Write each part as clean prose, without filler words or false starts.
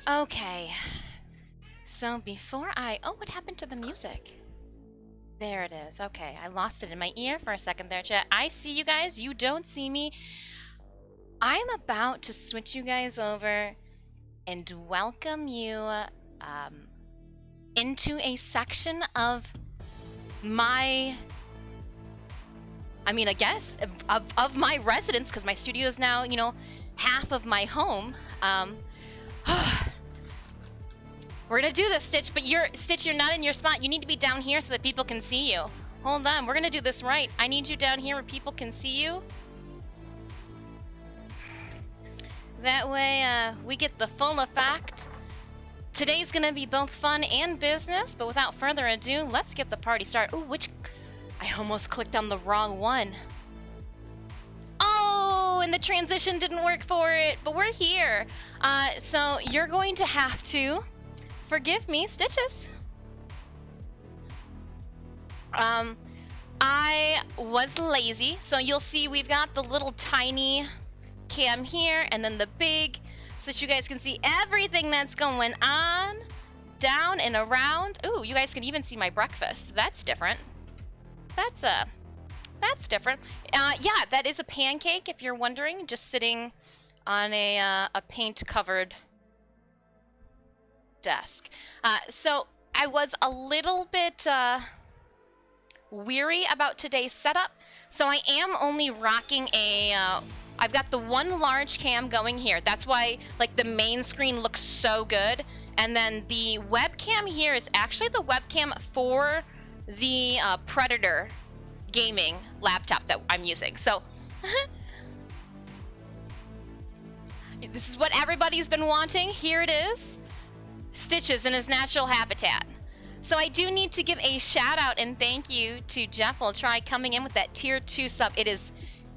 Okay. So before oh, what happened to the music? There it is. Okay, I lost it in my ear for a second there, chat. I see you guys. You don't see me. I'm about to switch you guys over and welcome you into a section of my, I guess, of my residence, because my studio is now, you know, half of my home. We're gonna do this, Stitch, but Stitch, you're not in your spot. You need to be down here so that people can see you. Hold on, we're gonna do this right. I need you down here where people can see you. That way, we get the full effect. Today's gonna be both fun and business, but without further ado, let's get the party started. Ooh, I almost clicked on the wrong one. Oh, and the transition didn't work for it, but we're here. So you're going to have to forgive me, Stitches. I was lazy, so you'll see we've got the little tiny cam here, and then the big, so that you guys can see everything that's going on, down and around. Ooh, you guys can even see my breakfast. That's different. That's different. Yeah, that is a pancake, if you're wondering, just sitting on a paint-covered desk. So I was a little bit weary about today's setup, so I am only rocking I've got the one large cam going here. That's why, like, the main screen looks so good, and then the webcam here is actually the webcam for the Predator gaming laptop that I'm using. So this is what everybody's been wanting. Here it is. Stitches in his natural habitat. So I do need to give a shout out and thank you to Jeff. Will try coming in with that tier 2 sub.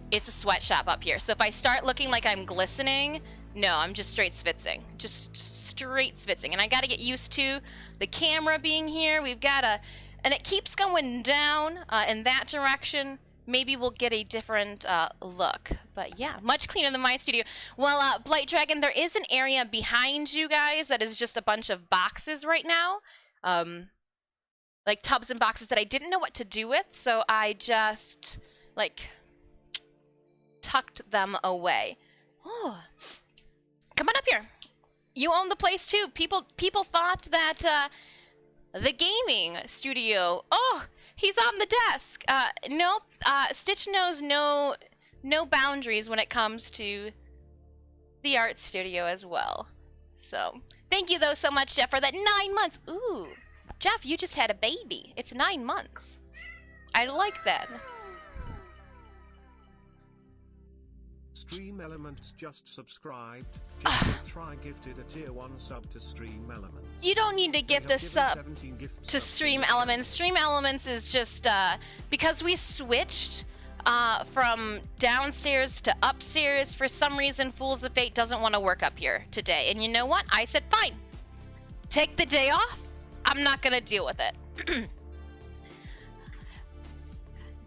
It's a sweatshop up here. So if I start looking like I'm glistening, no, I'm just straight spitzing. Just straight spitzing. And I got to get used to the camera being here. We've got and it keeps going down in that direction. Maybe we'll get a different look. But yeah, much cleaner than my studio. Well, Blight Dragon, there is an area behind you guys that is just a bunch of boxes right now. Like tubs and boxes that I didn't know what to do with, so I just, like, tucked them away. Oh, come on up here. You own the place too. People thought that the gaming studio. Oh, he's on the desk. Nope. Stitch knows no boundaries when it comes to the art studio as well. So thank you though so much, Jeff, for that 9 months. Ooh, Jeff, you just had a baby. It's 9 months. I like that. Stream Elements just subscribed. Just try gifted a tier 1 sub to Stream Elements. You don't need to gift a sub to Stream Elements. Stream Elements is just because we switched from downstairs to upstairs. For some reason, Fools of Fate doesn't want to work up here today. And you know what? I said, fine. Take the day off. I'm not going to deal with it.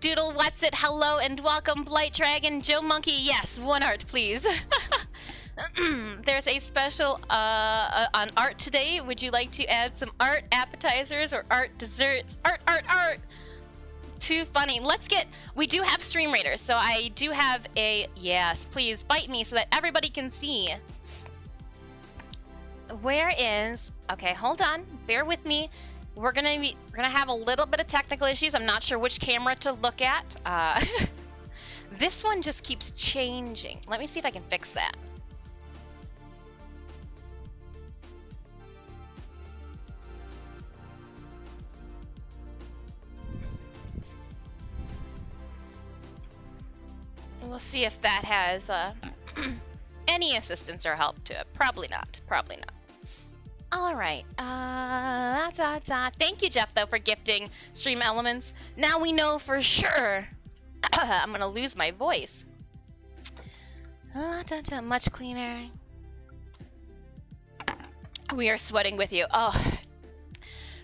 Doodle What's It, hello and welcome, Blight Dragon, Joe Monkey, yes, one art please. There's a special on art today. Would you like to add some art appetizers or art desserts? Art! Too funny. We do have Stream Raiders, so I do have yes, please bite me so that everybody can see. Okay, hold on, bear with me. We're gonna have a little bit of technical issues. I'm not sure which camera to look at. This one just keeps changing. Let me see if I can fix that. We'll see if that has any assistance or help to it. Probably not. All right. Thank you, Jeff, though, for gifting Stream Elements. Now we know for sure. I'm gonna lose my voice. Much cleaner. We are sweating with you. Oh.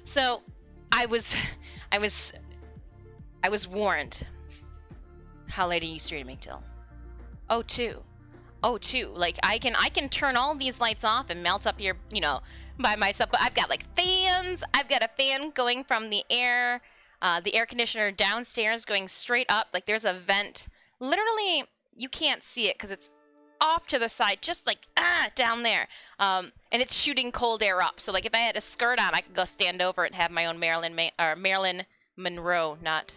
So, I was warned. How late are you streaming till? Oh, 2. Oh, too. Like, I can turn all these lights off and melt up here, you know, by myself. But I've got, like, fans. I've got a fan going from the air conditioner downstairs going straight up. Like, there's a vent. Literally, you can't see it because it's off to the side, just like, down there. And it's shooting cold air up. So, like, if I had a skirt on, I could go stand over it and have my own Marilyn Monroe, not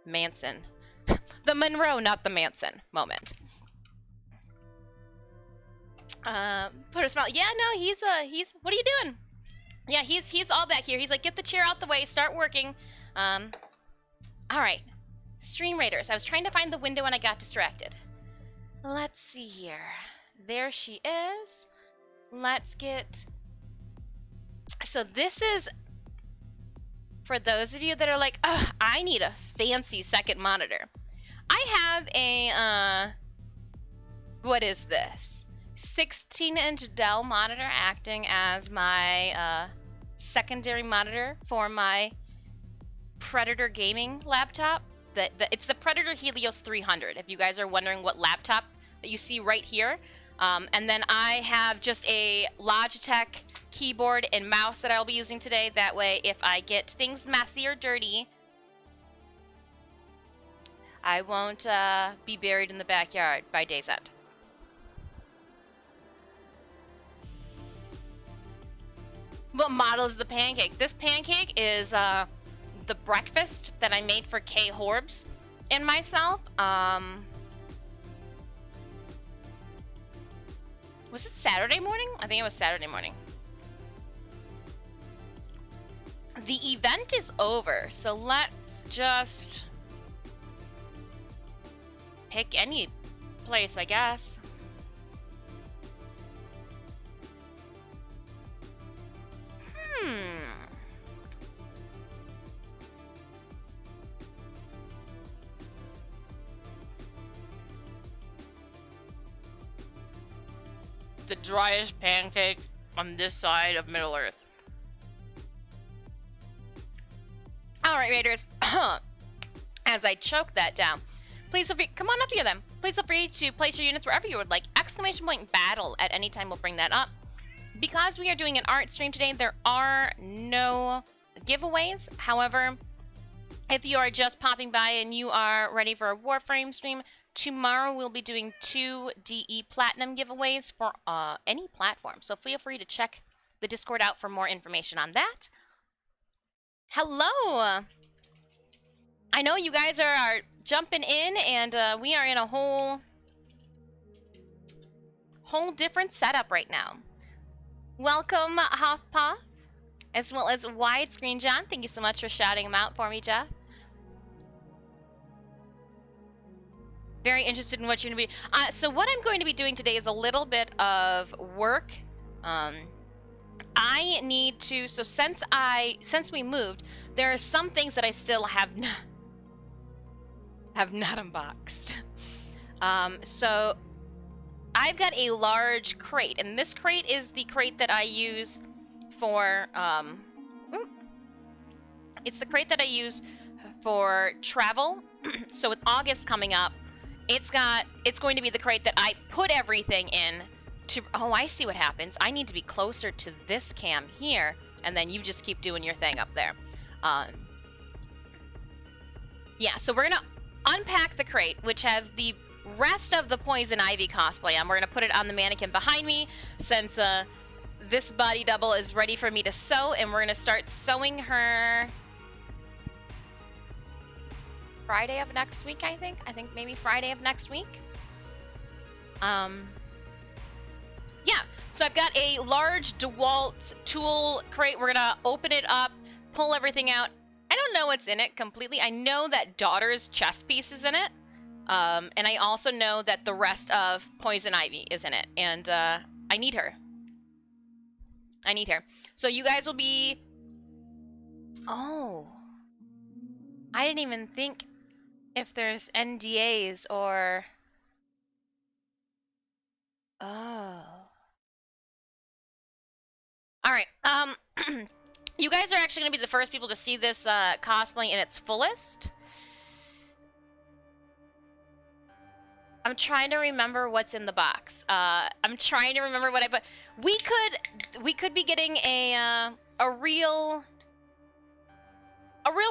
Manson. The Monroe, not the Manson moment. Put a smile. Yeah, no, he's what are you doing? Yeah, he's all back here. He's like, get the chair out the way, start working. All right. Stream Raiders. I was trying to find the window and I got distracted. Let's see here. There she is. Let's get... So this is... For those of you that are like, ugh, I need a fancy second monitor. I have a, what is this? 16-inch Dell monitor acting as my secondary monitor for my Predator gaming laptop. It's the Predator Helios 300, if you guys are wondering what laptop that you see right here. And then I have just a Logitech keyboard and mouse that I'll be using today. That way, if I get things messy or dirty, I won't be buried in the backyard by day's end. What model is the pancake? This pancake is the breakfast that I made for Kay Horbs and myself. Was it Saturday morning? I think it was Saturday morning. The event is over, so let's just pick any place, I guess. The driest pancake on this side of Middle Earth. Alright, Raiders. As I choke that down, please feel free, come on up here then. Please feel free to place your units wherever you would like. Exclamation point battle at any time will bring that up. Because we are doing an art stream today, there are no giveaways. However, if you are just popping by and you are ready for a Warframe stream, tomorrow we'll be doing 2 DE Platinum giveaways for any platform. So feel free to check the Discord out for more information on that. Hello! I know you guys are jumping in, and we are in a whole different setup right now. Welcome, Hoffpa, as well as Widescreen John. Thank you so much for shouting him out for me, Jeff. Very interested in what you're going to be... so what I'm going to be doing today is a little bit of work. I need to... So since we moved, there are some things that I still have not unboxed. So I've got a large crate, and this crate is the crate that I use for... it's the crate that I use for travel. So with August coming up, it's going to be the crate that I put everything in to... Oh, I see what happens. I need to be closer to this cam here, and then you just keep doing your thing up there. Yeah, so we're gonna unpack the crate, which has the rest of the Poison Ivy cosplay on. We're gonna put it on the mannequin behind me, since this body double is ready for me to sew, and we're gonna start sewing her Friday of next week, I think maybe Friday of next week. Yeah, so I've got a large DeWalt tool crate. We're gonna open it up, pull everything out. I don't know what's in it completely. I know that Daughter's chest piece is in it, and I also know that the rest of Poison Ivy is in it, and I need her. So you guys will be... Oh, I didn't even think if there's NDAs or... Oh. Alright, you guys are actually going to be the first people to see this cosplay in its fullest. I'm trying to remember what's in the box. I'm trying to remember what I put. We could be getting a real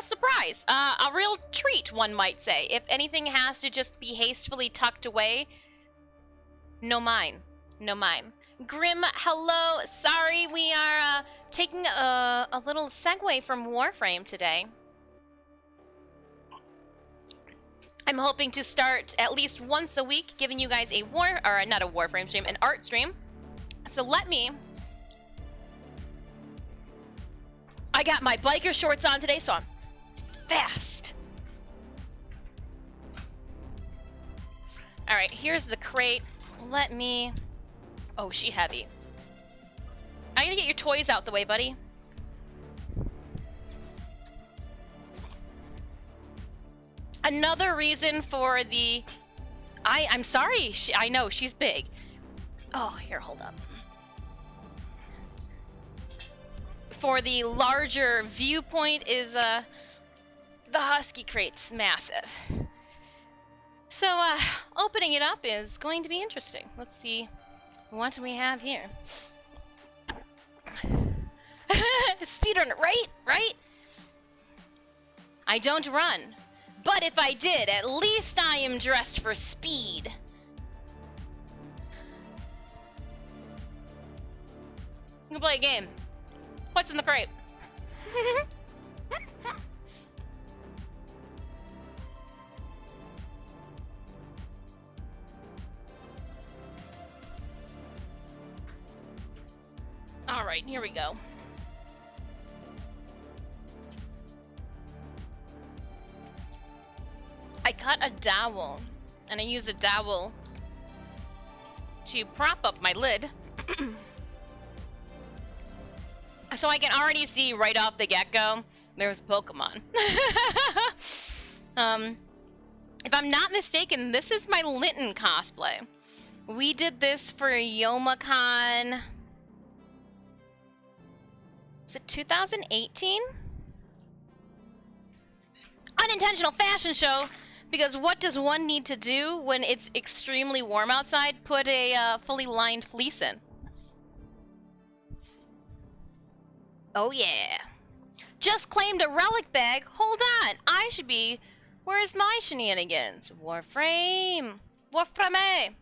surprise, a real treat, one might say. If anything has to just be hastily tucked away, no mine. Grim, hello. Sorry, we are taking a little segue from Warframe today. I'm hoping to start at least once a week giving you guys not a Warframe stream, an art stream. So I got my biker shorts on today, so I'm fast. All right, here's the crate. Oh, she heavy. I gotta get your toys out the way, buddy. Another reason for the... I'm sorry, I know, she's big. Oh, here, hold up. For the larger viewpoint is, the Husky crate's massive. So, opening it up is going to be interesting. Let's see what we have here. Speedrun, right? I don't run. But if I did, at least I am dressed for speed. You can play a game. What's in the crate? Alright, here we go. I got a dowel, and I use a dowel to prop up my lid. So I can already see right off the get-go, there's Pokemon. If I'm not mistaken, this is my Linton cosplay. We did this for YomaCon. Is it 2018? Unintentional fashion show. Because what does one need to do when it's extremely warm outside? Put a fully lined fleece in. Oh yeah. Just claimed a relic bag. Hold on. I should be... Where's my shenanigans? Warframe. Warframe.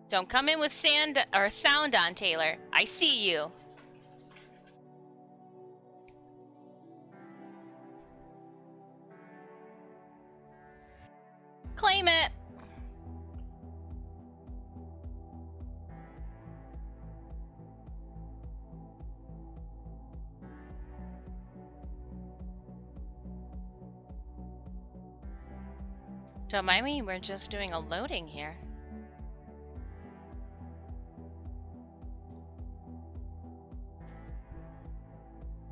Don't come in with sand or sound on, Taylor. I see you. Claim it. Don't mind me, we're just doing a loading here.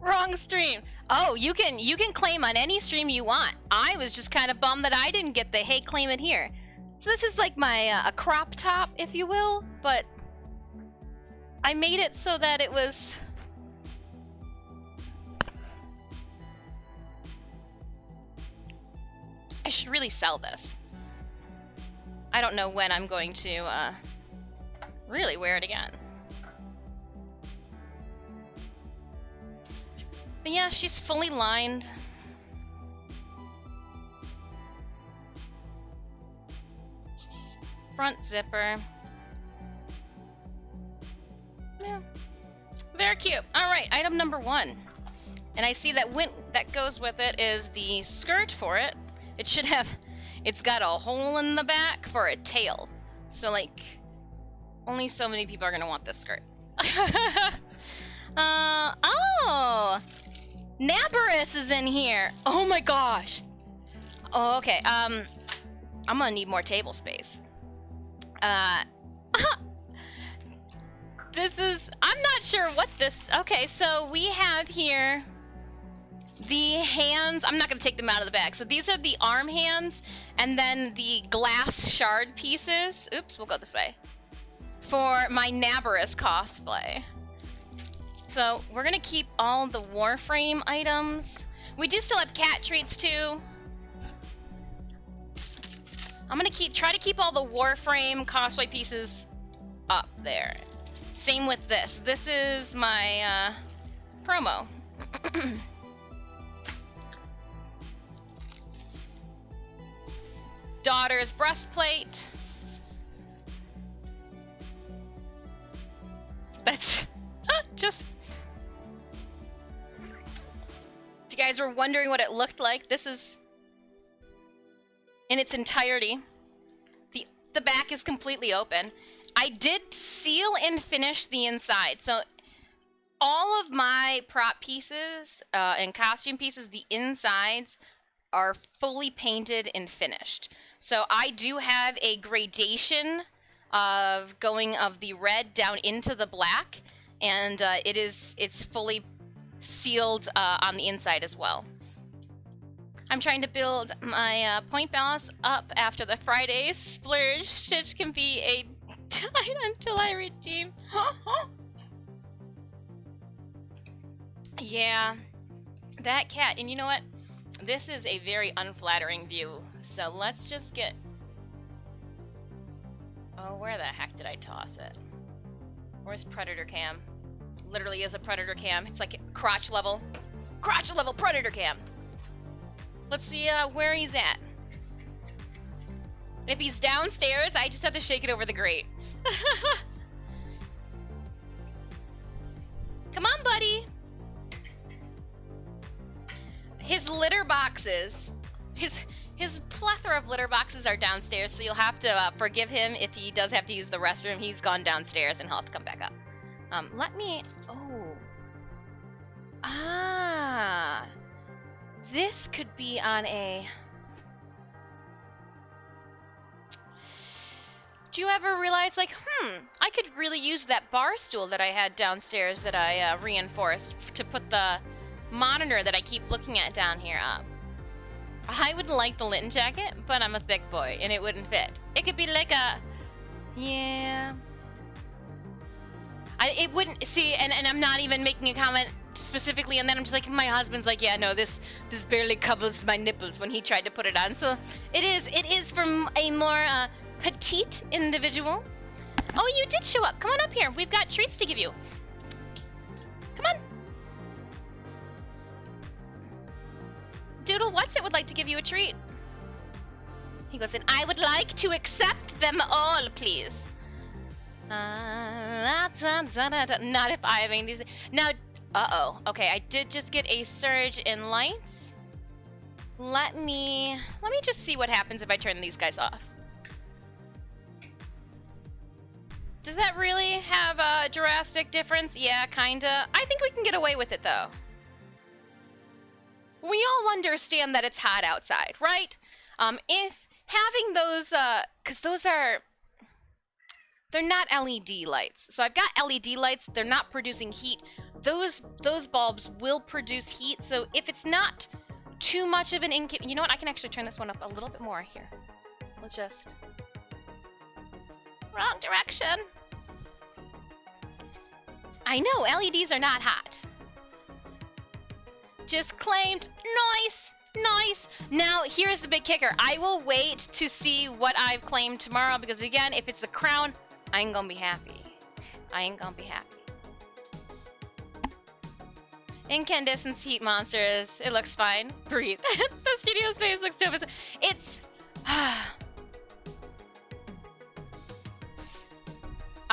Wrong stream. Oh, you can claim on any stream you want. I was just kind of bummed that I didn't get the hey, claim it here. So this is like my a crop top, if you will, but I made it so that it was... I should really sell this. I don't know when I'm going to really wear it again. But yeah, she's fully lined. Front zipper. Yeah. Very cute. Alright, item number 1. And I see that that goes with it is the skirt for it. It should have... It's got a hole in the back for a tail. So, like, only so many people are gonna want this skirt. Oh! Nabarus is in here. Oh my gosh. Oh, okay. I'm gonna need more table space. This is... I'm not sure what this... Okay, so we have here the hands. I'm not gonna take them out of the bag. So these are the arm hands, and then the glass shard pieces. Oops, we'll go this way. for my Nabarus cosplay. So we're gonna keep all the Warframe items. We do still have cat treats too. I'm gonna try to keep all the Warframe cosplay pieces up there. Same with this. This is my promo. Daughter's breastplate. That's just... If you guys were wondering what it looked like, this is in its entirety. The back is completely open. I did seal and finish the inside, so all of my prop pieces and costume pieces, the insides are fully painted and finished. So I do have a gradation of going of the red down into the black, and it's fully sealed on the inside as well. I'm trying to build my point balance up after the Friday's splurge. Stitch can be a tide until I redeem. Yeah, that cat. And you know what? This is a very unflattering view. So let's just get... Oh, where the heck did I toss it? Where's Predator Cam? Literally is a Predator Cam. It's like crotch level. Crotch level Predator Cam. Let's see where he's at. If he's downstairs, I just have to shake it over the grate. Come on, buddy. His litter boxes, his plethora of litter boxes are downstairs, so you'll have to forgive him if he does have to use the restroom. He's gone downstairs and he'll have to come back up. Let me... Oh. Ah. This could be on a... Do you ever realize, like, I could really use that bar stool that I had downstairs that I reinforced to put the monitor that I keep looking at down here up. I would like the Linton jacket, but I'm a thick boy and it wouldn't fit. It could be like a... Yeah... it wouldn't... See, and I'm not even making a comment specifically on that. I'm just like, my husband's like, yeah, no, this barely covers my nipples when he tried to put it on. So it is from a more petite individual. Oh, you did show up. Come on up here. We've got treats to give you. Come on. Doodle What's It would like to give you a treat. He goes in, I would like to accept them all, please. Not if I have any. Now, uh-oh. Okay, I did just get a surge in lights. Let me just see what happens if I turn these guys off. Does that really have a drastic difference? Yeah, kinda. I think we can get away with it, though. We all understand that it's hot outside, right? If having those, because those are... They're not LED lights. So I've got LED lights. They're not producing heat. Those bulbs will produce heat. So if it's not too much of an inconvenience... You know what? I can actually turn this one up a little bit more here. We'll just... Wrong direction. I know, LEDs are not hot. Just claimed. Nice. Nice. Now, here's the big kicker. I will wait to see what I've claimed tomorrow because, again, if it's the crown... I ain't gonna be happy. I ain't gonna be happy. Incandescent heat monsters. It looks fine. Breathe. The studio space looks too... It's...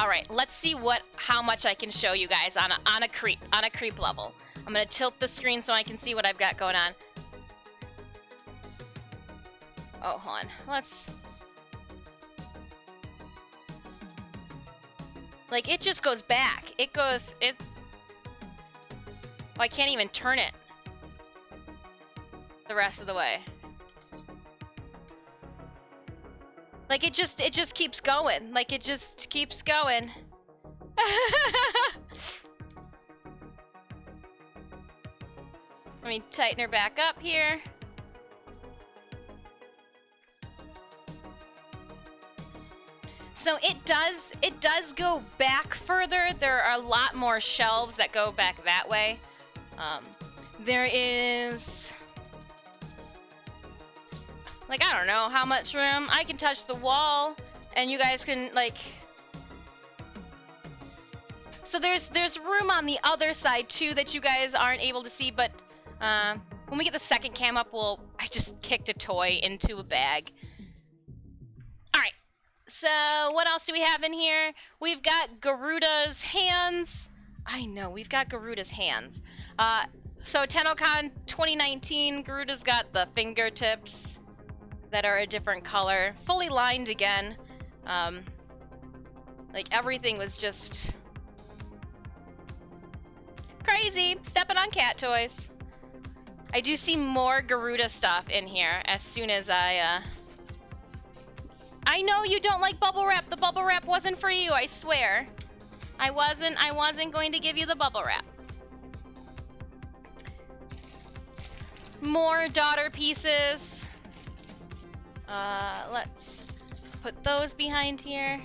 Alright, let's see how much I can show you guys on a creep level. I'm gonna tilt the screen so I can see what I've got going on. Oh, hold on. Let's... Like, it just goes back. Oh, I can't even turn it the rest of the way. Like, it just keeps going. Like, it just keeps going. Let me tighten her back up here. So it does go back further. There are a lot more shelves that go back that way. There is, like, I don't know how much room. I can touch the wall, and you guys can, like... So there's room on the other side, too, that you guys aren't able to see, but when we get the second cam up, I just kicked a toy into a bag. Alright, so what else do we have in here? We've got Garuda's hands. I know, we've got Garuda's hands. So TennoCon 2019, Garuda's got the fingertips that are a different color, fully lined again. Like everything was just crazy, stepping on cat toys. I do see more Garuda stuff in here as soon as I know you don't like bubble wrap. The bubble wrap wasn't for you, I swear. I wasn't going to give you the bubble wrap. More daughter pieces. Let's put those behind here.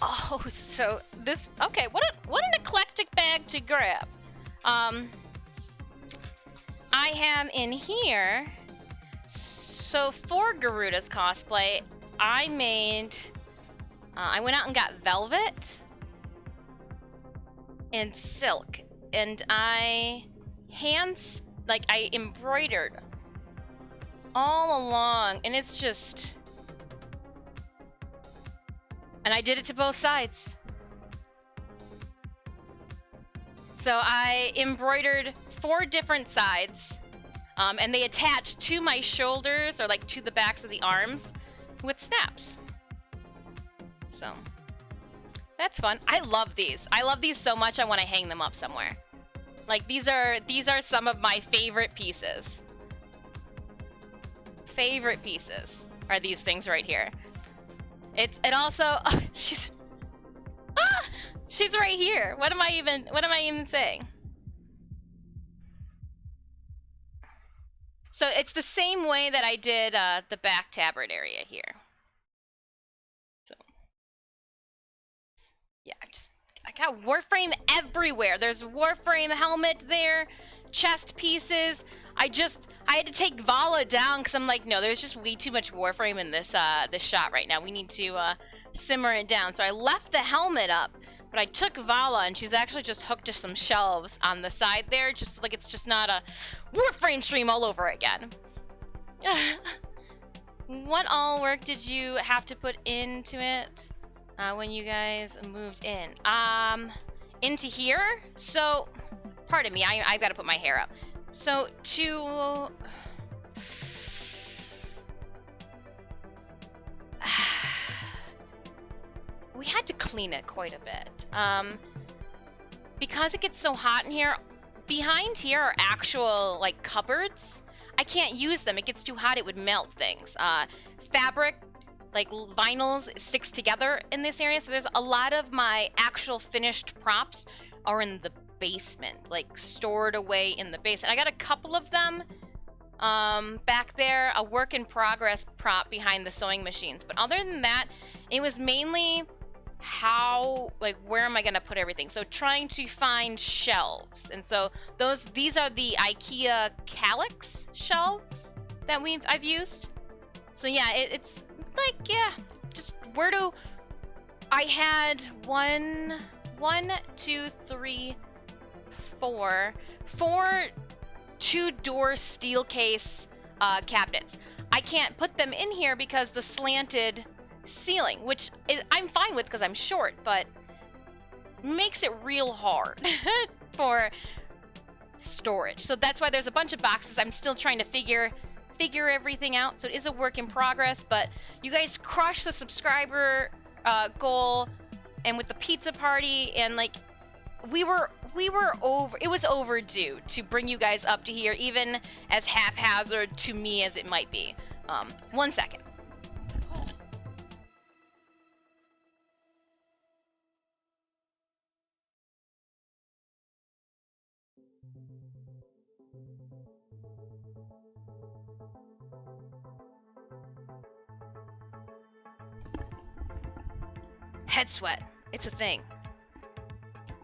Oh, so this, okay, what an eclectic bag to grab. I have in here, so for Garuda's cosplay, I went out and got velvet and silk, and I embroidered all along, and it's just, and I did it to both sides. So I embroidered 4 different sides, and they attached to my shoulders, or like to the backs of the arms, with snaps. So that's fun. I love these. I love these so much I want to hang them up somewhere. Like these are some of my favorite pieces. Favorite pieces are these things right here. It also she's right here. What am I even saying? So it's the same way that I did the back tabard area here. So yeah, I got Warframe everywhere. There's Warframe helmet there, chest pieces. I had to take Vala down because I'm like, no, there's just way too much Warframe in this shot right now. We need to simmer it down. So I left the helmet up, but I took Vala, and she's actually just hooked to some shelves on the side there, just like it's just not a Warframe stream all over again. What all work did you have to put into it when you guys moved in? Into here? So, pardon me, I've got to put my hair up. So, we had to clean it quite a bit. Because it gets so hot in here, behind here are actual, like, cupboards. I can't use them. It gets too hot, it would melt things. Fabric, like vinyls, sticks together in this area, so there's a lot of my actual finished props are in the basement, like stored away in the basement. I got a couple of them back there, a work in progress prop behind the sewing machines, but other than that, it was mainly where am I gonna put everything? So trying to find shelves, and so these are the IKEA Calyx shelves that I've used. So yeah, it's like, yeah, just I had four 2-door steel case cabinets. I can't put them in here because the slanted ceiling, which I'm fine with because I'm short, but makes it real hard for storage. So that's why there's a bunch of boxes. I'm still trying to figure everything out. So it is a work in progress, but you guys crushed the subscriber goal, and with the pizza party, and like we were it was overdue to bring you guys up to here, even as haphazard to me as it might be. 1 second. head sweat. It's a thing.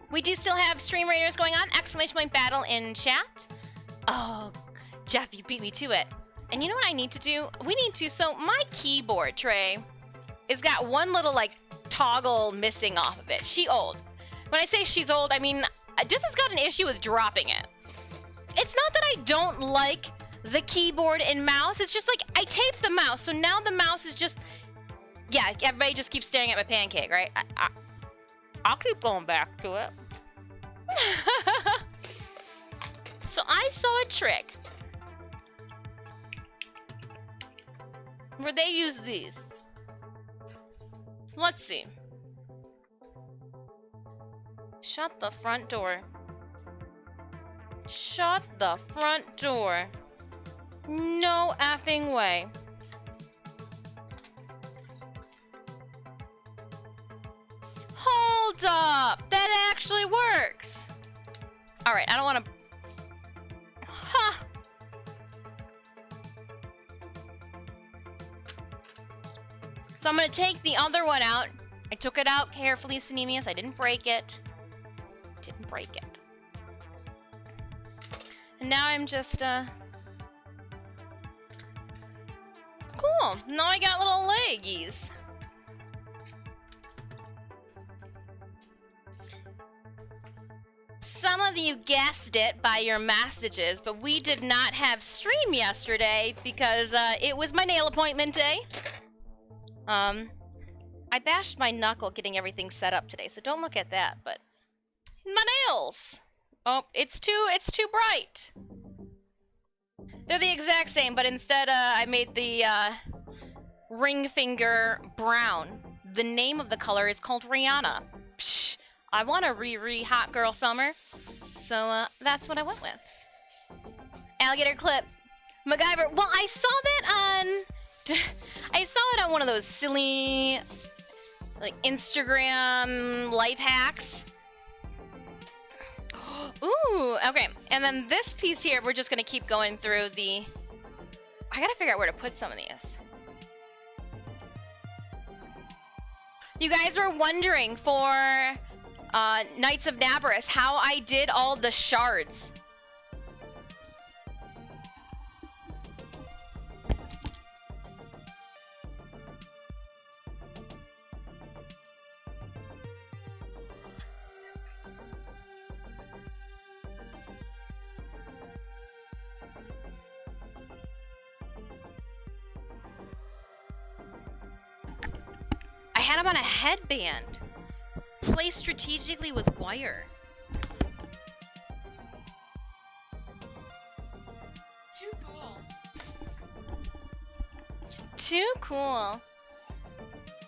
We do still have Stream Raiders going on. Exclamation point battle in chat. Oh, Jeff, you beat me to it. And you know what I need to do? We need to, so my keyboard tray has got one little like toggle missing off of it. She old. When I say she's old, I mean, Dis has got an issue with dropping it. It's not that I don't like the keyboard and mouse. It's just like I taped the mouse, so now the mouse is just, yeah, everybody just keeps staring at my pancake, right? I'll keep going back to it. So I saw a trick where they use these. Let's see. Shut the front door. Shut the front door. No effing way. Hold up! That actually works! Alright, I don't want to... Huh! So I'm gonna take the other one out. I took it out carefully, Synemius. I didn't break it. Didn't break it. And now I'm just, cool! Now I got little leggies. Some of you guessed it by your messages, but we did not have stream yesterday because it was my nail appointment day. I bashed my knuckle getting everything set up today, so don't look at that, but my nails. Oh, it's too bright. They're the exact same, but instead I made the ring finger brown. The name of the color is called Rihanna. Psh, I want to re Hot Girl Summer, so that's what I went with. Alligator clip. MacGyver. Well, I saw it on one of those silly, like, Instagram life hacks. Ooh, okay. And then this piece here, we're just gonna keep going through the... I gotta figure out where to put some of these. You guys were wondering for Knights of Navarus how I did all the shards. I had them on a headband, placed strategically with wire. Too cool. Too cool.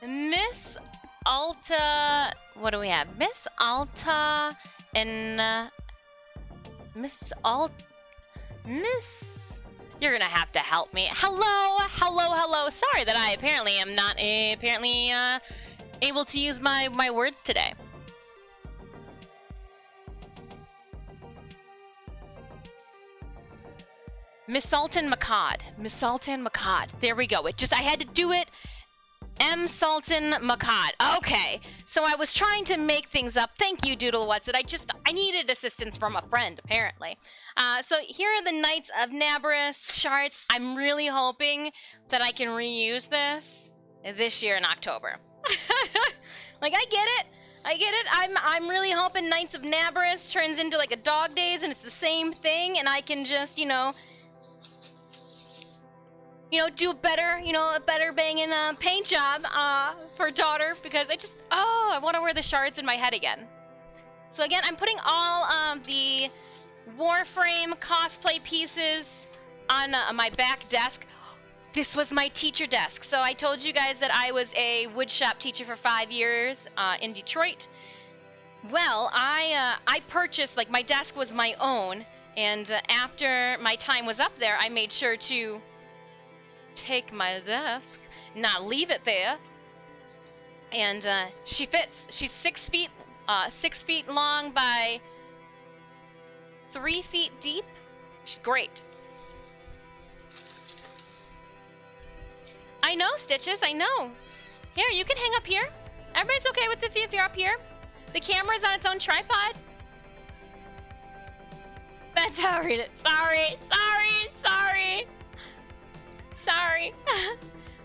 Miss Alta, what do we have? Miss Alta and Miss You're gonna have to help me. Hello, hello, hello. Sorry that I apparently am not able to use my words today. Miss Sultan Makad. Miss Sultan Makad. There we go. I had to do it. M. Sultan Makad. Okay. So I was trying to make things up. Thank you, Doodle What's It. I needed assistance from a friend, apparently. So here are the Knights of Navarus shards. I'm really hoping that I can reuse this year in October. Like, I get it. I'm really hoping Knights of Navarus turns into like a Dog Days and it's the same thing and I can just, do a better banging paint job for daughter because I want to wear the shards in my head again. So again, I'm putting all of the Warframe cosplay pieces on my back desk. This was my teacher desk. So I told you guys that I was a woodshop teacher for 5 years in Detroit. Well, I purchased, like, my desk was my own, and after my time was up there, I made sure to take my desk, not leave it there. And she fits. She's 6 feet long by 3 feet deep. She's great. I know, Stitches, I know. Here, you can hang up here. Everybody's okay with it if you're up here? The camera's on its own tripod? That's how I read it. Sorry.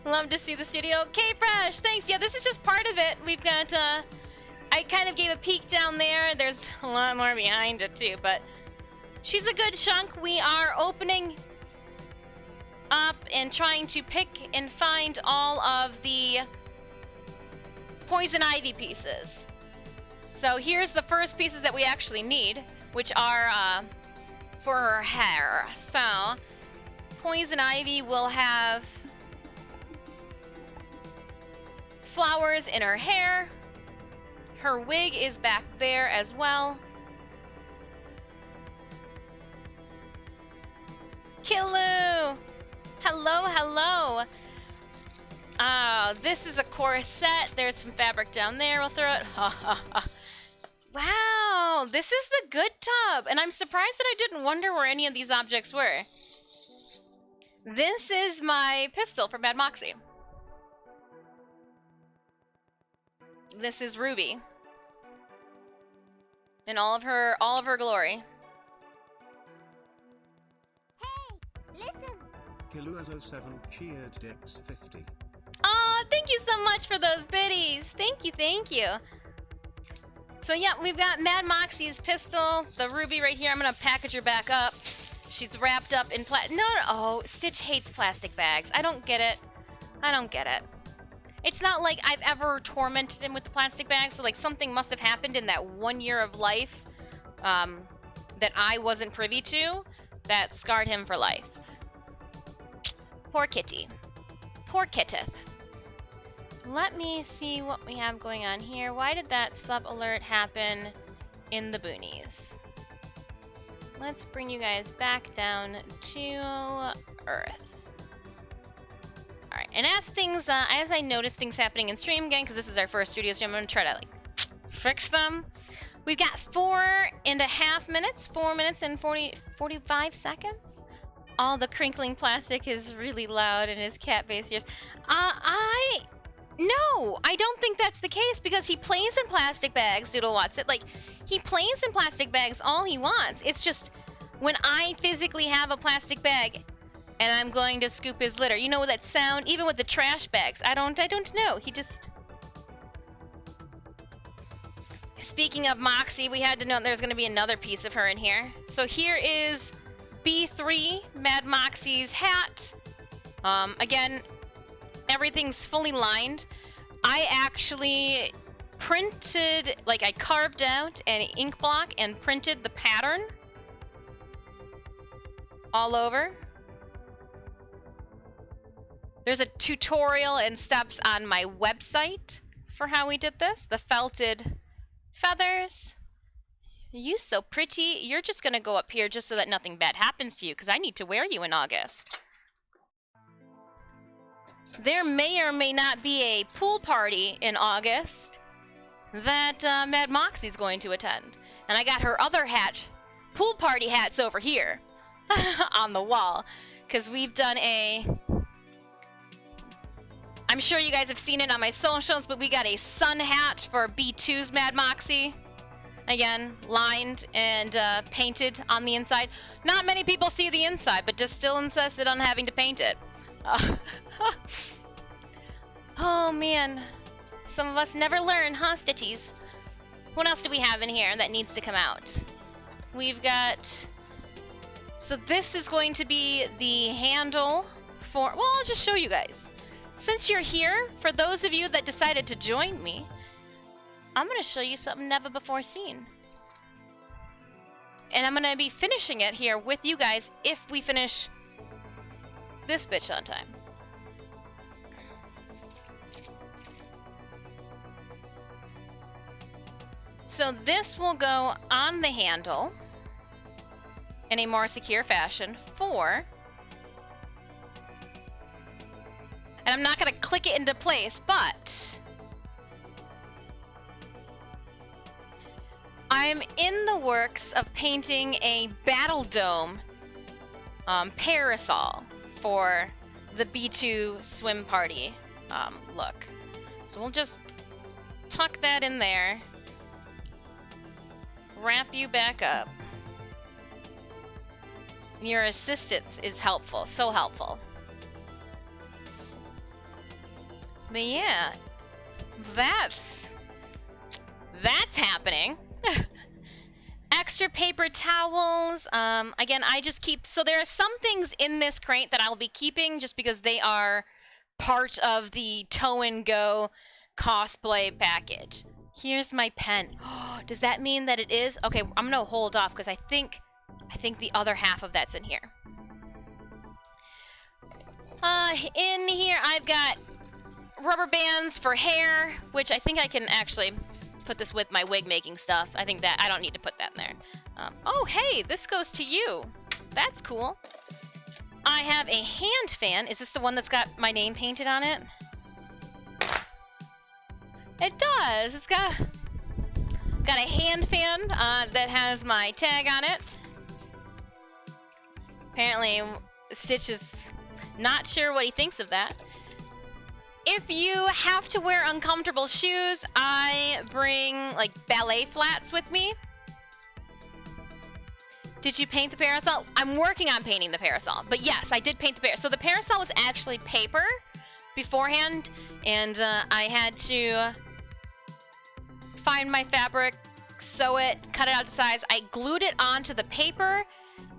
Love to see the studio. K-Fresh, thanks. Yeah, this is just part of it. We've got, I kind of gave a peek down there. There's a lot more behind it too, but she's a good chunk. We are opening up and trying to pick and find all of the poison ivy pieces. So here's the first pieces that we actually need, which are for her hair. So poison ivy will have flowers in her hair. Her wig is back there as well. Killu! Hello. This is a corset. There's some fabric down there. We'll throw it. Wow, this is the good tub. And I'm surprised that I didn't wonder where any of these objects were. This is my pistol for Mad Moxie. This is Ruby. In all of her glory. Hey, listen. Kiluazo7 cheered Dex 50. Aw, thank you so much for those biddies. Thank you. So yeah, we've got Mad Moxie's pistol, the Ruby right here. I'm gonna package her back up. She's wrapped up in no. Oh, Stitch hates plastic bags. I don't get it. It's not like I've ever tormented him with the plastic bags, so like something must have happened in that 1 year of life that I wasn't privy to that scarred him for life. Poor kitty. Poor kitteth. Let me see what we have going on here. Why did that sub alert happen in the boonies? Let's bring you guys back down to Earth. Alright, and as I notice things happening in stream again, because this is our first studio stream, I'm going to try to like fix them. We've got 4.5 minutes, 4 minutes and 45 seconds. All the crinkling plastic is really loud in his cat-based ears. No, I don't think that's the case because he plays in plastic bags, Doodle Watson. Like, he plays in plastic bags all he wants. It's just when I physically have a plastic bag and I'm going to scoop his litter. You know that sound, even with the trash bags. I don't know. He just... Speaking of Moxie, we had to know there's going to be another piece of her in here. So here is B3, Mad Moxie's hat. Again, everything's fully lined. I actually printed, like I carved out an ink block and printed the pattern all over. There's a tutorial and steps on my website for how we did this. The felted feathers. You so pretty. You're just gonna go up here just so that nothing bad happens to you because I need to wear you in August. There may or may not be a pool party in August that Mad Moxie's going to attend. And I got her other hat, pool party hats over here on the wall. Because we've done a... I'm sure you guys have seen it on my socials, but we got a sun hat for B2's Mad Moxie. Again, lined and painted on the inside. Not many people see the inside, but just still insisted on having to paint it. Oh man, some of us never learn, huh, Stitchies? What else do we have in here that needs to come out? We've got... So this is going to be the handle for... Well, I'll just show you guys. Since you're here, for those of you that decided to join me, I'm going to show you something never before seen. And I'm going to be finishing it here with you guys if we finish this bitch on time. So this will go on the handle in a more secure fashion for... And I'm not going to click it into place, but... I'm in the works of painting a Battle Dome parasol for the B2 swim party look. So we'll just tuck that in there. Wrap you back up. Your assistance is helpful, so helpful. But yeah, that's happening. Extra paper towels. Again, I just keep, so there are some things in this crate that I'll be keeping just because they are part of the Tow and Go cosplay package. Here's my pen. Does that mean that it is? Okay, I'm gonna hold off because I think the other half of that's in here. In here I've got rubber bands for hair, which I think I can actually put this with my wig making stuff. I think that I don't need to put that in there. Oh, hey, this goes to you. That's cool. I have a hand fan. Is this the one that's got my name painted on it? It does. It's got a hand fan that has my tag on it. Apparently, Stitch is not sure what he thinks of that. If you have to wear uncomfortable shoes, I bring like ballet flats with me. Did you paint the parasol? I'm working on painting the parasol, but yes, I did paint the parasol. So the parasol was actually paper beforehand, and I had to find my fabric, sew it, cut it out to size. I glued it onto the paper,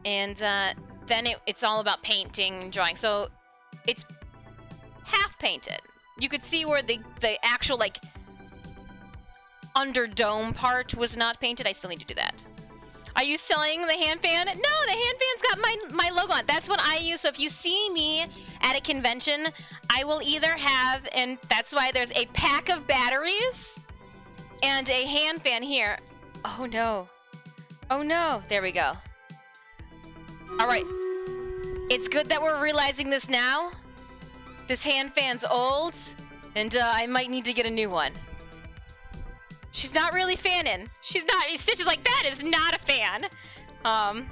and then it's all about painting and drawing. So it's half painted. You could see where the actual like under dome part was not painted. I still need to do that. Are you selling the hand fan? No, the hand fan's got my logo on. That's what I use. So if you see me at a convention, I will either have, and that's why there's a pack of batteries and a hand fan here. Oh no. Oh no. There we go. All right. It's good that we're realizing this now. This hand fan's old, and I might need to get a new one. She's not really fanning. She's not. Stitch is like, that is not a fan. All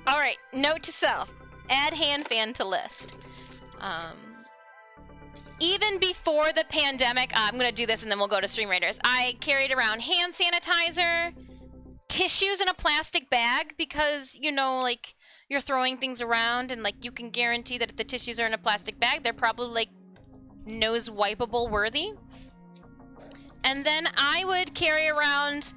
right. Note to self: add hand fan to list. Even before the pandemic, I'm gonna do this, and then we'll go to Stream Raiders. I carried around hand sanitizer, tissues in a plastic bag because like you're throwing things around, and like you can guarantee that if the tissues are in a plastic bag, they're probably like nose wipeable worthy. And then I would carry around,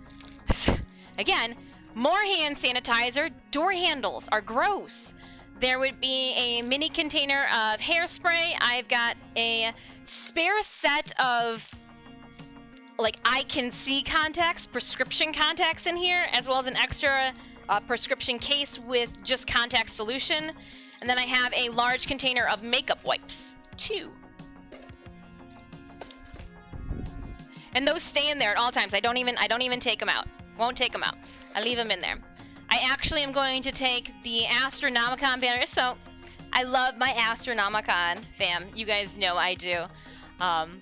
again, more hand sanitizer. Door handles are gross. There would be a mini container of hairspray. I've got a spare set of like I can see contacts, prescription contacts in here, as well as an extra prescription case with just contact solution. And then I have a large container of makeup wipes, too. And those stay in there at all times. I don't even take them out. Won't take them out. I leave them in there. I actually am going to take the Astronomicon banner. So I love my Astronomicon fam. You guys know I do. And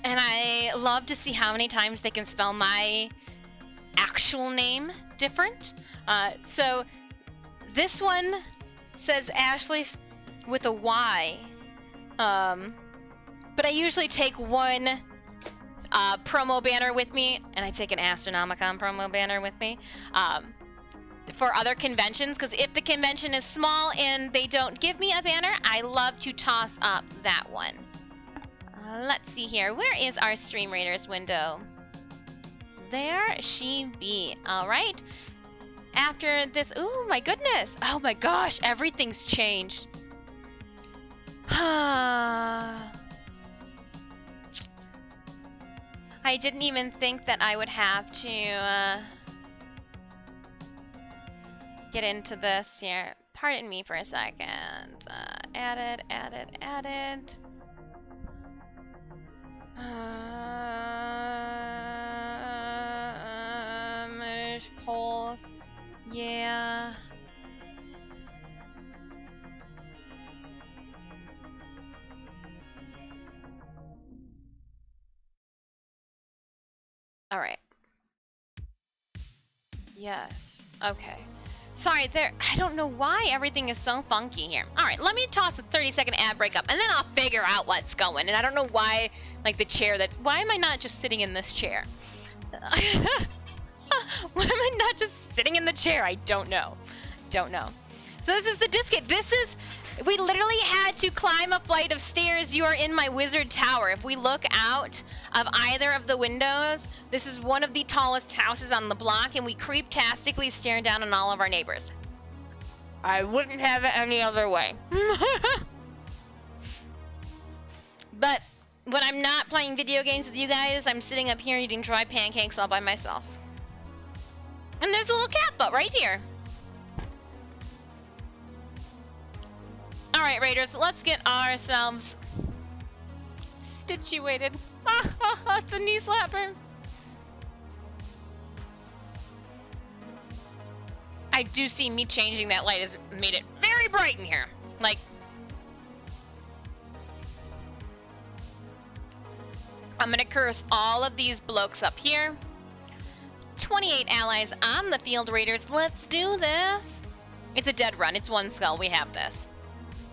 I love to see how many times they can spell my actual name different. So this one says Ashley with a Y. But I usually take one promo banner with me, and I take an Astronomicon promo banner with me for other conventions, because if the convention is small and they don't give me a banner, I love to toss up that one. Let's see here. Where is our Stream Raiders window? There she be. All right. After this, ooh, my goodness. Oh my gosh, everything's changed. I didn't even think that I would have to get into this here. Pardon me for a second. Added. Polls. Yeah. All right. Yes. Okay. Sorry, I don't know why everything is so funky here. Alright, let me toss a 30-second ad break up, and then I'll figure out what's going. And I don't know why, like, the chair why am I not just sitting in this chair? Why am I not just sitting in the chair? I don't know. Don't know. So this is the Disc. We literally had to climb a flight of stairs. You are in my wizard tower. If we look out of either of the windows, this is one of the tallest houses on the block, and we creep-tastically stare down on all of our neighbors. I wouldn't have it any other way. But when I'm not playing video games with you guys, I'm sitting up here eating dry pancakes all by myself. And there's a little cat butt right here. Alright, Raiders, let's get ourselves situated. It's a knee slapper. I do see me changing that light has made it very bright in here. Like, I'm gonna curse all of these blokes up here. 28 allies on the field, Raiders. Let's do this. It's a dead run. It's one skull. We have this.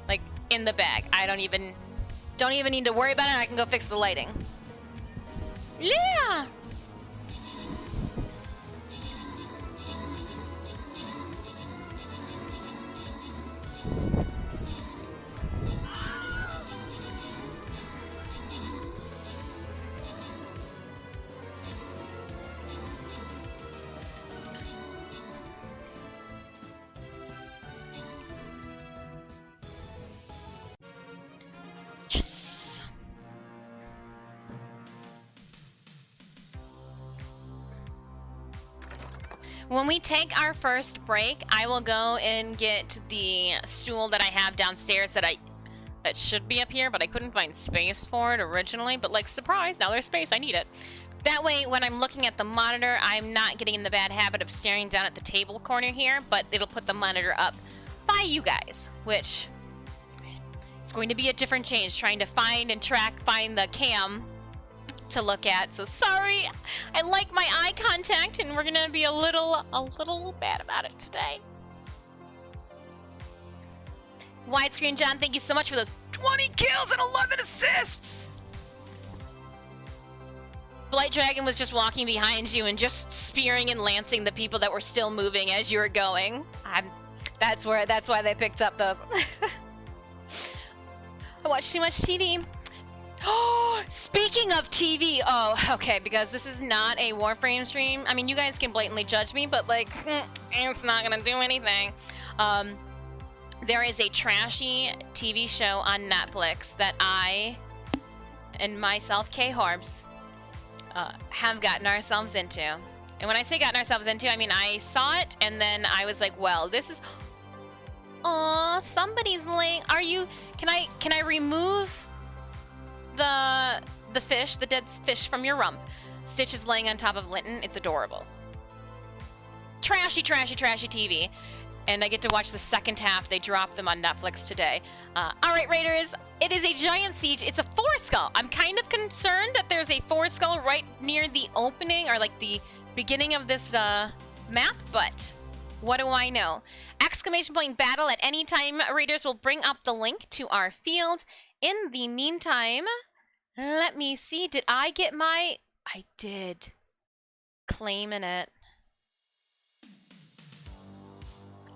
Like, in the bag. I don't even need to worry about it. I can go fix the lighting. Yeah! When we take our first break, I will go and get the stool that I have downstairs that should be up here, but I couldn't find space for it originally. But like, surprise, now there's space, I need it. That way, when I'm looking at the monitor, I'm not getting in the bad habit of staring down at the table corner here, but it'll put the monitor up by you guys, which is going to be a different change, trying to find the cam to look at. So sorry, I like my eye contact, and we're gonna be a little bad about it today. Widescreen John, thank you so much for those 20 kills and 11 assists. Blight Dragon was just walking behind you and just spearing and lancing the people that were still moving as you were going. That's why they picked up those. I watch too much TV. Oh, speaking of TV, okay, because this is not a Warframe stream. I mean, you guys can blatantly judge me, but like, it's not gonna do anything. There is a trashy TV show on Netflix that I and myself, K-Horbs, have gotten ourselves into. And when I say gotten ourselves into, I mean I saw it and then I was like, well, this is... Aw, somebody's laying... Can I remove the fish, the dead fish from your rump? Stitch is laying on top of Linton. It's adorable. Trashy, trashy, trashy TV. And I get to watch the second half. They dropped them on Netflix today. Alright, Raiders. It is a giant siege. It's a 4-skull. I'm kind of concerned that there's a 4-skull right near the opening, or like the beginning of this map, but what do I know? Exclamation point battle at any time. Raiders will bring up the link to our field. In the meantime, let me see. Did I get my... I did. Claiming it.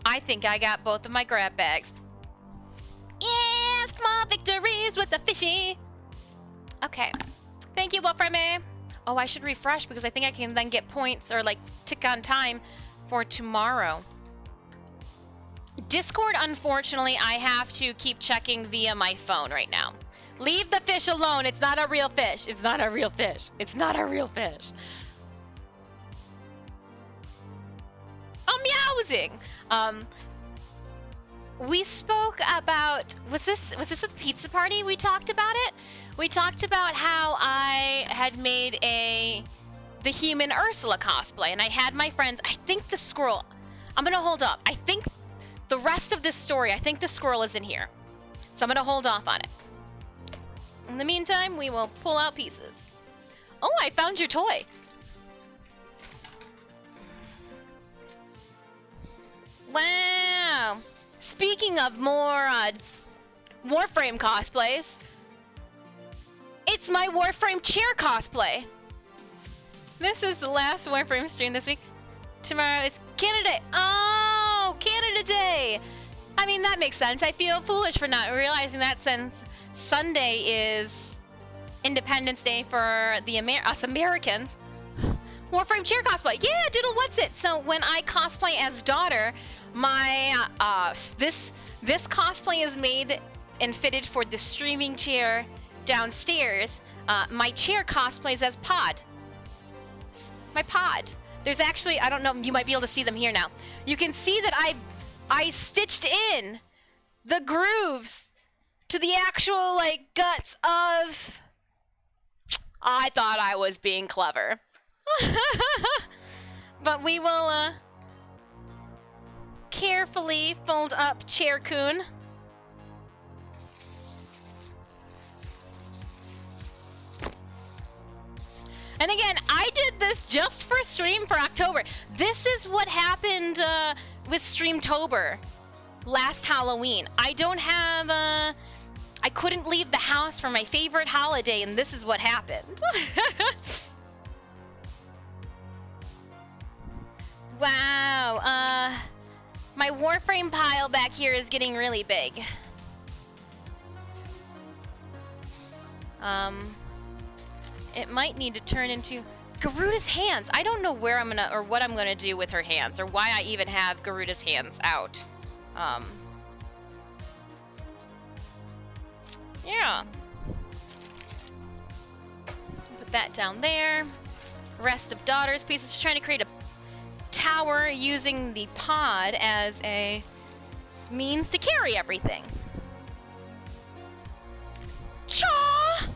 I think I got both of my grab bags. Yeah, small victories with the fishy. Okay. Thank you, Wolfram. Oh, I should refresh because I think I can then get points or like tick on time for tomorrow. Discord, unfortunately, I have to keep checking via my phone right now. Leave the fish alone. It's not a real fish. It's not a real fish. It's not a real fish. I'm meowsing. We spoke about, was this at the pizza party we talked about it? We talked about how I had made the human Ursula cosplay, and I had my friends, I think the squirrel, I'm gonna hold up. I think the rest of this story, I think the squirrel is in here. So I'm gonna hold off on it. In the meantime, we will pull out pieces. Oh, I found your toy. Well, speaking of more Warframe cosplays, it's my Warframe chair cosplay. This is the last Warframe stream this week. Tomorrow is Canada Day. Oh, Canada Day! I mean, that makes sense. I feel foolish for not realizing that since Sunday is Independence Day for the us Americans. Warframe chair cosplay. Yeah, Doodle, what's it? So when I cosplay as Daughter, my this cosplay is made and fitted for the streaming chair downstairs. My chair cosplays as Pod. My Pod. There's actually, I don't know, you might be able to see them here now. You can see that I stitched in the grooves to the actual, like, guts of... I thought I was being clever. But we will, carefully fold up Chair-kun. And again, I did this just for stream for October. This is what happened with Streamtober last Halloween. I don't have, I couldn't leave the house for my favorite holiday, and this is what happened. Wow, my Warframe pile back here is getting really big. It might need to turn into Garuda's hands. I don't know where I'm gonna, or what I'm gonna do with her hands, or why I even have Garuda's hands out. Yeah. Put that down there. Rest of Daughter's pieces. Just trying to create a tower using the pod as a means to carry everything. Cha!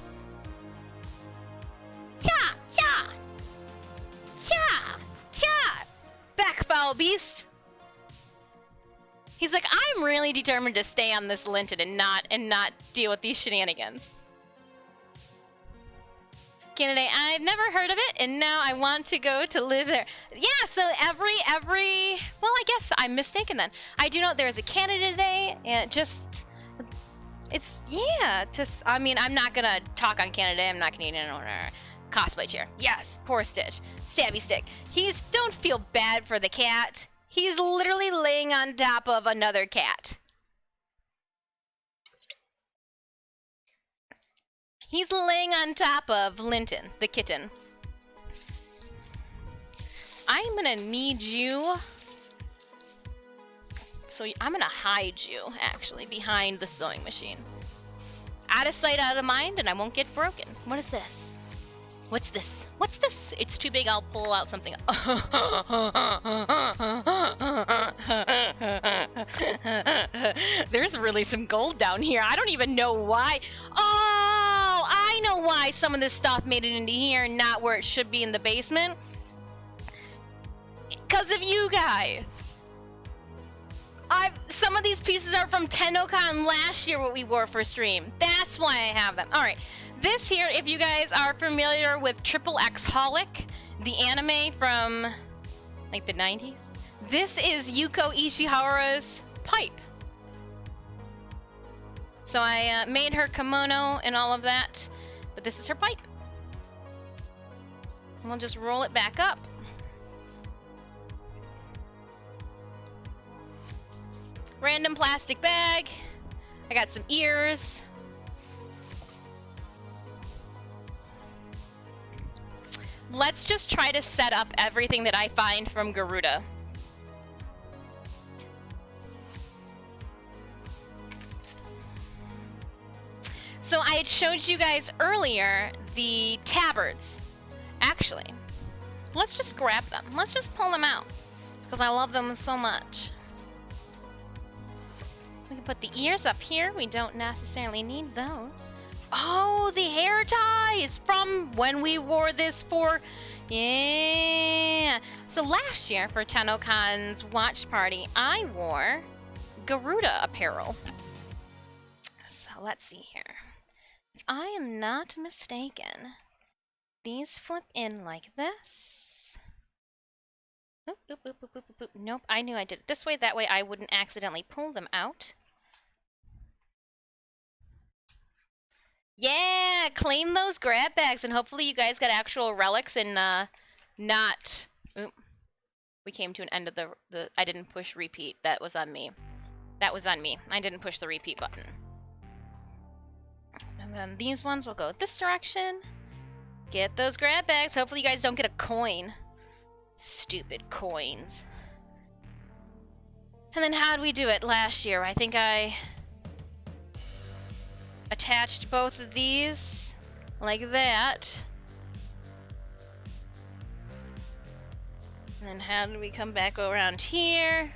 Cha! Cha! Cha! Cha! Back, foul beast! He's like, I'm really determined to stay on this Linton and not deal with these shenanigans. Canada, I've never heard of it, and now I want to go to live there. Yeah, so every, well, I guess I'm mistaken then. I do know there's a Canada Day, and yeah, I mean, I'm not gonna talk on Canada Day, I'm not gonna eat an owner. Cosplay chair. Yes, poor Stitch. Stabby stick. Don't feel bad for the cat. He's literally laying on top of another cat. He's laying on top of Linton, the kitten. I'm gonna need you. So I'm gonna hide you, actually, behind the sewing machine. Out of sight, out of mind, and I won't get broken. What is this? What's this? What's this? It's too big, I'll pull out something. There's really some gold down here. I don't even know why. Oh, I know why some of this stuff made it into here and not where it should be in the basement. Because of you guys. Some of these pieces are from TennoCon last year, what we wore for stream. That's why I have them. Alright. This here, if you guys are familiar with Triple X Holic, the anime from, like, the 90s, this is Yuko Ishihara's pipe. So I made her kimono and all of that, but this is her pipe. And we'll just roll it back up. Random plastic bag. I got some ears. Let's just try to set up everything that I find from Garuda. So I had showed you guys earlier the tabards. Actually, let's just grab them. Let's just pull them out because I love them so much. We can put the ears up here. We don't necessarily need those. Oh, the hair ties from when we wore this for... Yeah. So last year for TennoCon's watch party, I wore Garuda apparel. So let's see here. If I am not mistaken, these flip in like this. Oop, oop, oop, oop, oop, oop, oop. Nope, I knew I did it this way. That way I wouldn't accidentally pull them out. Yeah, claim those grab bags, and hopefully you guys got actual relics and not. Oop. We came to an end of the. I didn't push repeat. That was on me. That was on me. I didn't push the repeat button. And then these ones will go this direction. Get those grab bags. Hopefully you guys don't get a coin. Stupid coins. And then how'd we do it last year? I think I attached both of these like that. And then how did we come back around here?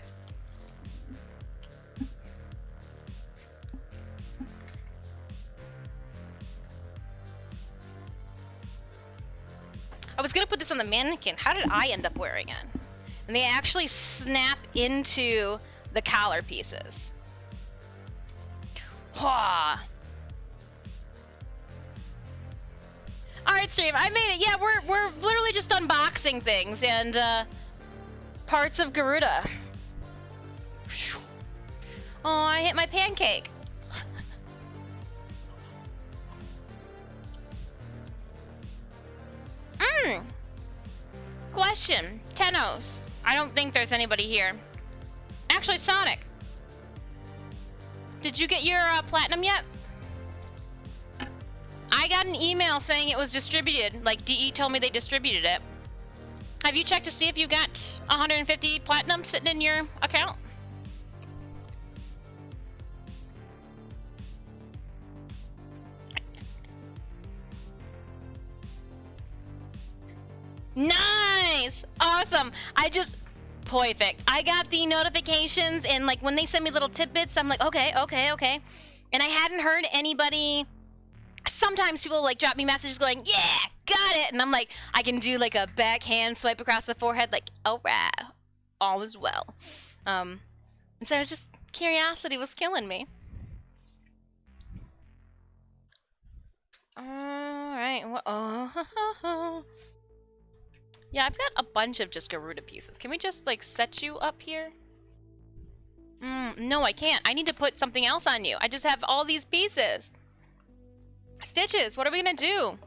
I was gonna put this on the mannequin. How did I end up wearing it? And they actually snap into the collar pieces. Wah. Alright, stream, I made it. Yeah, we're literally just unboxing things and parts of Garuda. Oh, I hit my pancake. Question. Tenos. I don't think there's anybody here. Actually, Sonic. Did you get your platinum yet? I got an email saying it was distributed. Like, DE told me they distributed it. Have you checked to see if you got 150 platinum sitting in your account? Nice! Awesome! I just... Perfect. I got the notifications and like when they send me little tidbits, I'm like, okay. And I hadn't heard anybody... Sometimes people like drop me messages going, yeah, got it! And I'm like, I can do like a backhand swipe across the forehead like, alright, all is well. And so I was just... Curiosity was killing me. Alright, oh... Yeah, I've got a bunch of just Garuda pieces. Can we just, like, set you up here? No, I can't. I need to put something else on you. I just have all these pieces. Stitches, what are we gonna do?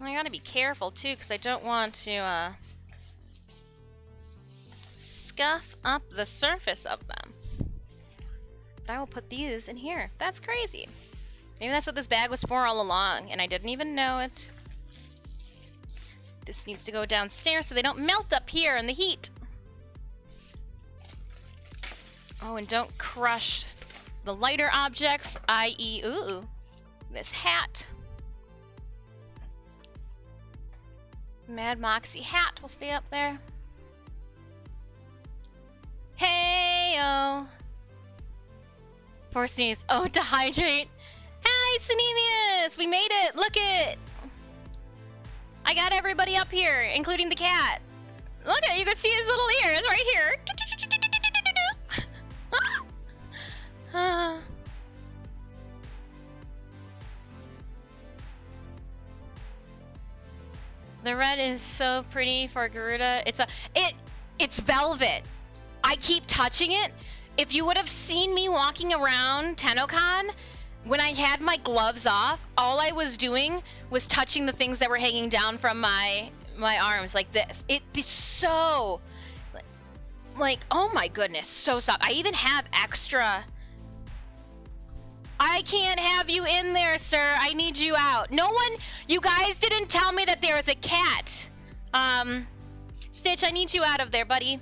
I gotta be careful too, because I don't want to scuff up the surface of them. But I will put these in here. That's crazy. Maybe that's what this bag was for all along, and I didn't even know it. This needs to go downstairs so they don't melt up here in the heat. Oh, and don't crush the lighter objects, i.e., ooh, this hat. Mad Moxie hat will stay up there. Hey-oh. Poor sneeze. Oh, to hydrate. Hi, Synemius! We made it! Look it! I got everybody up here, including the cat. Look at it, you can see his little ears right here. The red is so pretty for Garuda. It's velvet. I keep touching it. If you would have seen me walking around TennoCon, when I had my gloves off, all I was doing was touching the things that were hanging down from my arms like this. It's so, like, oh my goodness, so soft. I even have extra. I can't have you in there, sir. I need you out. No one, you guys didn't tell me that there was a cat. Stitch, I need you out of there, buddy.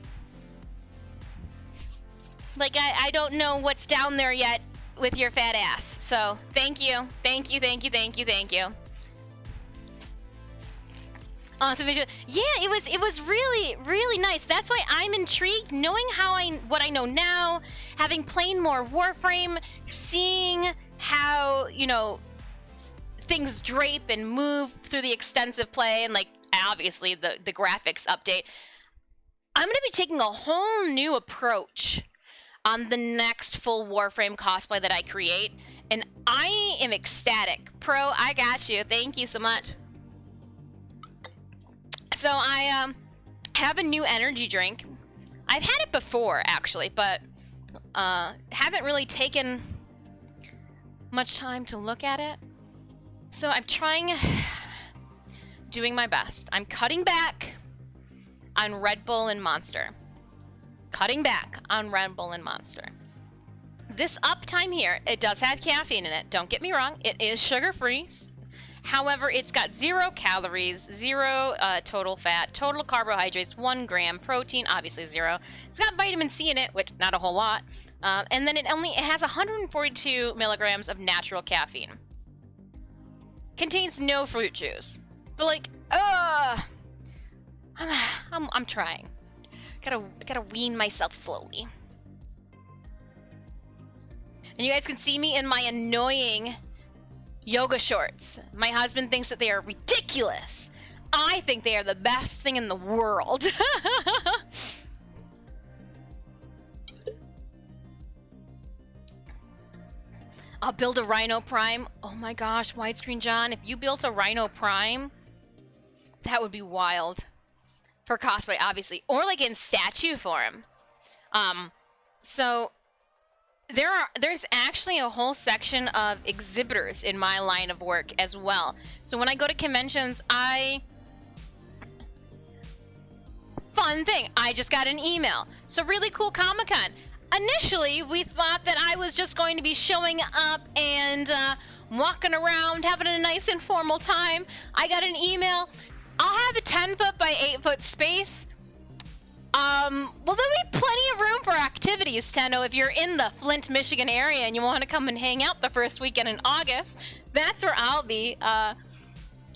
Like, I don't know what's down there yet with your fat ass. So, thank you. Thank you. Awesome visual. Yeah, it was really, really nice. That's why I'm intrigued, knowing what I know now, having played more Warframe, seeing how, you know, things drape and move through the extensive play, and like obviously the graphics update. I'm going to be taking a whole new approach on the next full Warframe cosplay that I create, and I am ecstatic. Pro, I got you. Thank you so much. So I have a new energy drink. I've had it before, actually, but haven't really taken much time to look at it. So I'm doing my best. I'm cutting back on Red Bull and Monster. Cutting back on Red Bull and Monster. This Uptime here, it does have caffeine in it. Don't get me wrong, it is sugar-free. However, it's got 0 calories, 0 total fat, total carbohydrates, 1 gram, protein, obviously 0. It's got vitamin C in it, which not a whole lot. And then it has 142 milligrams of natural caffeine. Contains no fruit juice. But like, I'm trying. Gotta wean myself slowly. And you guys can see me in my annoying yoga shorts. My husband thinks that they are ridiculous. I think they are the best thing in the world. I'll build a Rhino Prime. Oh my gosh, widescreen John, if you built a Rhino Prime, that would be wild. For cosplay, obviously, or like in statue form. So there's actually a whole section of exhibitors in my line of work as well. So when I go to conventions, fun thing, I just got an email. So really cool Comic-Con. Initially, we thought that I was just going to be showing up and walking around, having a nice informal time. I got an email. I'll have a 10-foot by 8-foot space. Well, there'll be plenty of room for activities, Tenno, if you're in the Flint, Michigan area and you want to come and hang out the first weekend in August. That's where I'll be. I'll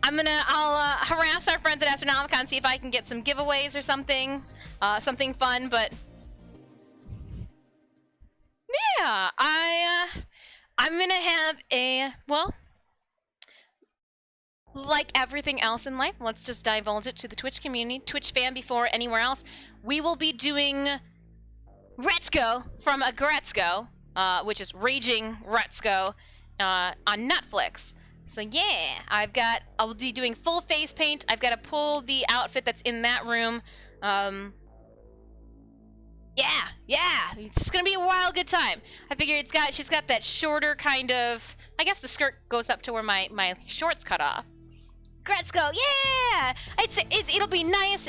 harass our friends at Astronomicon, see if I can get some giveaways or something, something fun, but yeah, I'm gonna have like everything else in life, let's just divulge it to the Twitch community, Twitch fan before anywhere else. We will be doing Retzko from Agretzko, which is Raging Retzko, on Netflix. So yeah, I'll be doing full face paint. I've got to pull the outfit that's in that room. Yeah, it's gonna be a wild good time. I figure she's got that shorter kind of, I guess the skirt goes up to where my shorts cut off. Gretzko, yeah! It'll be nice.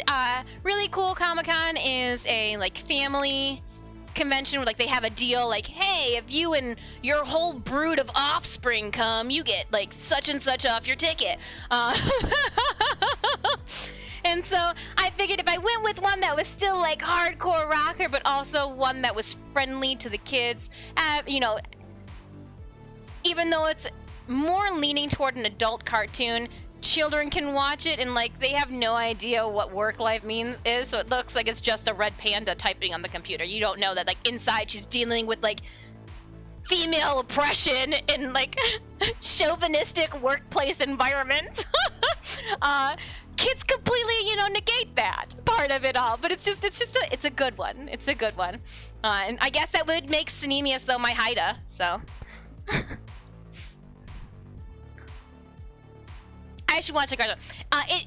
Really cool. Comic-Con is a like family convention where like they have a deal like, hey, if you and your whole brood of offspring come, you get like such and such off your ticket. And so I figured if I went with one that was still like hardcore rocker, but also one that was friendly to the kids, even though it's more leaning toward an adult cartoon, children can watch it and like they have no idea what work life is, so it looks like it's just a red panda typing on the computer. You don't know that like inside she's dealing with like female oppression and like chauvinistic workplace environments. Kids completely, negate that part of it all, but it's a good one. It's a good one. And I guess that would make Synemius though my Haida, so. I should watch the cartoon.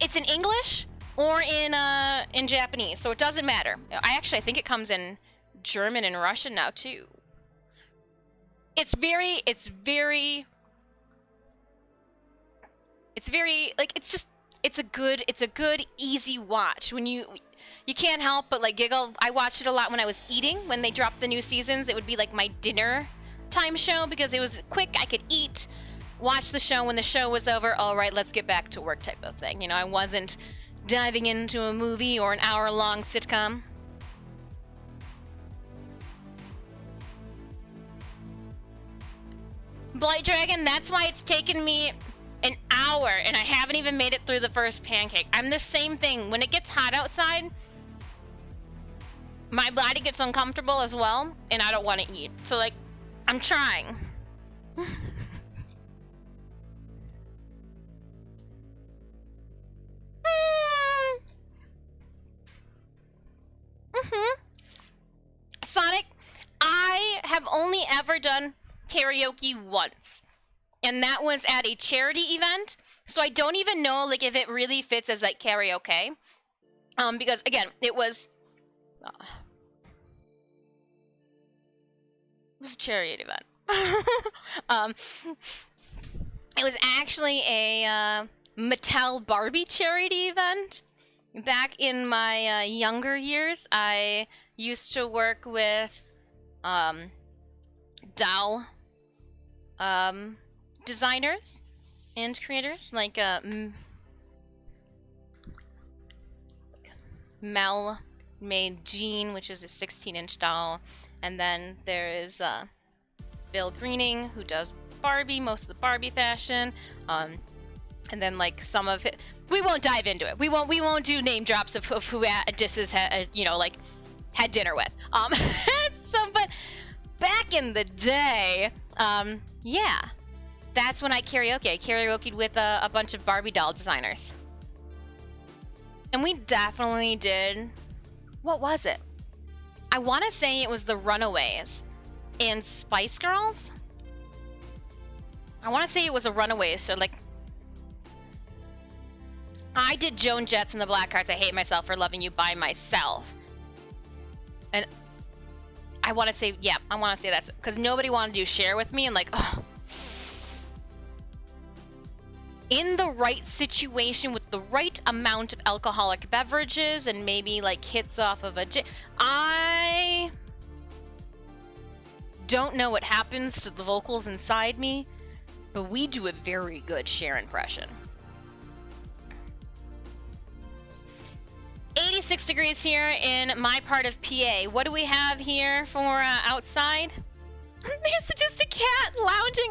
It's in English or in Japanese, so it doesn't matter. I think it comes in German and Russian now too. It's very like it's a good easy watch. When you can't help but like giggle. I watched it a lot when I was eating. When they dropped the new seasons, it would be like my dinner time show because it was quick. I could eat, watch the show. When the show was over, all right, let's get back to work type of thing. I wasn't diving into a movie or an hour-long sitcom. Blight Dragon, that's why it's taken me an hour and I haven't even made it through the first pancake. I'm the same thing. When it gets hot outside, my body gets uncomfortable as well and I don't want to eat. So like, I'm trying. only ever done karaoke once, and that was at a charity event. So I don't even know like if it really fits as like karaoke, because again, it was a charity event. It was actually a Mattel Barbie charity event. Back in my younger years, I used to work with doll designers and creators, like Mel made Jean, which is a 16-inch doll, and then there is Bill Greening, who does Barbie, most of the Barbie fashion, and then like some of it. We won't dive into it. We won't do name drops of who Disses had, like had dinner with. But back in the day, yeah, that's when I karaoke. I karaoke'd with a bunch of Barbie doll designers, and we definitely did. What was it? I want to say it was the Runaways and Spice Girls. I want to say it was a Runaways. So like, I did Joan Jett and the Blackhearts. I Hate Myself for Loving You by myself. And I want to say, yeah, I want to say that's because nobody wanted to do Share with me, and like, oh. In the right situation with the right amount of alcoholic beverages and maybe like hits off of I don't know what happens to the vocals inside me, but we do a very good Cher impression. 86 degrees here in my part of PA. What do we have here for outside? There's just a cat lounging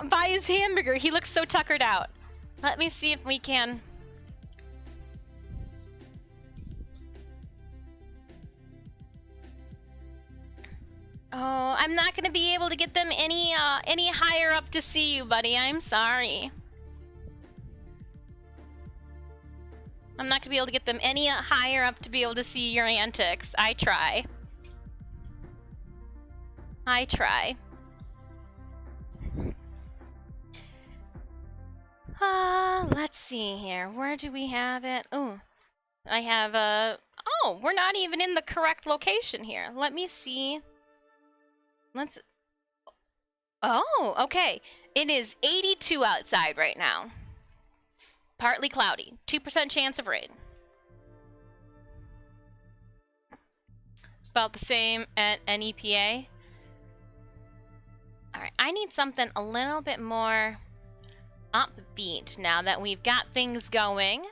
by his hamburger. He looks so tuckered out. Let me see if we can. Oh, I'm not gonna be able to get them any higher up to see you, buddy. I'm sorry. I'm not gonna be able to get them any higher up to be able to see your antics. I try. I try. Let's see here. Where do we have it? Oh, I have oh, we're not even in the correct location here. Let me see. Oh, okay. It is 82 outside right now. Partly cloudy. 2% chance of rain. About the same at NEPA. Alright, I need something a little bit more upbeat now that we've got things going.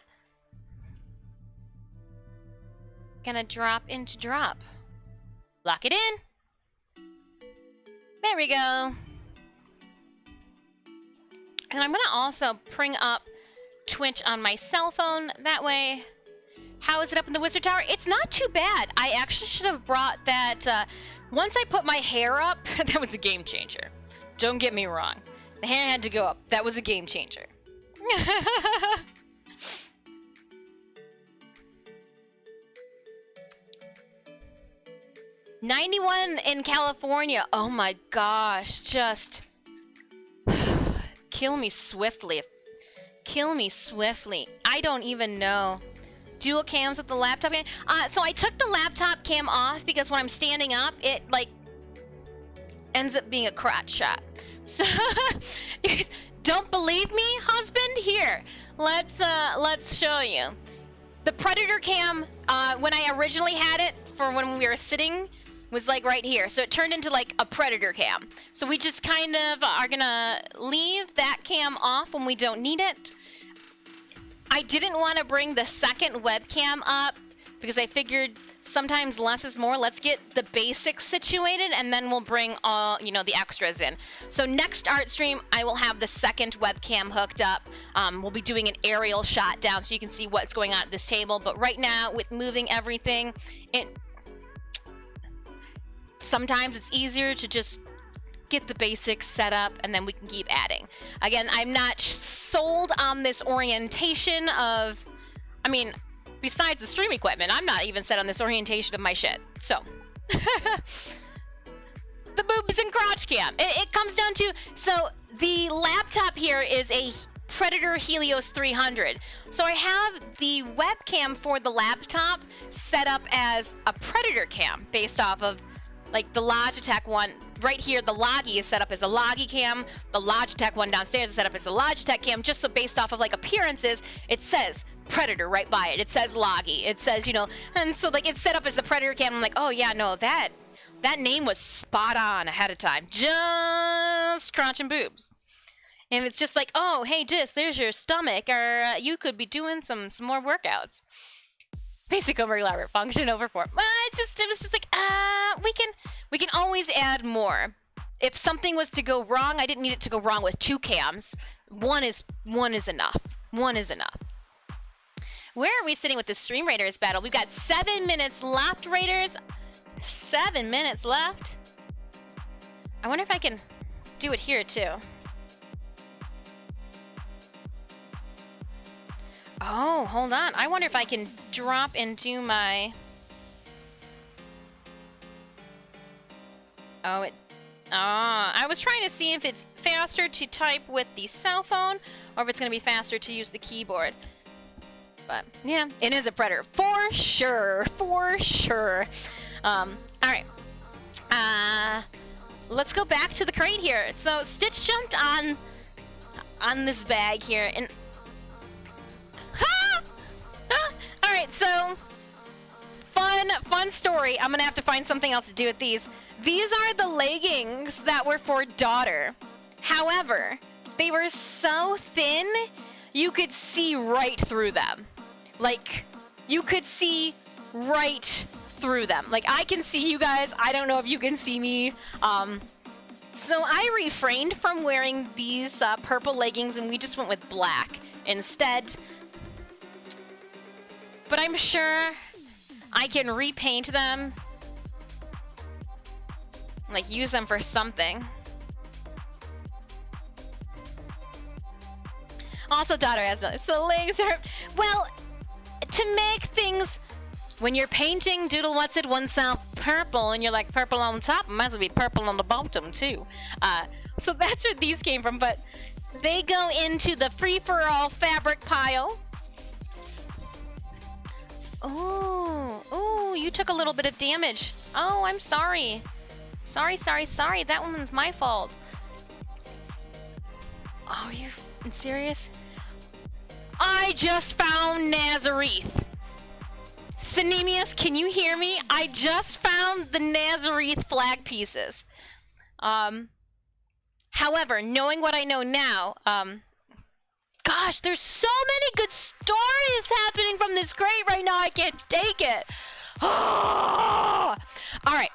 Gonna drop into drop. Lock it in. There we go. And I'm gonna also bring up Twitch on my cell phone. That way, how is it up in the Wizard Tower? It's not too bad. I actually should have brought that, once I put my hair up, that was a game changer. Don't get me wrong. The hair had to go up. That was a game changer. 91 in California. Oh my gosh, just kill me swiftly. Kill me swiftly. I don't even know. Dual cams with the laptop cam. So I took the laptop cam off because when I'm standing up, it like ends up being a crotch shot. So don't believe me, husband? Here, let's show you. The Predator cam, when I originally had it for when we were sitting, was like right here. So it turned into like a Predator cam. So we just kind of are gonna leave that cam off when we don't need it. I didn't want to bring the second webcam up because I figured sometimes less is more. Let's get the basics situated and then we'll bring all, the extras in. So next art stream, I will have the second webcam hooked up. We'll be doing an aerial shot down so you can see what's going on at this table. But right now, with moving everything, sometimes it's easier to just get the basics set up and then we can keep adding. Again, I'm not sold on this orientation of, besides the stream equipment, I'm not even set on this orientation of my shit. So, the boobs and crotch cam. It comes down to, so the laptop here is a Predator Helios 300. So I have the webcam for the laptop set up as a Predator cam based off of like the Logitech one. Right here, the Logi is set up as a Logi cam. The Logitech one downstairs is set up as a Logitech cam, just so based off of like appearances, it says Predator right by it. It says Logi. It says, you know, and so like it's set up as the Predator cam. I'm like, oh yeah, no, that name was spot on ahead of time. Just crotch and boobs. And it's just like, oh, hey, Dis, there's your stomach, or you could be doing some more workouts. Basic over elaborate function over form. It was just like, we can always add more. If something was to go wrong, I didn't need it to go wrong with 2 cams. One is enough. One is enough. Where are we sitting with the Stream Raiders battle? We've got 7 minutes left, Raiders. 7 minutes left. I wonder if I can do it here too. Oh, hold on. I wonder if I can drop into my... Oh, I was trying to see if it's faster to type with the cell phone or if it's going to be faster to use the keyboard. But, yeah, it is a Predator. For sure. For sure. Alright. Let's go back to the crate here. So, Stitch jumped on this bag here, and... Alright, so... Fun story. I'm gonna have to find something else to do with these. These are the leggings that were for daughter. However, they were so thin, you could see right through them. Like, you could see right through them. Like, I can see you guys. I don't know if you can see me. So I refrained from wearing these purple leggings, and we just went with black instead. But I'm sure I can repaint them. Like, use them for something. Also, daughter has no, so legs are, well, to make things, when you're painting Doodle What's It oneself purple, and you're like purple on top, it might as well be purple on the bottom too. So that's where these came from, but they go into the free-for-all fabric pile. Oh, you took a little bit of damage. Oh, I'm sorry. Sorry. That one's my fault. Oh, are you serious? I just found Nazareth. Synemius, can you hear me? I just found the Nazareth flag pieces. However, knowing what I know now, gosh, there's so many good stories happening from this crate right now, I can't take it. Oh! Alright.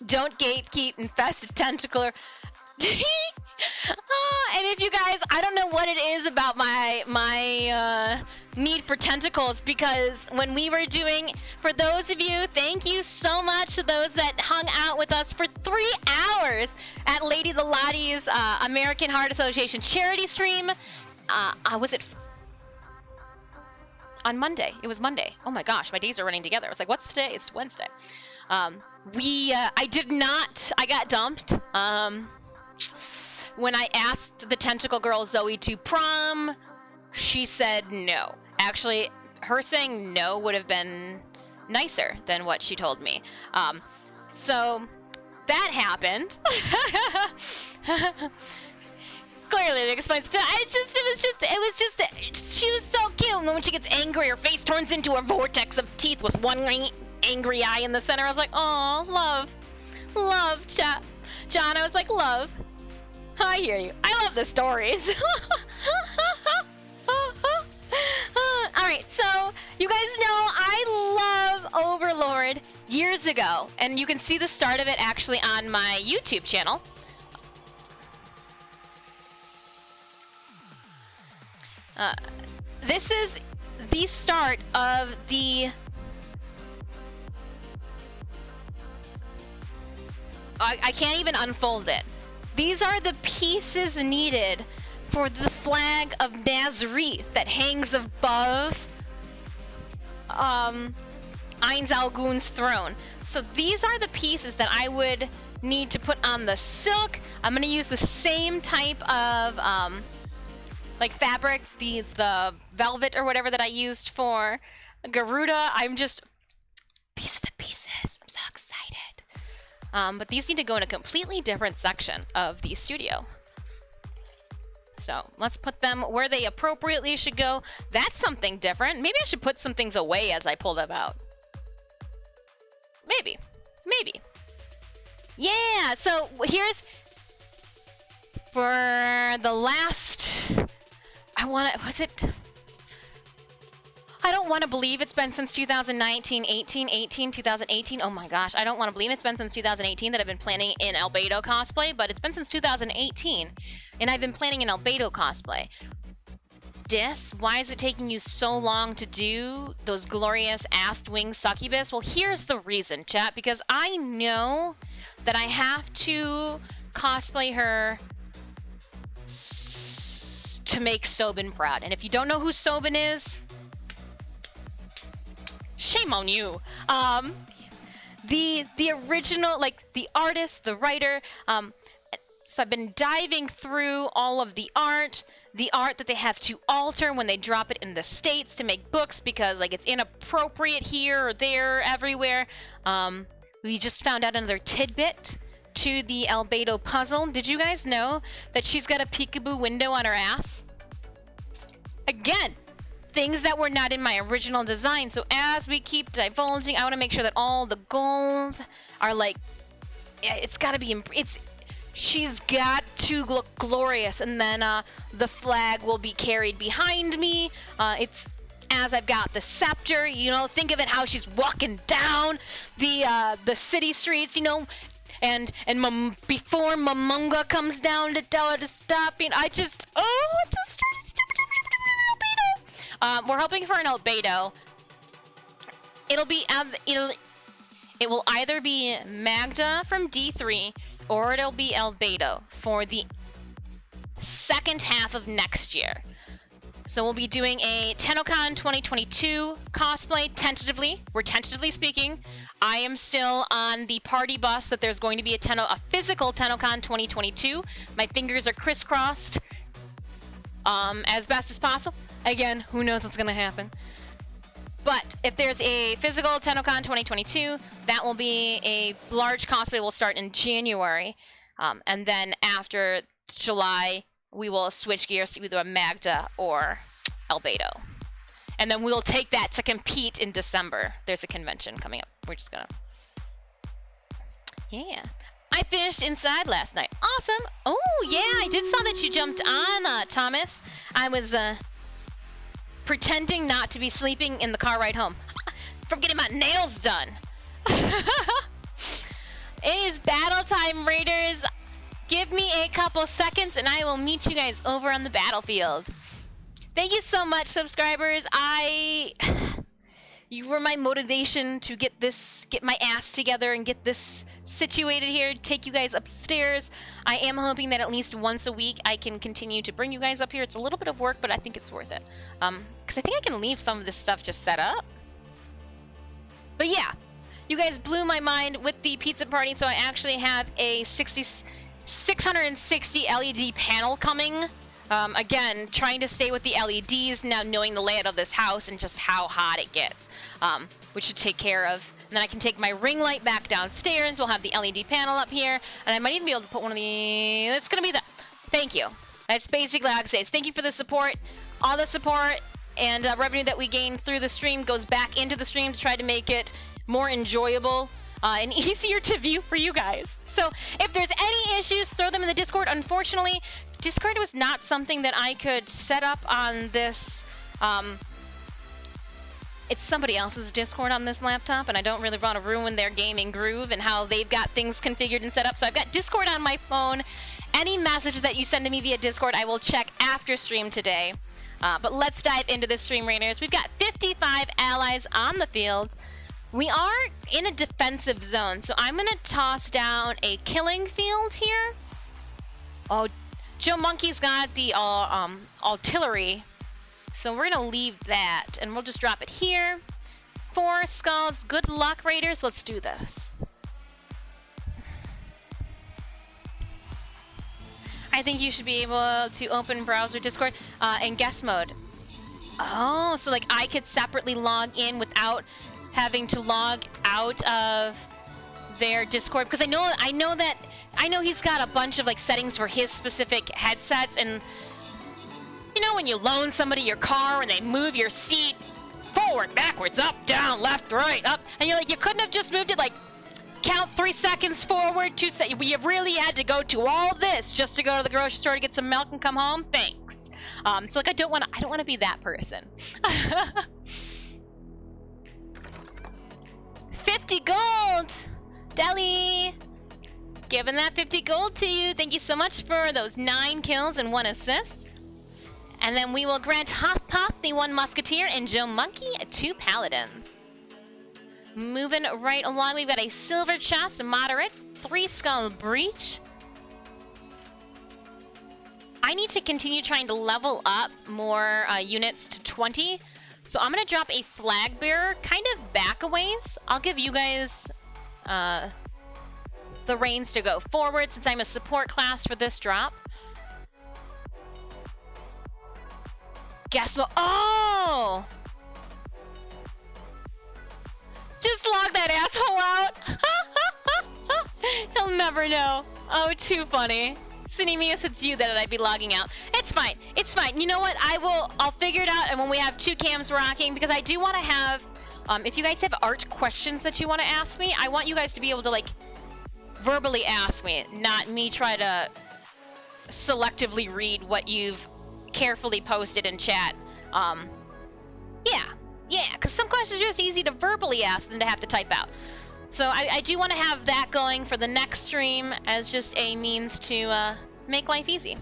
Don't gatekeep infested tentacular. And if you guys, I don't know what it is about my need for tentacles, because when we were doing, for those of you, thank you so much to those that hung out with us for 3 hours at Lady the Lottie's American Heart Association charity stream. Was it on Monday? It was Monday. Oh my gosh, my days are running together. I was like, what's today? It's Wednesday. I got dumped. When I asked the tentacle girl Zoe to prom, she said no. Actually, her saying no would have been nicer than what she told me. So that happened. Clearly, it explains. It was just. She was so cute. And when she gets angry, her face turns into a vortex of teeth with one angry eye in the center. I was like, oh, love, John. I was like, love. I hear you. I love the stories. Alright, so you guys know I love Overlord years ago, and you can see the start of it actually on my YouTube channel. This is the start of the... I can't even unfold it. These are the pieces needed for the flag of Nazareth that hangs above Ainz Algun's throne. So these are the pieces that I would need to put on the silk. I'm gonna use the same type of like fabric, the velvet or whatever that I used for Garuda. I'm just these are the pieces. I'm so excited. But these need to go in a completely different section of the studio. So let's put them where they appropriately should go. That's something different. Maybe I should put some things away as I pull them out. Maybe. Yeah, so here's for the last, I don't want to believe it's been since 2019, 2018. Oh my gosh, I don't want to believe it's been since 2018 that I've been planning in Albedo cosplay, but it's been since 2018, and I've been planning in Albedo cosplay. Why is it taking you so long to do those glorious ass-wing succubus? Well, here's the reason, chat, because I know that I have to cosplay her to make Sobin proud. And if you don't know who Sobin is, shame on you. The original, like the artist, the writer, so I've been diving through all of the art that they have to alter when they drop it in the States to make books because like it's inappropriate here or there, everywhere. We just found out another tidbit to the Albedo puzzle. Did you guys know that she's got a peekaboo window on her ass? Again, things that were not in my original design. So as we keep divulging, I want to make sure that all the gold are like, it's got to be, she's got to look glorious, and then the flag will be carried behind me. It's as I've got the scepter, you know, think of it how she's walking down the city streets, you know, and before Momonga comes down to tell her to stop, and we're hoping for an Albedo. It will either be Magda from D3 or it'll be Albedo for the second half of next year. So we'll be doing a TennoCon 2022 cosplay tentatively. We're tentatively speaking. I am still on the party bus that there's going to be a physical TennoCon 2022. My fingers are crisscrossed as best as possible. Again, who knows what's going to happen. But if there's a physical TennoCon 2022, that will be a large cosplay. Will start in January. And then after July, we will switch gears to either a Magda or Albedo. And then we'll take that to compete in December. There's a convention coming up. We're just gonna... Yeah. I finished Inside last night. Awesome. Oh, yeah, I did saw that you jumped on, Thomas. I was, pretending not to be sleeping in the car ride home. From getting my nails done. It is battle time, Raiders. Give me a couple seconds and I will meet you guys over on the battlefield. Thank you so much, subscribers. You were my motivation to get my ass together and get this situated here, take you guys upstairs. I am hoping that at least once a week I can continue to bring you guys up here. It's a little bit of work, but I think it's worth it. Because I think I can leave some of this stuff just set up. But yeah, you guys blew my mind with the pizza party, so I actually have a 660 LED panel coming. Again, trying to stay with the LEDs, now knowing the layout of this house and just how hot it gets, which should take care of. And then I can take my ring light back downstairs. We'll have the LED panel up here, and I might even be able to put one of the... It's gonna be the... Thank you. That's basically all I can say. Thank you for the support. All the support and revenue that we gain through the stream goes back into the stream to try to make it more enjoyable and easier to view for you guys. So if there's any issues, throw them in the Discord. Unfortunately, Discord was not something that I could set up on this. It's somebody else's Discord on this laptop, and I don't really want to ruin their gaming groove and how they've got things configured and set up. So I've got Discord on my phone. Any messages that you send to me via Discord, I will check after stream today. But let's dive into the stream, Raiders. We've got 55 allies on the field. We are in a defensive zone, so I'm going to toss down a killing field here. Oh, Joe Monkey's got the artillery, so we're going to leave that, and we'll just drop it here. 4 skulls. Good luck, Raiders. Let's do this. I think you should be able to open browser Discord in guest mode. Oh, so like I could separately log in without having to log out of their Discord, because I know he's got a bunch of like settings for his specific headsets, and you know when you loan somebody your car and they move your seat forward, backwards, up, down, left, right, up, and you're like, you couldn't have just moved it like count 3 seconds forward, 2 seconds. You really had to go to all this just to go to the grocery store to get some milk and come home. Thanks. So like I don't want to be that person. 50 gold, Deli. Giving that 50 gold to you. Thank you so much for those 9 kills and 1 assist. And then we will grant Huff Puff the 1 musketeer and Joe Monkey 2 paladins. Moving right along, we've got a silver chest, moderate, 3 skull breach. I need to continue trying to level up more units to 20. So I'm gonna drop a flag bearer kind of back a ways. I'll give you guys the reins to go forward since I'm a support class for this drop. Guess what? Oh! Just log that asshole out. He'll never know. Oh, too funny. Cinemius, it's you that I'd be logging out. It's fine. It's fine. You know what? I'll figure it out, and when we have 2 cams rocking, because I do want to have, if you guys have art questions that you want to ask me, I want you guys to be able to, like, verbally ask me, not me try to selectively read what you've carefully posted in chat. Yeah, because some questions are just easy to verbally ask than to have to type out. So I do want to have that going for the next stream as just a means to make life easy.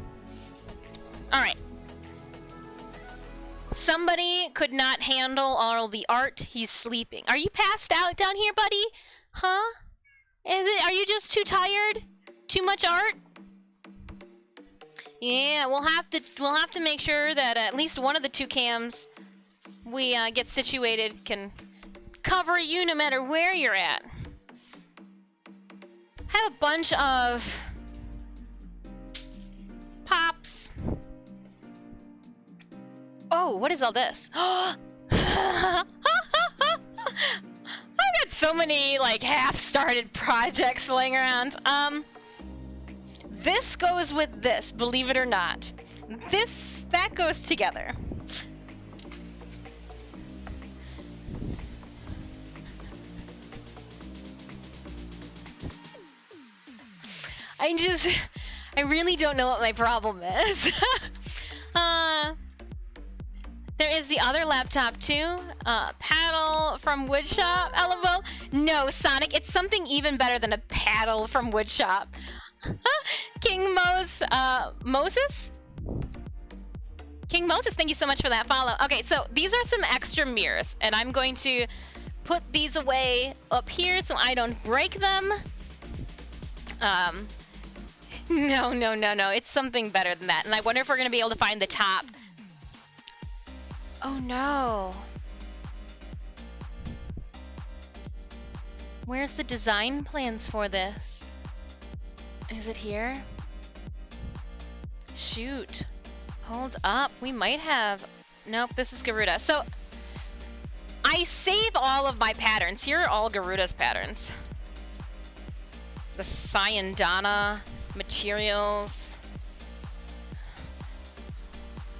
Alright. Somebody could not handle all the art. He's sleeping. Are you passed out down here, buddy? Huh? Are you just too tired? Too much art? Yeah, we'll have to make sure that at least one of the 2 cams we get situated can cover you no matter where you're at. I have a bunch of pops. Oh, what is all this? I've got so many like half-started projects laying around. This goes with this, believe it or not. That goes together. I really don't know what my problem is. There is the other laptop too. Paddle from Woodshop, LOL. No, Sonic, it's something even better than a paddle from Woodshop. King Moses? King Moses, thank you so much for that follow. Okay, so these are some extra mirrors, and I'm going to put these away up here so I don't break them. No, it's something better than that. And I wonder if we're gonna be able to find the top. Oh no. Where's the design plans for this? Is it here? Shoot. Hold up, we might have... Nope, this is Garuda. So, I save all of my patterns. Here are all Garuda's patterns. The Cyandana materials.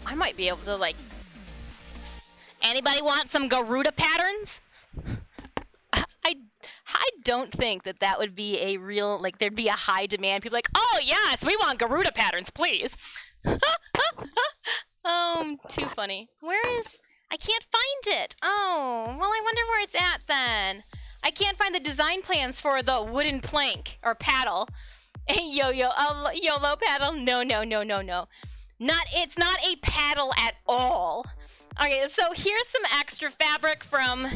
I might be able to, like... Anybody want some Garuda patterns? I don't think that would be a real, like, there'd be a high demand. People like, oh yes, we want Garuda patterns, please. Oh, too funny. Where is... I can't find it. Oh, well, I wonder where it's at then. I can't find the design plans for the wooden plank or paddle. YOLO paddle? No. It's not a paddle at all. Okay, so here's some extra fabric from...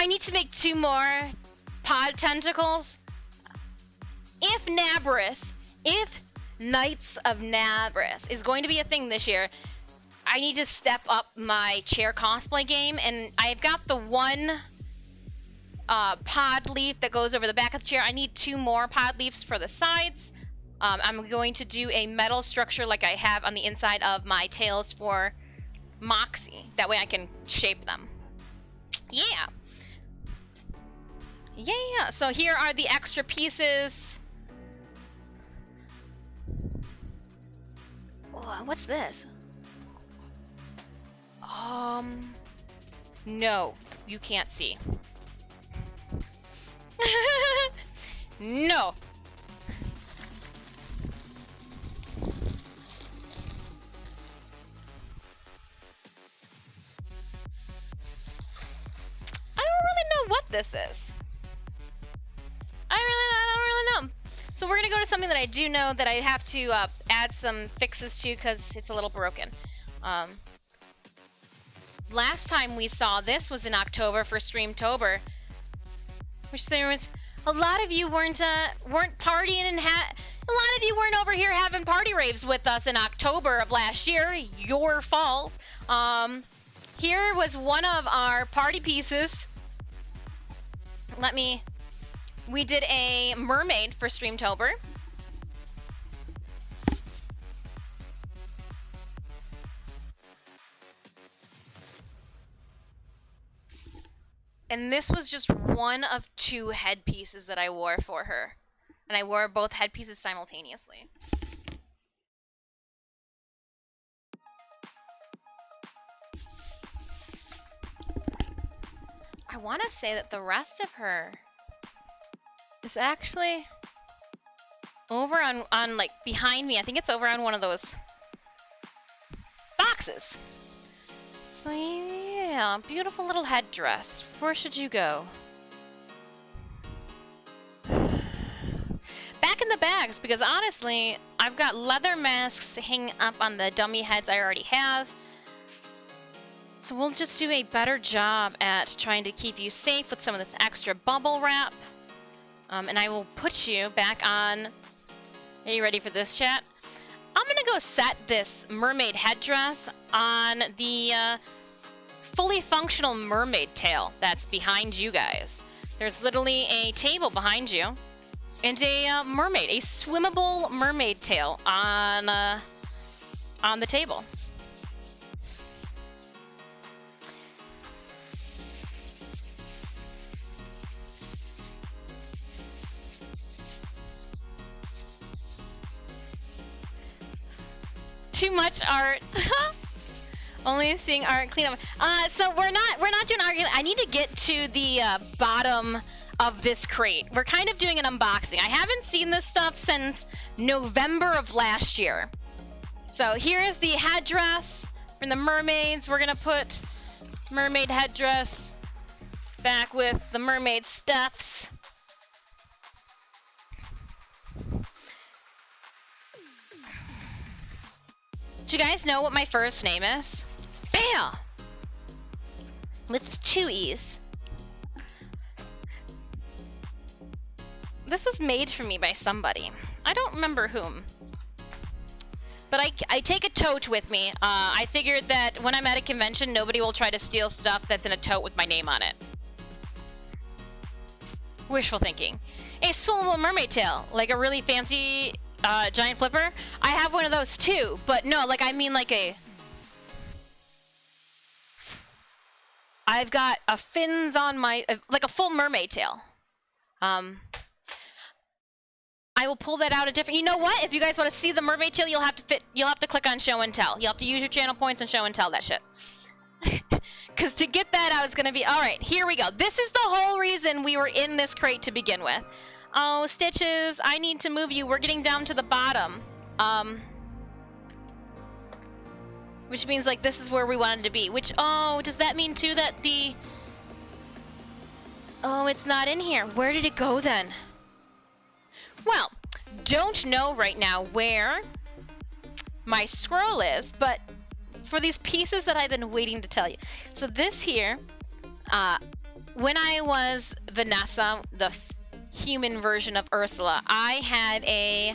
I need to make 2 more pod tentacles. If Knights of Nabris is going to be a thing this year, I need to step up my chair cosplay game, and I've got the 1 pod leaf that goes over the back of the chair. I need 2 more pod leaves for the sides. I'm going to do a metal structure like I have on the inside of my tails for Moxie. That way I can shape them. Yeah! Yeah! So here are the extra pieces. Oh, what's this? No, you can't see. No! I don't really know what this is. I don't really know. So we're gonna go to something that I do know that I have to add some fixes to because it's a little broken. Last time we saw this was in October for Streamtober, which there was a lot of you weren't partying and a lot of you weren't over here having party raves with us in October of last year. Your fault. Here was one of our party pieces. We did a mermaid for Streamtober. And this was just one of 2 headpieces that I wore for her. And I wore both headpieces simultaneously. I want to say that the rest of her is actually over on like behind me. I think it's over on one of those boxes. So yeah, beautiful little headdress. Where should you go? Back in the bags, because honestly, I've got leather masks hanging up on the dummy heads I already have. So we'll just do a better job at trying to keep you safe with some of this extra bubble wrap. And I will put you back on... Are you ready for this, chat? I'm gonna go set this mermaid headdress on the fully functional mermaid tail that's behind you guys. There's literally a table behind you and a mermaid, a swimmable mermaid tail on the table. Too much art. Only seeing art clean up. So we're not doing art. I need to get to the bottom of this crate. We're kind of doing an unboxing. I haven't seen this stuff since November of last year. So here's the headdress from the mermaids. We're gonna put mermaid headdress back with the mermaid stuffs. Do you guys know what my first name is? Bam! With 2 E's. This was made for me by somebody. I don't remember whom. But I take a tote with me. I figured that when I'm at a convention, nobody will try to steal stuff that's in a tote with my name on it. Wishful thinking. A swimmable mermaid tail. Like a really fancy... giant flipper. I have one of those too, but no, like I mean like I've got a fins on my, like a full mermaid tail. I will pull that out a different, you know what? If you guys want to see the mermaid tail, you'll have to click on show and tell. You'll have to use your channel points and show and tell that shit. Cause to get that out is gonna be, alright, here we go. This is the whole reason we were in this crate to begin with. Oh, Stitches, I need to move you. We're getting down to the bottom. Which means, like, this is where we wanted to be. Which, oh, does that mean, too, that the... Oh, it's not in here. Where did it go, then? Well, don't know right now where my scroll is, but for these pieces that I've been waiting to tell you. So this here, when I was Vanessa, the human version of Ursula, I had a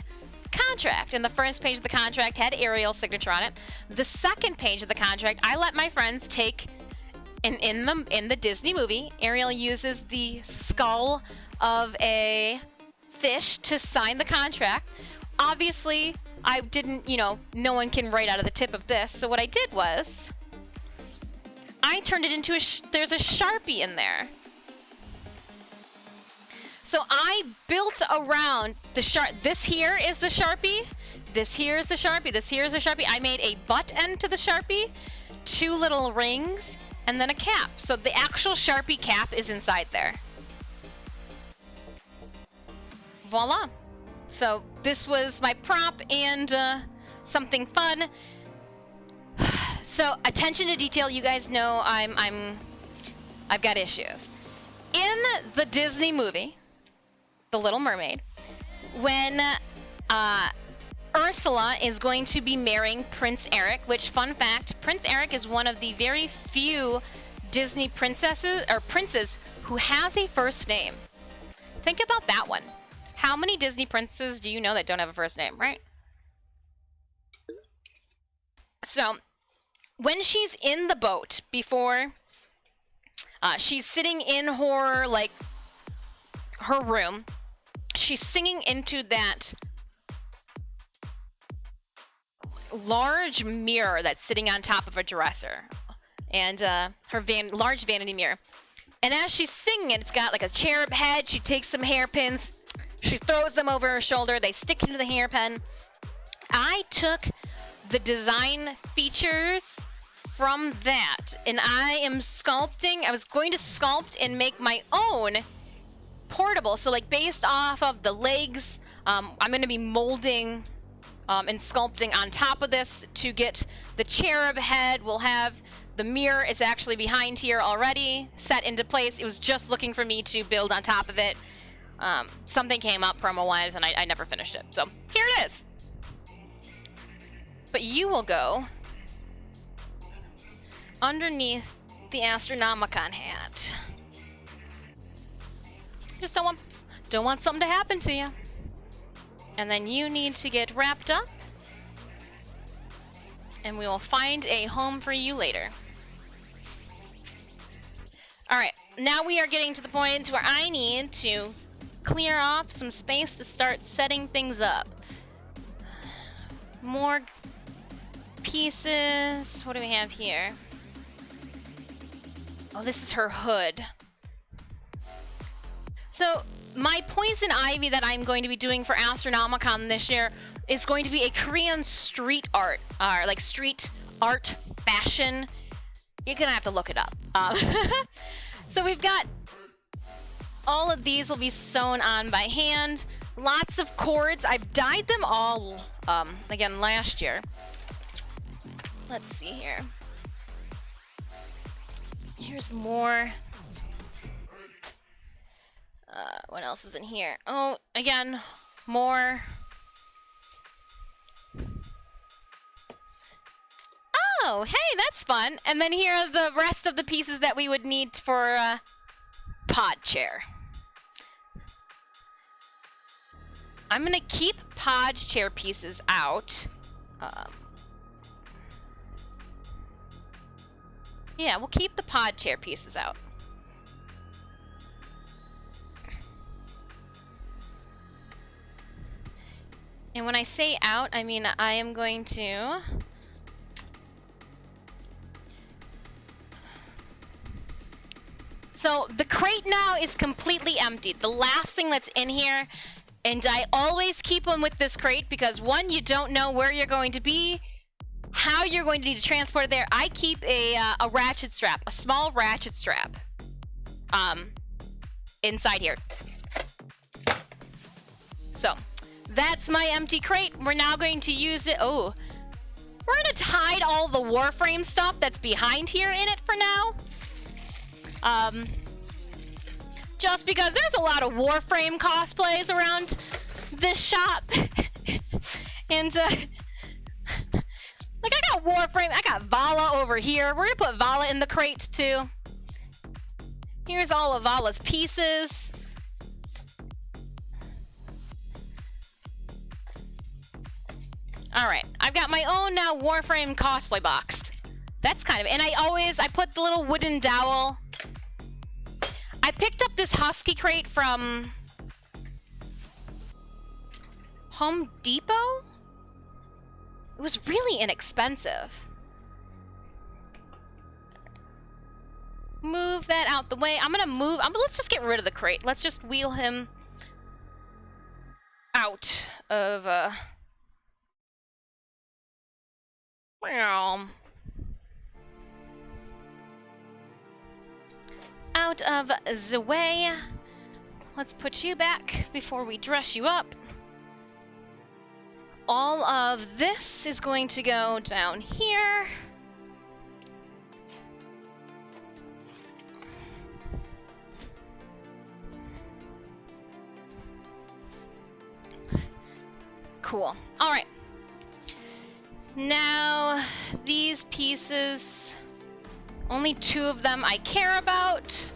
contract, and the first page of the contract had Ariel's signature on it. The second page of the contract, I let my friends take, in the Disney movie, Ariel uses the skull of a fish to sign the contract. obviously, I didn't, you know, no one can write out of the tip of this. So what I did was, I turned it into there's a Sharpie in there. So I built around the this here is the Sharpie, this here is the Sharpie, this here is the Sharpie. I made a butt end to the Sharpie, 2 little rings, and then a cap. So the actual Sharpie cap is inside there. Voila. So this was my prop and something fun. So attention to detail, you guys know I've got issues. In the Disney movie, The Little Mermaid, when Ursula is going to be marrying Prince Eric, which, fun fact, Prince Eric is one of the very few Disney princesses or princes who has a first name. Think about that one. How many Disney princes do you know that don't have a first name, right? So, when she's in the boat before she's sitting in her, like, her room, she's singing into that large mirror that's sitting on top of a dresser, and her large vanity mirror. And as she's singing it, it's got like a cherub head. She takes some hairpins, she throws them over her shoulder, they stick into the hairpin. I took the design features from that, and I am sculpting. I was going to sculpt and make my own portable, so like based off of the legs, I'm going to be molding and sculpting on top of this to get the cherub head. We'll have the mirror is actually behind here already set into place. It was just looking for me to build on top of it. Something came up promo-wise and I never finished it, so here it is. But you will go underneath the Astronomicon hat. Just don't want something to happen to you. And then you need to get wrapped up, and we will find a home for you later. Alright, now we are getting to the point where I need to clear off some space to start setting things up. More pieces. What do we have here? Oh, this is her hood. So, my poison ivy that I'm going to be doing for Astronomicon this year is going to be a Korean street art, like street art fashion. You're gonna have to look it up. So we've got all of these will be sewn on by hand. Lots of cords. I've dyed them all again last year. Let's see here. Here's more. What else is in here? Oh, again, more. Oh, hey, that's fun. And then here are the rest of the pieces that we would need for pod chair. I'm gonna keep pod chair pieces out. Yeah, we'll keep the pod chair pieces out. And when I say out, I mean I am going to so the crate now is completely emptied. The last thing that's in here, and I always keep them with this crate because one, you don't know where you're going to be, how you're going to need to transport it there. I keep a ratchet strap, a small ratchet strap, inside here. So that's my empty crate. We're now going to use it. Oh, we're going to hide all the Warframe stuff that's behind here in it for now. Just because there's a lot of Warframe cosplays around this shop. And, like, I got Warframe, I got Vala over here. We're gonna put Vala in the crate, too. Here's all of Vala's pieces. Alright, I've got my own now Warframe cosplay box. That's kind of, and I put the little wooden dowel. I picked up this Husky crate from Home Depot? It was really inexpensive. Move that out the way. I'm gonna move. Let's just get rid of the crate. Let's just wheel him out of out of the way. Let's put you back before we dress you up. All of this is going to go down here. Cool. All right. Now, these pieces, only 2 of them I care about.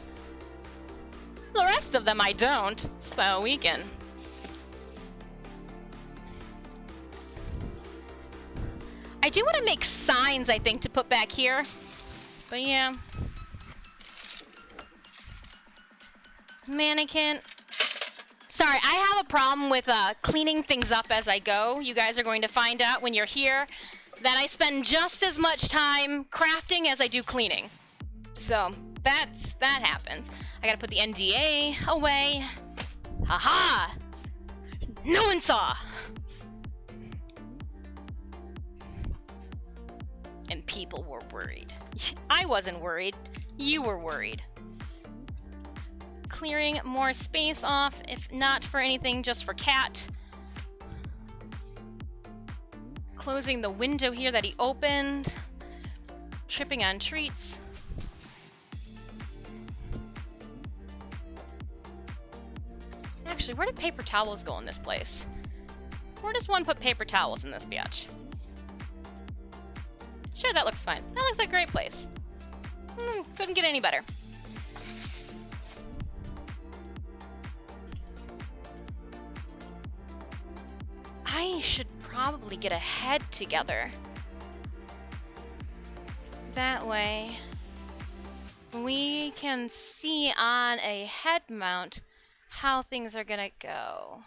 The rest of them I don't, so we can. I do want to make signs, I think, to put back here. But yeah. Mannequin. Sorry, I have a problem with cleaning things up as I go. You guys are going to find out when you're here that I spend just as much time crafting as I do cleaning. So, that happens. I gotta put the NDA away. Haha! No one saw! And people were worried. I wasn't worried. You were worried. Clearing more space off, if not for anything, just for Cat. Closing the window here that he opened. Tripping on treats. Actually, where did paper towels go in this place? Where does one put paper towels in this biatch? Sure, that looks fine. That looks like a great place. Couldn't get any better. I should probably get a head together. That way, we can see on a head mount how things are gonna go.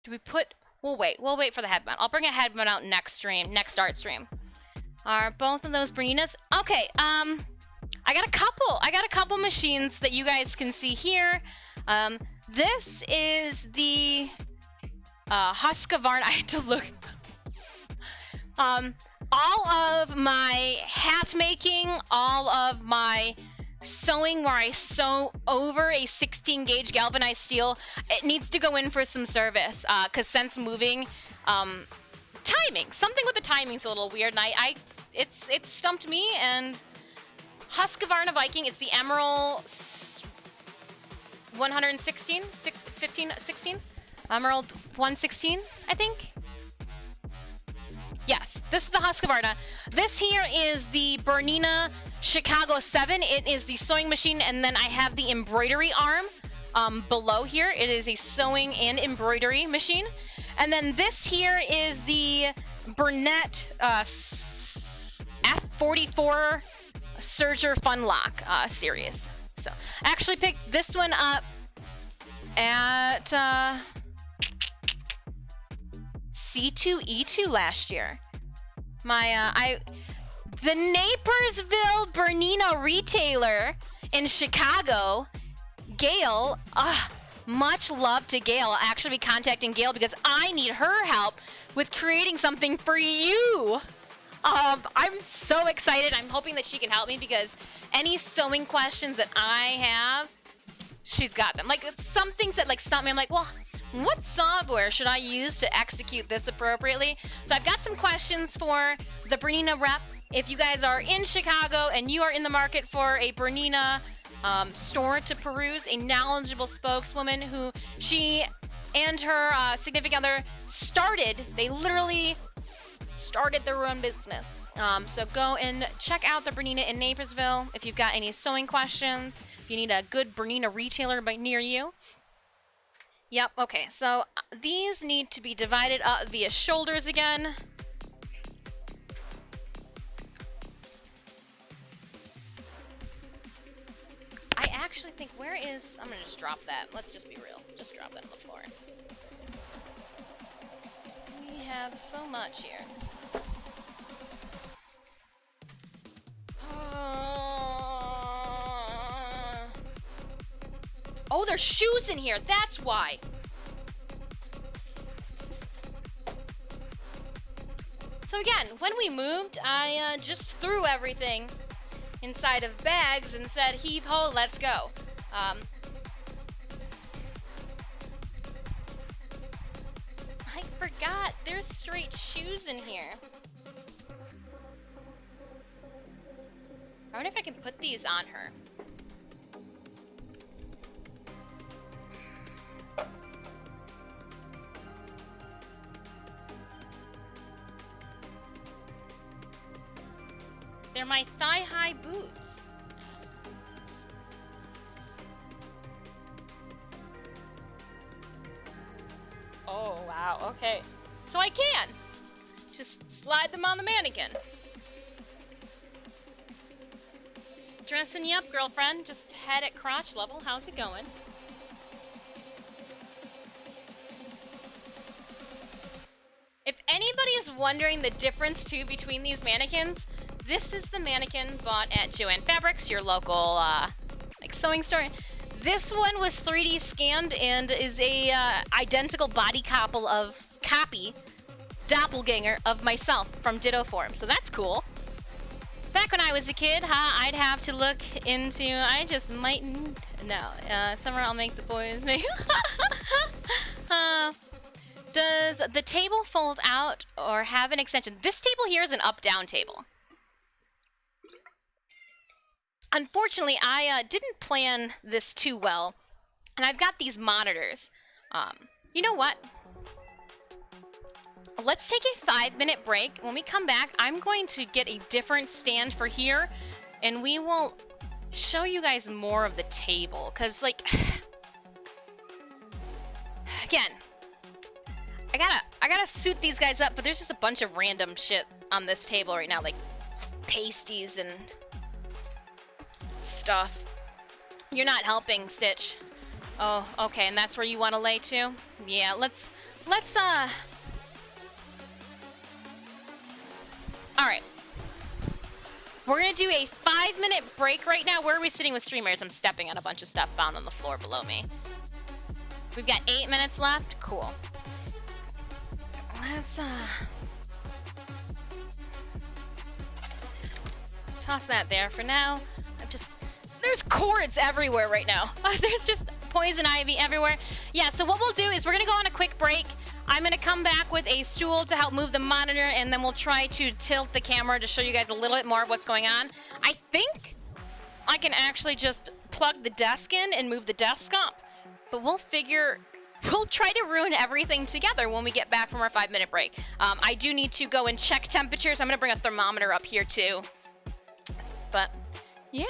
Do we put... We'll wait for the head mount. I'll bring a head mount out next stream, next art stream. Are both of those Berninas? Okay, I got a couple machines that you guys can see here. This is the Husqvarna. I had to look. All of my hat making, all of my sewing where I sew over a 16 gauge galvanized steel, it needs to go in for some service, because since moving, timing, something with the timing's a little weird, and it stumped me. And Husqvarna Viking, it's the Emerald 116, 16, Emerald 116, I think. Yes, this is the Husqvarna. This here is the Bernina Chicago 7. It is the sewing machine, and then I have the embroidery arm below here. It is a sewing and embroidery machine. And then this here is the Burnett F44 Serger Fun Lock series. So I actually picked this one up at C2E2 last year. The Napersville Bernina retailer in Chicago, Gail, much love to Gail. I'll actually be contacting Gail because I need her help with creating something for you. I'm so excited. I'm hoping that she can help me because any sewing questions that I have, she's got them. Like, some things that stop me. I'm like, well, what software should I use to execute this appropriately? So I've got some questions for the Bernina rep. If you guys are in Chicago and you are in the market for a Bernina store to peruse, a knowledgeable spokeswoman who she and her significant other they literally started their own business. So go and check out the Bernina in Napersville if you've got any sewing questions, if you need a good Bernina retailer near you. Yep, okay, so these need to be divided up via shoulders again. actually think, where is... I'm gonna just drop that. Let's just be real. Just drop that on the floor. We have so much here. Oh, there's shoes in here. That's why. So again, when we moved, I just threw everything inside of bags and said, heave ho, let's go. I forgot, there's straight shoes in here. I wonder if I can put these on her. They're my thigh-high boots. Oh, wow, okay. So I can just slide them on the mannequin. Just dressing you up, girlfriend. Just head at crotch level. How's it going? If anybody is wondering the difference, too, between these mannequins, this is the mannequin bought at Joann Fabrics, your local, like, sewing store. This one was 3D scanned and is a identical body copy, doppelganger of myself from Ditto form. So that's cool. Back when I was a kid, I'd have to look into, I just mightn't, no, somewhere I'll make the boys make. Does the table fold out or have an extension? This table here is an up-down table. Unfortunately, I didn't plan this too well, and I've got these monitors. You know what? Let's take a 5-minute break. When we come back, I'm going to get a different stand for here, and we will show you guys more of the table. Because, like, again, I gotta suit these guys up, but there's just a bunch of random shit on this table right now, like pasties and stuff. You're not helping, Stitch. Oh, okay, and that's where you want to lay too? Yeah, let's Alright. We're gonna do a 5-minute break right now. Where are we sitting with streamers? I'm stepping on a bunch of stuff found on the floor below me. We've got 8 minutes left. Cool. Let's toss that there for now. There's cords everywhere right now. There's just poison ivy everywhere. Yeah, so what we'll do is we're gonna go on a quick break. I'm gonna come back with a stool to help move the monitor, and then we'll try to tilt the camera to show you guys a little bit more of what's going on. I think I can actually just plug the desk in and move the desk up, but we'll try to ruin everything together when we get back from our 5-minute break. I do need to go and check temperatures. I'm gonna bring a thermometer up here too. But yeah.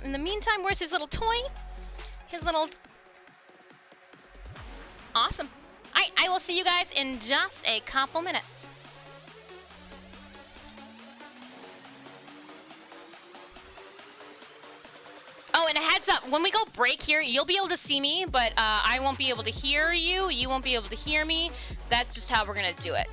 In the meantime, where's his little toy? His little... Awesome. Alright, I will see you guys in just a couple minutes. Oh, and a heads up, when we go break here, you'll be able to see me, but I won't be able to hear you. You won't be able to hear me. That's just how we're gonna do it.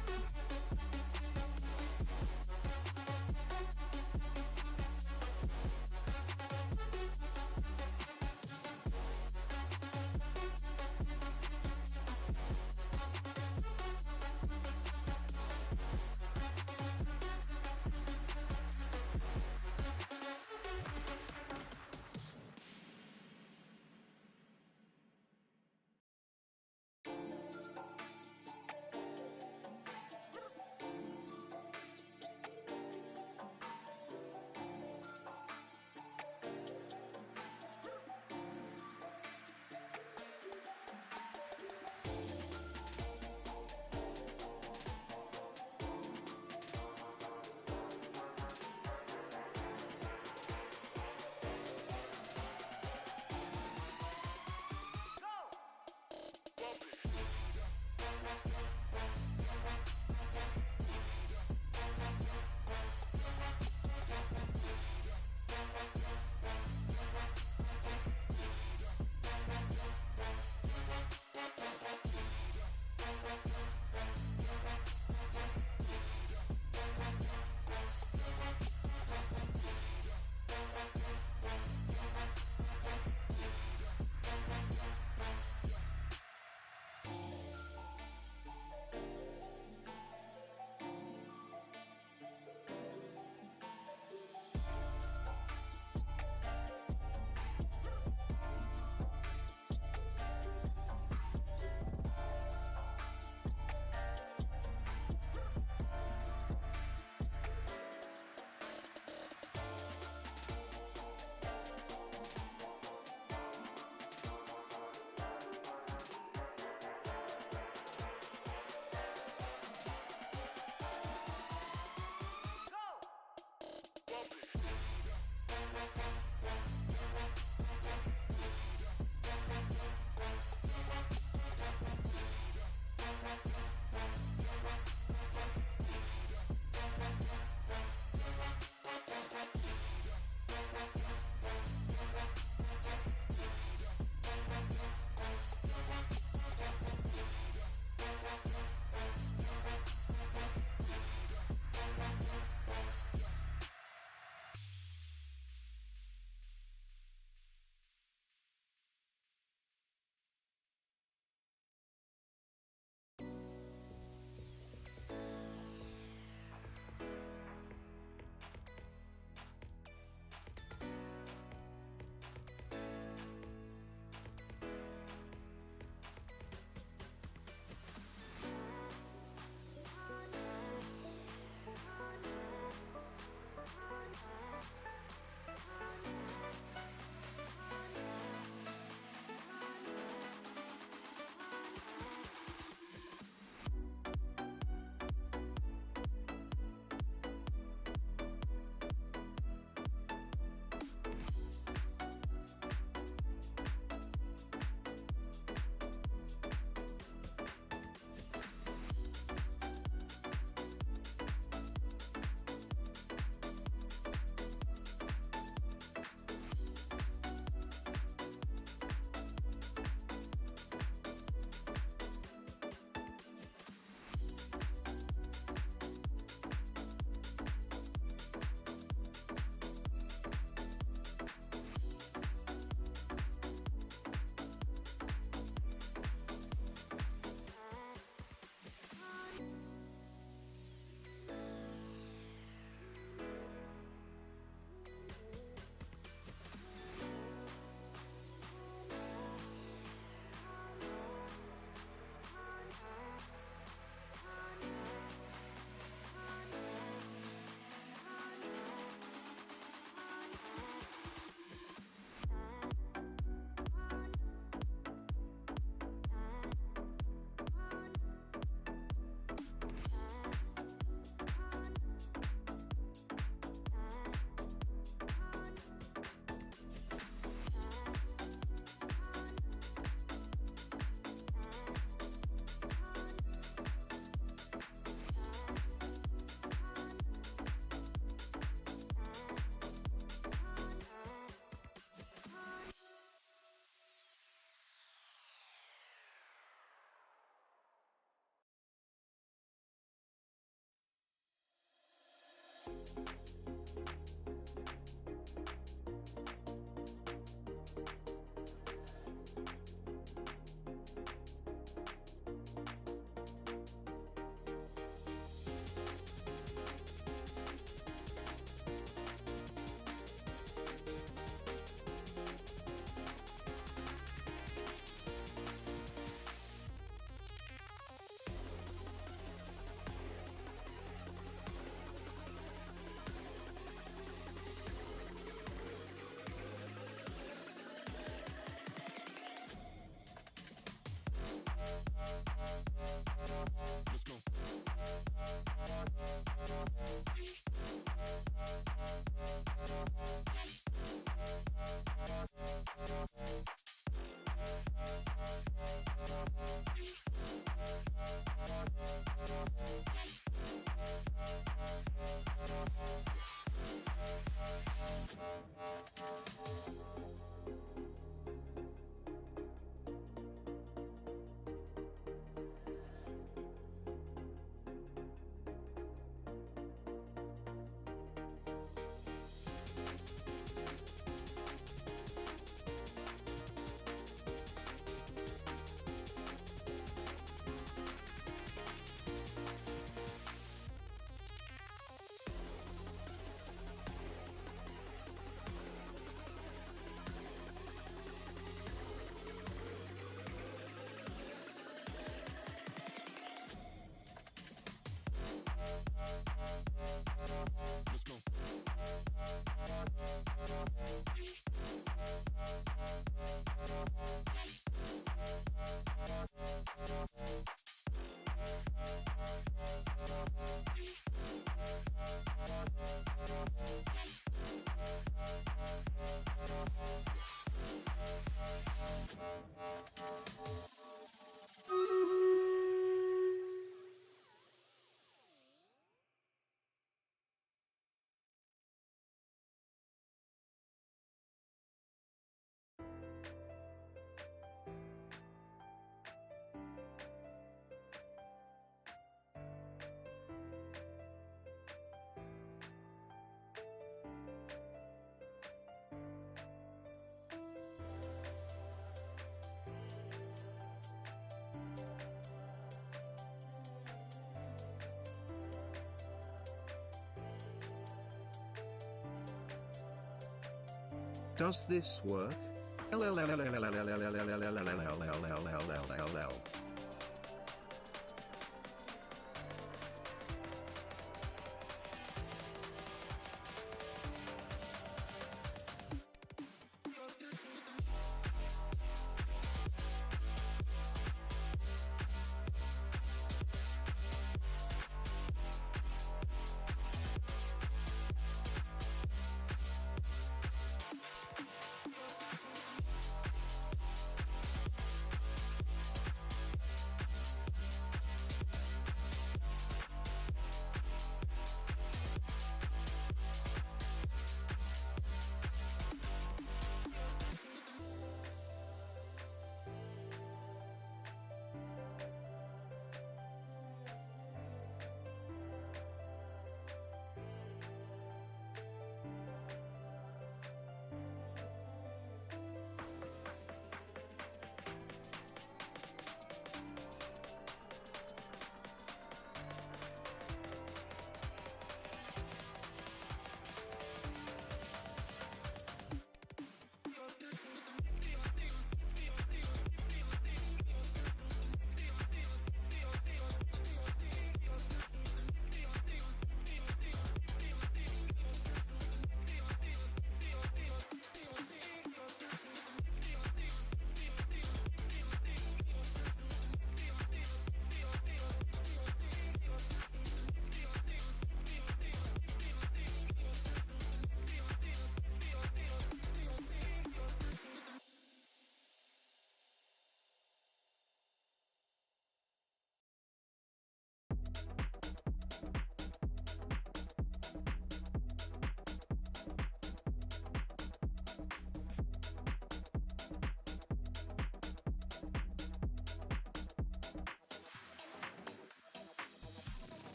Does this work?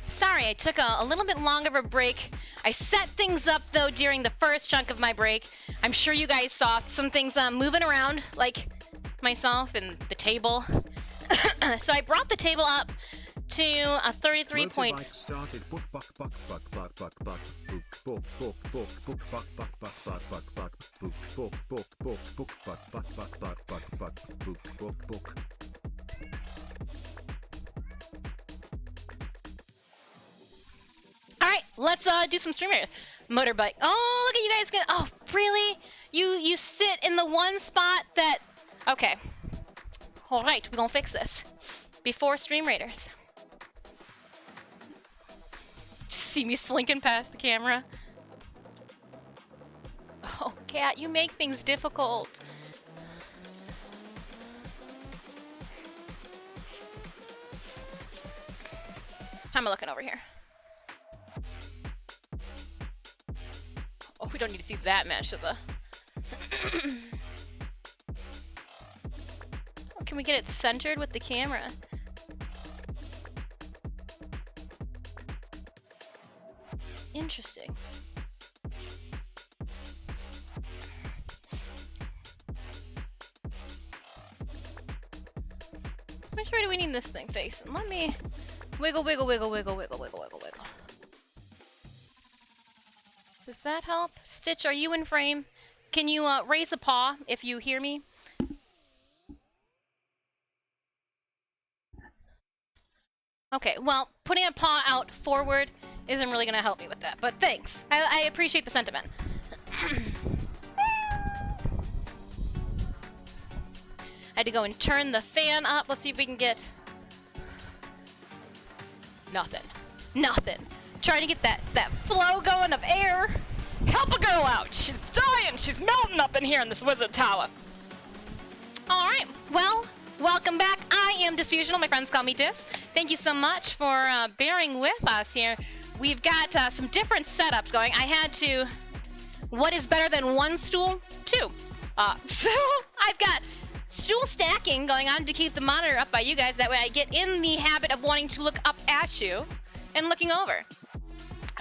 Sorry, I took a little bit longer of a break. I set things up though during the first chunk of my break. I'm sure you guys saw some things moving around, like myself and the table. So I brought the table up to a 33 point. Started Alright, let's do some streamer motorbike. Oh, look at you guys get. Oh, really? You sit in the one spot that. Okay. Alright, we're gonna fix this. Before Stream Raiders. Just see me slinking past the camera. Oh, Cat, you make things difficult. How am I looking over here? Oh, we don't need to see that match of the... Oh, can we get it centered with the camera? Interesting. Which way do we need this thing facing? Let me wiggle, wiggle, wiggle, wiggle, wiggle, wiggle, wiggle, wiggle. Does that help? Stitch, are you in frame? Can you raise a paw if you hear me? Okay, well, putting a paw out forward isn't really going to help me with that, but thanks. I appreciate the sentiment. I had to go and turn the fan up. Let's see if we can get... Nothing. Nothing. Trying to get that flow going of air. Help a girl out. She's dying. She's melting up in here in this wizard tower. All right. Well, welcome back. I am Disfusional. My friends call me Dis. Thank you so much for bearing with us here. We've got some different setups going. I had to... What is better than one stool? Two. So I've got stool stacking going on to keep the monitor up by you guys. That way I get in the habit of wanting to look up at you and looking over.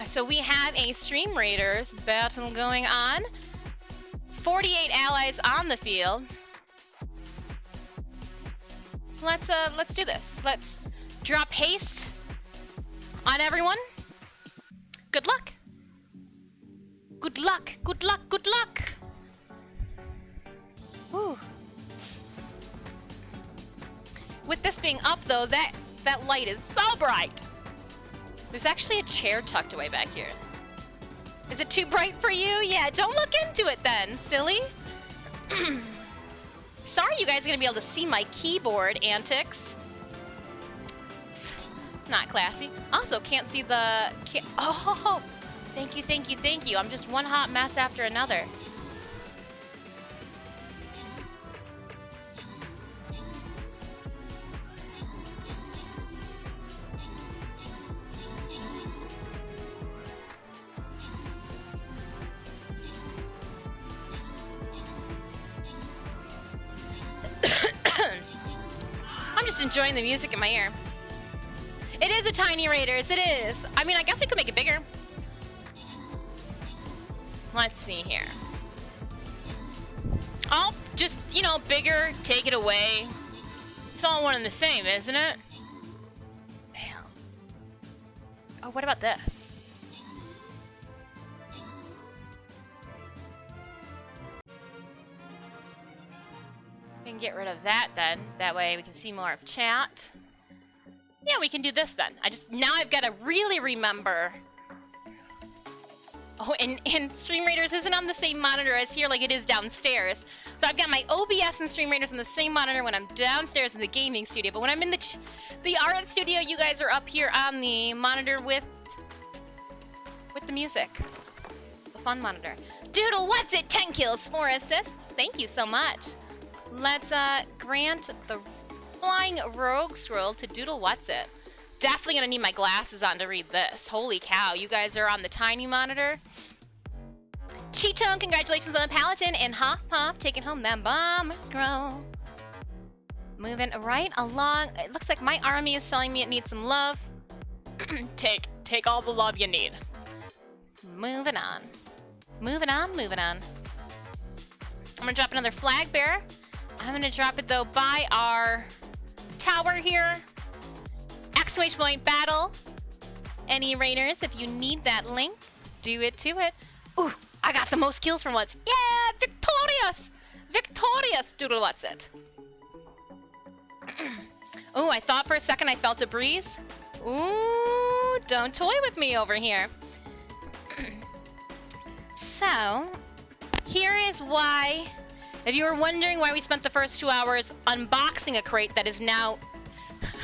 So we have a Stream Raiders battle going on 48 allies on the field. Let's do this. Let's drop haste on everyone. Good luck. Good luck. Good luck. Good luck. Whew. With this being up though, that light is so bright. There's actually a chair tucked away back here. Is it too bright for you? Yeah, don't look into it then, silly. Sorry you guys are gonna be able to see my keyboard antics. Not classy. Also, can't see the... Oh, thank you, thank you, thank you. I'm just one hot mess after another. I'm just enjoying the music in my ear. It is a tiny Raiders, it is. I mean, I guess we could make it bigger. Let's see here. Oh, just, you know, bigger, take it away. It's all one and the same, isn't it? Bam. Oh, what about this? We can get rid of that then. That way we can see more of chat. Yeah, we can do this then. Now I've got to really remember. Oh, and Stream Raiders isn't on the same monitor as here like it is downstairs. So I've got my OBS and Stream Raiders on the same monitor when I'm downstairs in the gaming studio. But when I'm in the art studio, you guys are up here on the monitor with the music. The fun monitor. Doodle, what's it? 10 kills, 4 assists. Thank you so much. Let's grant the Flying Rogue Scroll to Doodle What's It. Definitely gonna need my glasses on to read this. Holy cow, you guys are on the tiny monitor. Cheetone, congratulations on the Paladin, and Hop Pop taking home that bomber scroll. Moving right along. It looks like my army is telling me it needs some love. Take all the love you need. Moving on. Moving on, moving on. I'm gonna drop another flag bearer. I'm gonna drop it though by our tower here. Exclamation point battle. Any Raiders, if you need that link, do it to it. Ooh, I got the most kills for once. Yeah, victorious! Victorious! Doodle what's it? Ooh, I thought for a second I felt a breeze. Ooh, don't toy with me over here. So, here is why, if you were wondering why we spent the first 2 hours unboxing a crate that is now,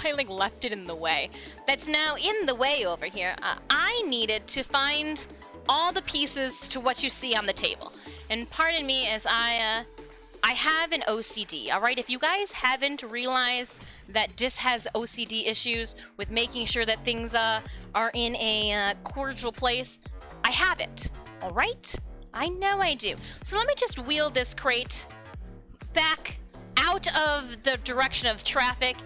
I like left it in the way, that's now in the way over here, I needed to find all the pieces to what you see on the table. And pardon me as I have an OCD, alright? If you guys haven't realized that Dis has OCD issues with making sure that things are in a cordial place, I have it, alright? I know I do. So let me just wheel this crate back out of the direction of traffic.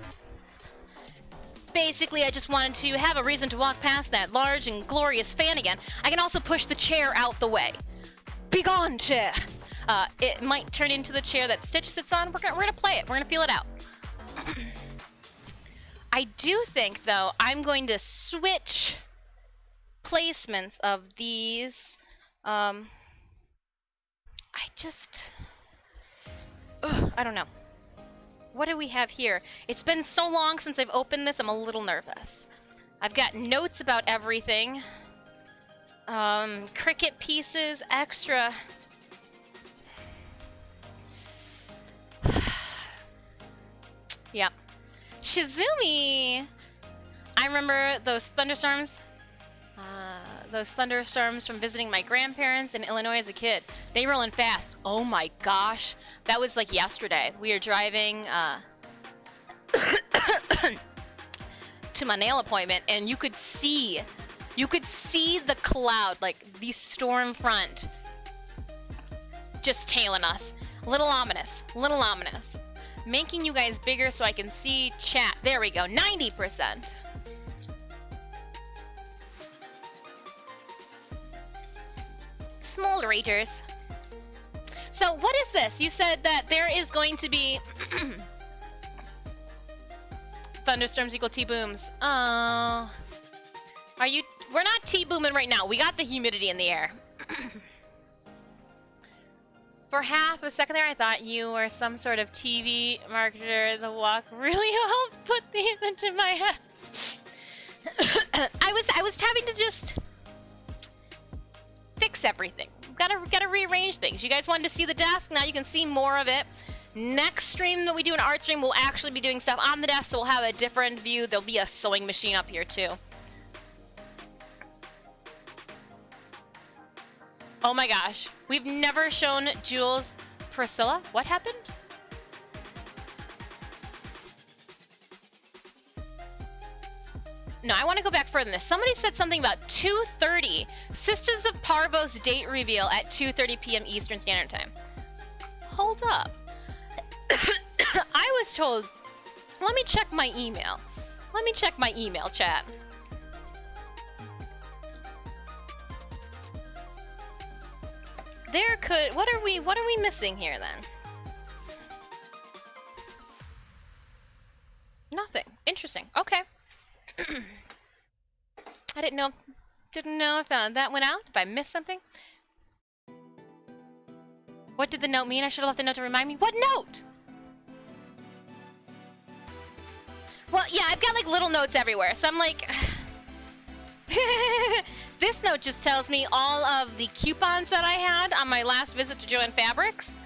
Basically, I just wanted to have a reason to walk past that large and glorious fan again. I can also push the chair out the way. Begone, chair! It might turn into the chair that Stitch sits on. We're gonna play it. We're gonna feel it out. I do think, though, I'm going to switch placements of these. I don't know. What do we have here? It's been so long since I've opened this, I'm a little nervous. I've got notes about everything. Cricket pieces, extra. Yep. Shizumi! I remember those thunderstorms. Those thunderstorms from visiting my grandparents in Illinois as a kid. They rolling fast. Oh my gosh. That was like yesterday. We were driving to my nail appointment, and you could see the cloud, like the storm front just tailing us. Little ominous. Little ominous. Making you guys bigger so I can see chat. There we go. 90%. Small Raiders. So So what is this? You said that there is going to be thunderstorms equal T-booms. Are you? We're not T-booming right now. We got the humidity in the air. For half a second there, I thought you were some sort of TV marketer. The walk really helped put the image in my head. I was having to just fix everything. Gotta rearrange things. You guys wanted to see the desk, now you can see more of it. Next stream that we do, an art stream, we'll actually be doing stuff on the desk, so we'll have a different view. There'll be a sewing machine up here too. Oh my gosh, we've never shown Jules Priscilla. What happened? No, I want to go back further than this. Somebody said something about 2:30. Sisters of Parvo's date reveal at 2:30 p.m. Eastern Standard Time. Hold up. I was told... Let me check my email. Let me check my email, chat. There could... What are we missing here, then? Nothing. Interesting. Okay. I didn't know if that went out, if I missed something. What did the note mean? I should have left a note to remind me. What note? Well, yeah, I've got like little notes everywhere, so I'm like... This note just tells me all of the coupons that I had on my last visit to Joann Fabrics.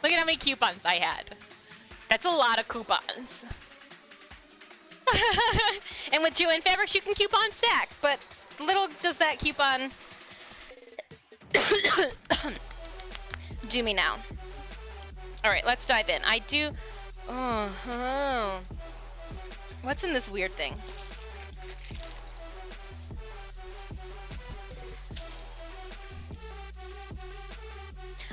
Look at how many coupons I had. That's a lot of coupons. And with Joann Fabrics, you can coupon stack, but little does that coupon do me now. All right, let's dive in. I do. What's in this weird thing?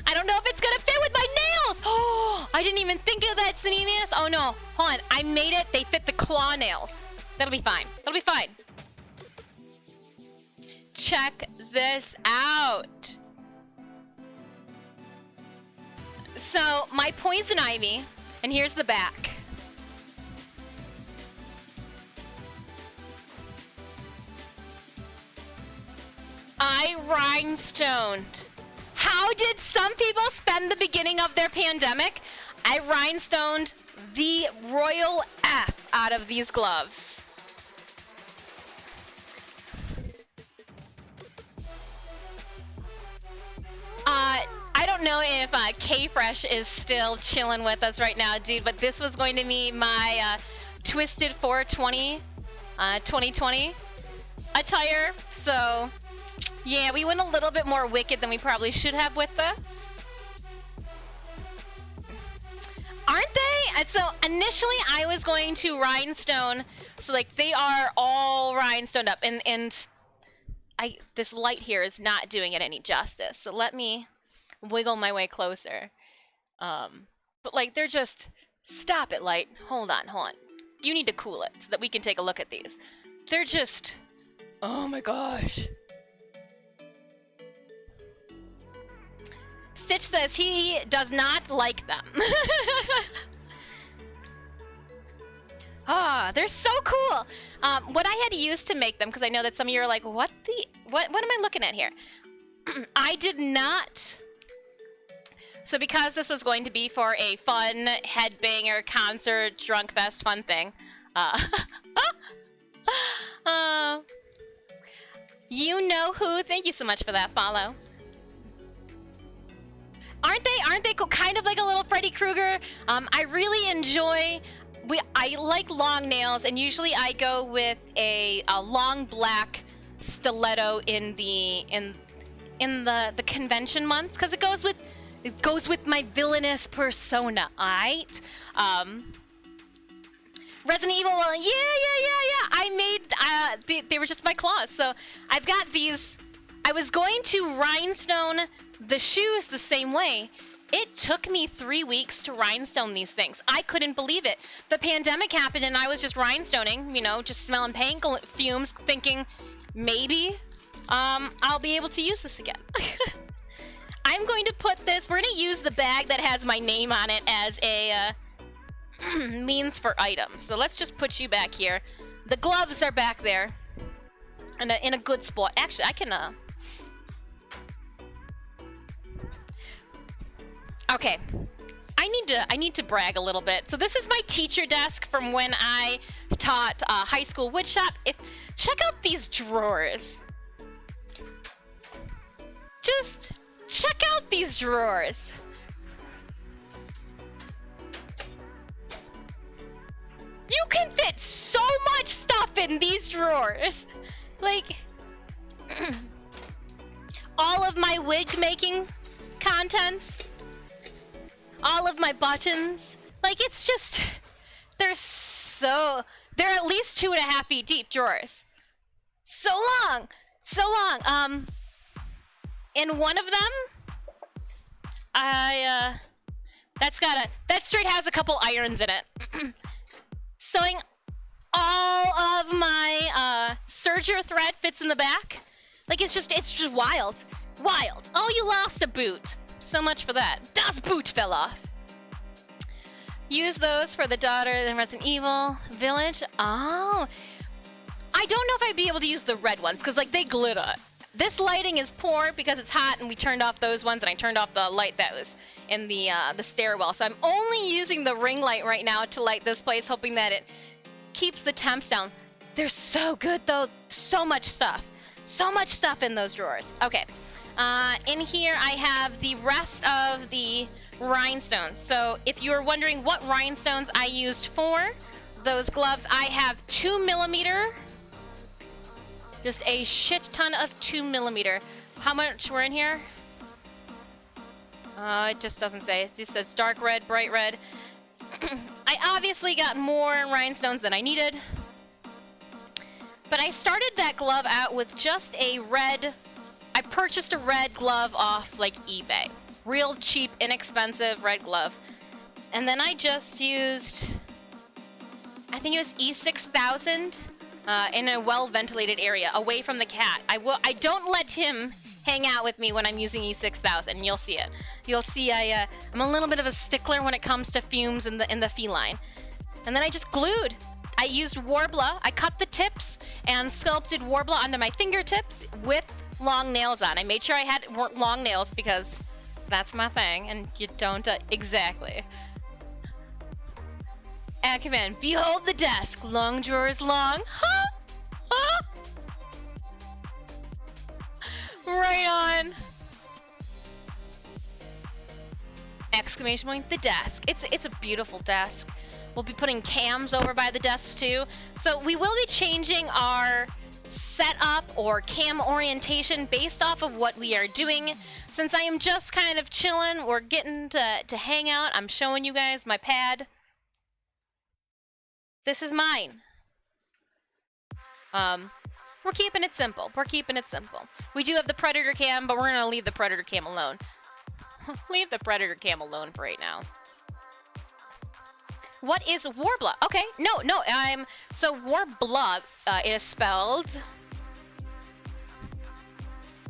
I don't know if it's gonna fit with my nails! Oh, I didn't even think of that, Cinemius. Oh no, hold on, I made it. They fit the claw nails. That'll be fine. That'll be fine. Check this out. So, my poison ivy, and here's the back. I rhinestoned. How did some people spend the beginning of their pandemic? I rhinestoned the royal F out of these gloves. I don't know if K-Fresh is still chilling with us right now, dude, but this was going to be my Twisted 420 2020 attire, so... Yeah, we went a little bit more wicked than we probably should have with this. Aren't they? So initially I was going to rhinestone, so like they are all rhinestoned up, and this light here is not doing it any justice. So let me wiggle my way closer. But like they're just, stop it, light. Hold on. You need to cool it so that we can take a look at these. They're just, oh my gosh. Stitch says he does not like them. Ah, they're so cool. What I had used to make them, because I know that some of you are like, what am I looking at here? I did not. So because this was going to be for a fun headbanger concert drunk fest fun thing, you know who? Thank you so much for that follow. Aren't they cool? Kind of like a little Freddy Krueger. I really enjoy. I like long nails, and usually I go with a long black stiletto in the convention months, because it goes with my villainous persona. Alright. Resident Evil. Yeah. I made. They were just my claws. So I've got these. I was going to rhinestone the shoes the same way. It took me 3 weeks to rhinestone these things. I couldn't believe it. The pandemic happened and I was just rhinestoning, you know, just smelling paint fumes, thinking maybe I'll be able to use this again. I'm going to put this, we're going to use the bag that has my name on it as a means for items. So let's just put you back here. The gloves are back there in a good spot. Actually, I can okay. I need to brag a little bit. So this is my teacher desk from when I taught high school woodshop. Check out these drawers. Just check out these drawers. You can fit so much stuff in these drawers. Like all of my wig making contents, all of my buttons. Like it's just, they're at least 2.5 feet deep drawers. So long. In one of them, that straight has a couple irons in it. Sewing all of my serger thread fits in the back. Like it's just wild. Oh, you lost a boot. So much for that. Das boot fell off. Use those for the daughter in Resident Evil Village. Oh, I don't know if I'd be able to use the red ones because like they glitter. This lighting is poor because it's hot and we turned off those ones and I turned off the light that was in the stairwell. So I'm only using the ring light right now to light this place, hoping that it keeps the temps down. They're so good though. So much stuff in those drawers. Okay, in here I have the rest of the rhinestones. So if you were wondering what rhinestones I used for those gloves, I have 2mm. Just a shit ton of 2mm. How much were in here? It just doesn't say. This says dark red, bright red. I obviously got more rhinestones than I needed. But I started that glove out with just a red... I purchased a red glove off, like, eBay. Real cheap, inexpensive red glove. And then I just used... I think it was E6000 in a well-ventilated area, away from the cat. I don't let him hang out with me when I'm using E6000. You'll see it. You'll see I'm a little bit of a stickler when it comes to fumes in the feline. And then I just glued. I used Warbler. I cut the tips and sculpted Warbler onto my fingertips with long nails on. I made sure I had long nails because that's my thing, and you don't exactly. At command, behold the desk. Long drawers long. Huh? Huh? Right on. Exclamation point, the desk. It's a beautiful desk. We'll be putting cams over by the desk too. So we will be changing our setup or cam orientation based off of what we are doing. Since I am just kind of chilling, we're getting to hang out. I'm showing you guys my pad. This is mine. We're keeping it simple. We do have the Predator cam, but we're gonna leave the Predator cam alone. Leave the Predator cam alone for right now. What is Warbler? Okay, no, so Warbler is spelled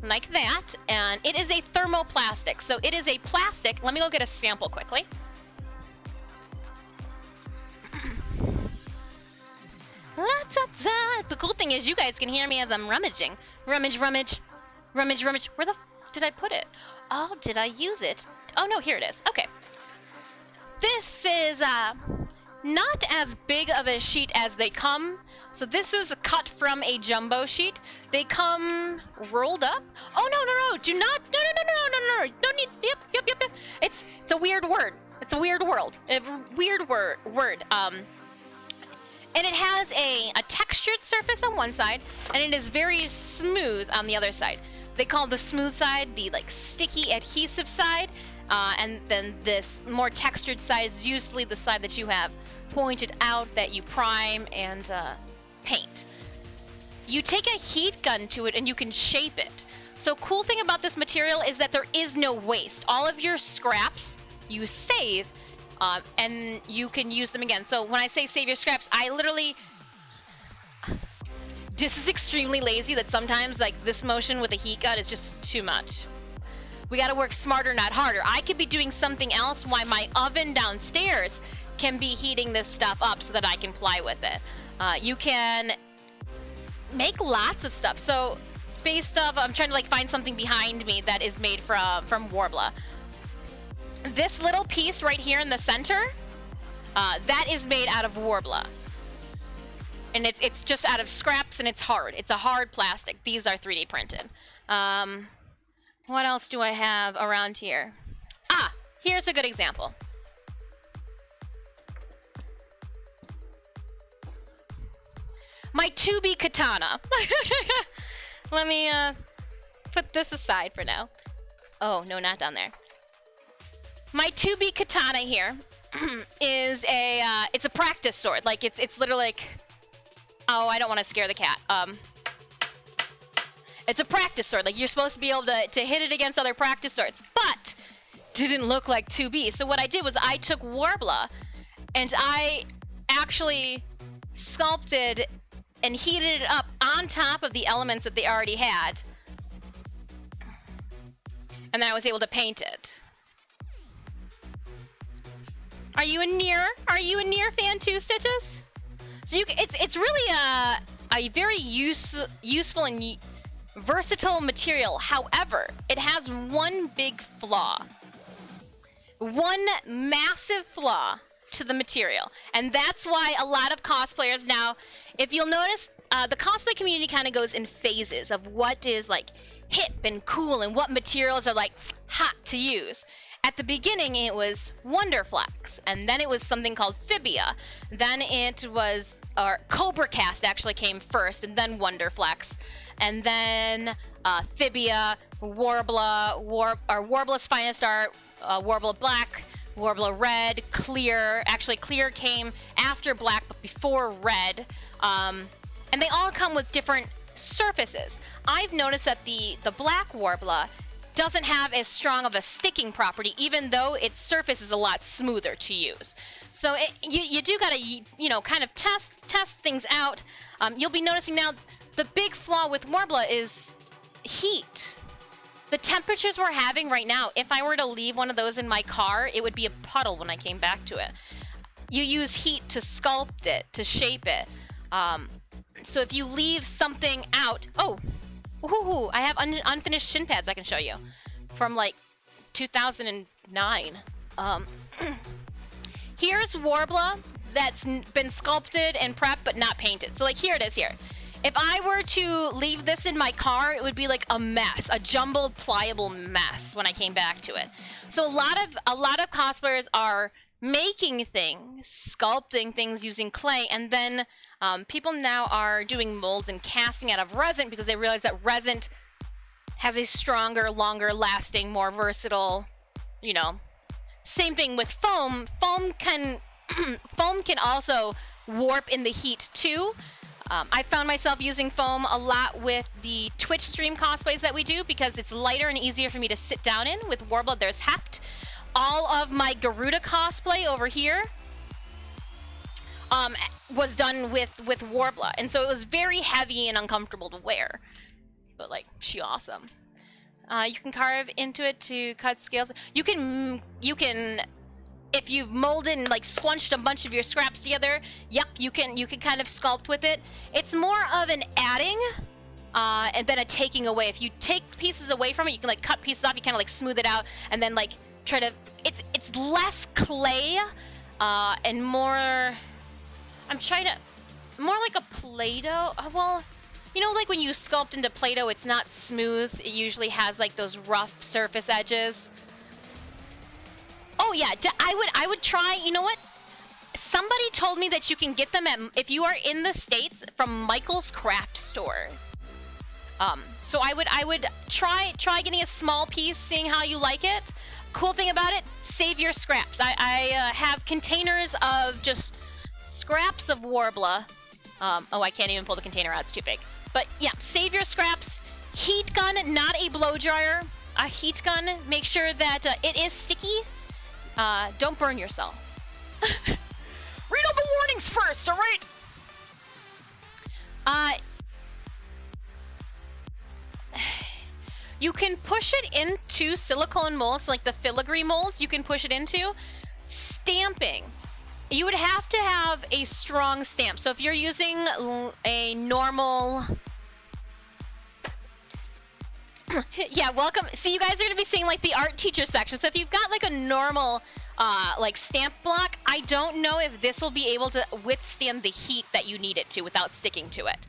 like that, and it is a thermoplastic. So it is a plastic. Let me go get a sample quickly. The cool thing is you guys can hear me as I'm rummaging. Rummage. Where the did I put it? Oh, did I use it? Oh no, here it is. Okay. This is not as big of a sheet as they come. So this is cut from a jumbo sheet. They come rolled up. Oh no, do not, no, don't need, yep. It's a weird word. It's a weird world. A weird word. And it has a textured surface on one side, and it is very smooth on the other side. They call the smooth side the like sticky adhesive side, and then this more textured side is usually the side that you have pointed out that you prime and paint. You take a heat gun to it and you can shape it. So cool thing about this material is that there is no waste. All of your scraps you save, and you can use them again. So when I say save your scraps, I literally... This is extremely lazy that sometimes like this motion with a heat gun is just too much. We gotta work smarter, not harder. I could be doing something else while my oven downstairs can be heating this stuff up so that I can fly with it. You can make lots of stuff. So based off, I'm trying to like find something behind me that is made from Warbler. This little piece right here in the center, that is made out of Warbler. And it's just out of scraps and it's hard. It's a hard plastic. These are 3D printed. What else do I have around here? Ah, here's a good example. My 2B katana. Let me put this aside for now. Oh, no, not down there. My 2B katana here is it's a practice sword. Like it's literally like, oh, I don't want to scare the cat. It's a practice sword. Like you're supposed to be able to hit it against other practice swords, but didn't look like 2B. So what I did was I took Warbler and I actually sculpted and heated it up on top of the elements that they already had. And then I was able to paint it. Are you a Nier fan too, Stitches? So it's really a very useful and versatile material. However, it has one big flaw. One massive flaw to the material. And that's why a lot of cosplayers now, if you'll notice, the cosplay community kind of goes in phases of what is like hip and cool and what materials are like hot to use. At the beginning, it was Wonderflex, and then it was something called Fibia. Then it was, or Cobra Cast actually came first, and then Wonderflex. And then Fibia, Warbler, Warbler's Finest Art, Warbler Black, Warbler Red, Clear. Actually, Clear came after Black, but before Red. And they all come with different surfaces. I've noticed that the Black Warbler doesn't have as strong of a sticking property, even though its surface is a lot smoother to use. So you do gotta, kind of test things out. You'll be noticing now the big flaw with Warbler is heat. The temperatures we're having right now, if I were to leave one of those in my car, it would be a puddle when I came back to it. You use heat to sculpt it, to shape it. So if you leave something out, I have unfinished shin pads I can show you from like 2009. Here's Warbler that's been sculpted and prepped but not painted. So like here it is here. If I were to leave this in my car, it would be like a mess, a jumbled, pliable mess when I came back to it. So a lot of cosplayers are making things, sculpting things using clay, and then people now are doing molds and casting out of resin because they realize that resin has a stronger, longer lasting, more versatile, Same thing with foam. Foam can also warp in the heat too. I found myself using foam a lot with the Twitch stream cosplays that we do because it's lighter and easier for me to sit down in. With Warbler, there's heft. All of my Garuda cosplay over here was done with Warbler, and so it was very heavy and uncomfortable to wear. But like, she awesome. You can carve into it to cut scales. You can if you've molded and like squunched a bunch of your scraps together, yep, you can kind of sculpt with it. It's more of an adding and then a taking away. If you take pieces away from it, you can like cut pieces off, you kind of like smooth it out and then like try to, it's less clay and more, I'm trying to, more like a Play-Doh. Well, like when you sculpt into Play-Doh, it's not smooth. It usually has like those rough surface edges. Oh yeah, I would try, you know what? Somebody told me that you can get them if you are in the States, from Michael's craft stores. So I would try getting a small piece, seeing how you like it. Cool thing about it, save your scraps. I have containers of just scraps of Warbler. I can't even pull the container out, it's too big. But yeah, save your scraps. Heat gun, not a blow dryer. A heat gun, make sure that it is sticky. Don't burn yourself. Read all the warnings first, alright? You can push it into silicone molds, like the filigree molds you can push it into. Stamping. You would have to have a strong stamp. So if you're using a normal... Yeah, welcome. See, you guys are going to be seeing like the art teacher section. So if you've got like a normal like stamp block, I don't know if this will be able to withstand the heat that you need it to without sticking to it.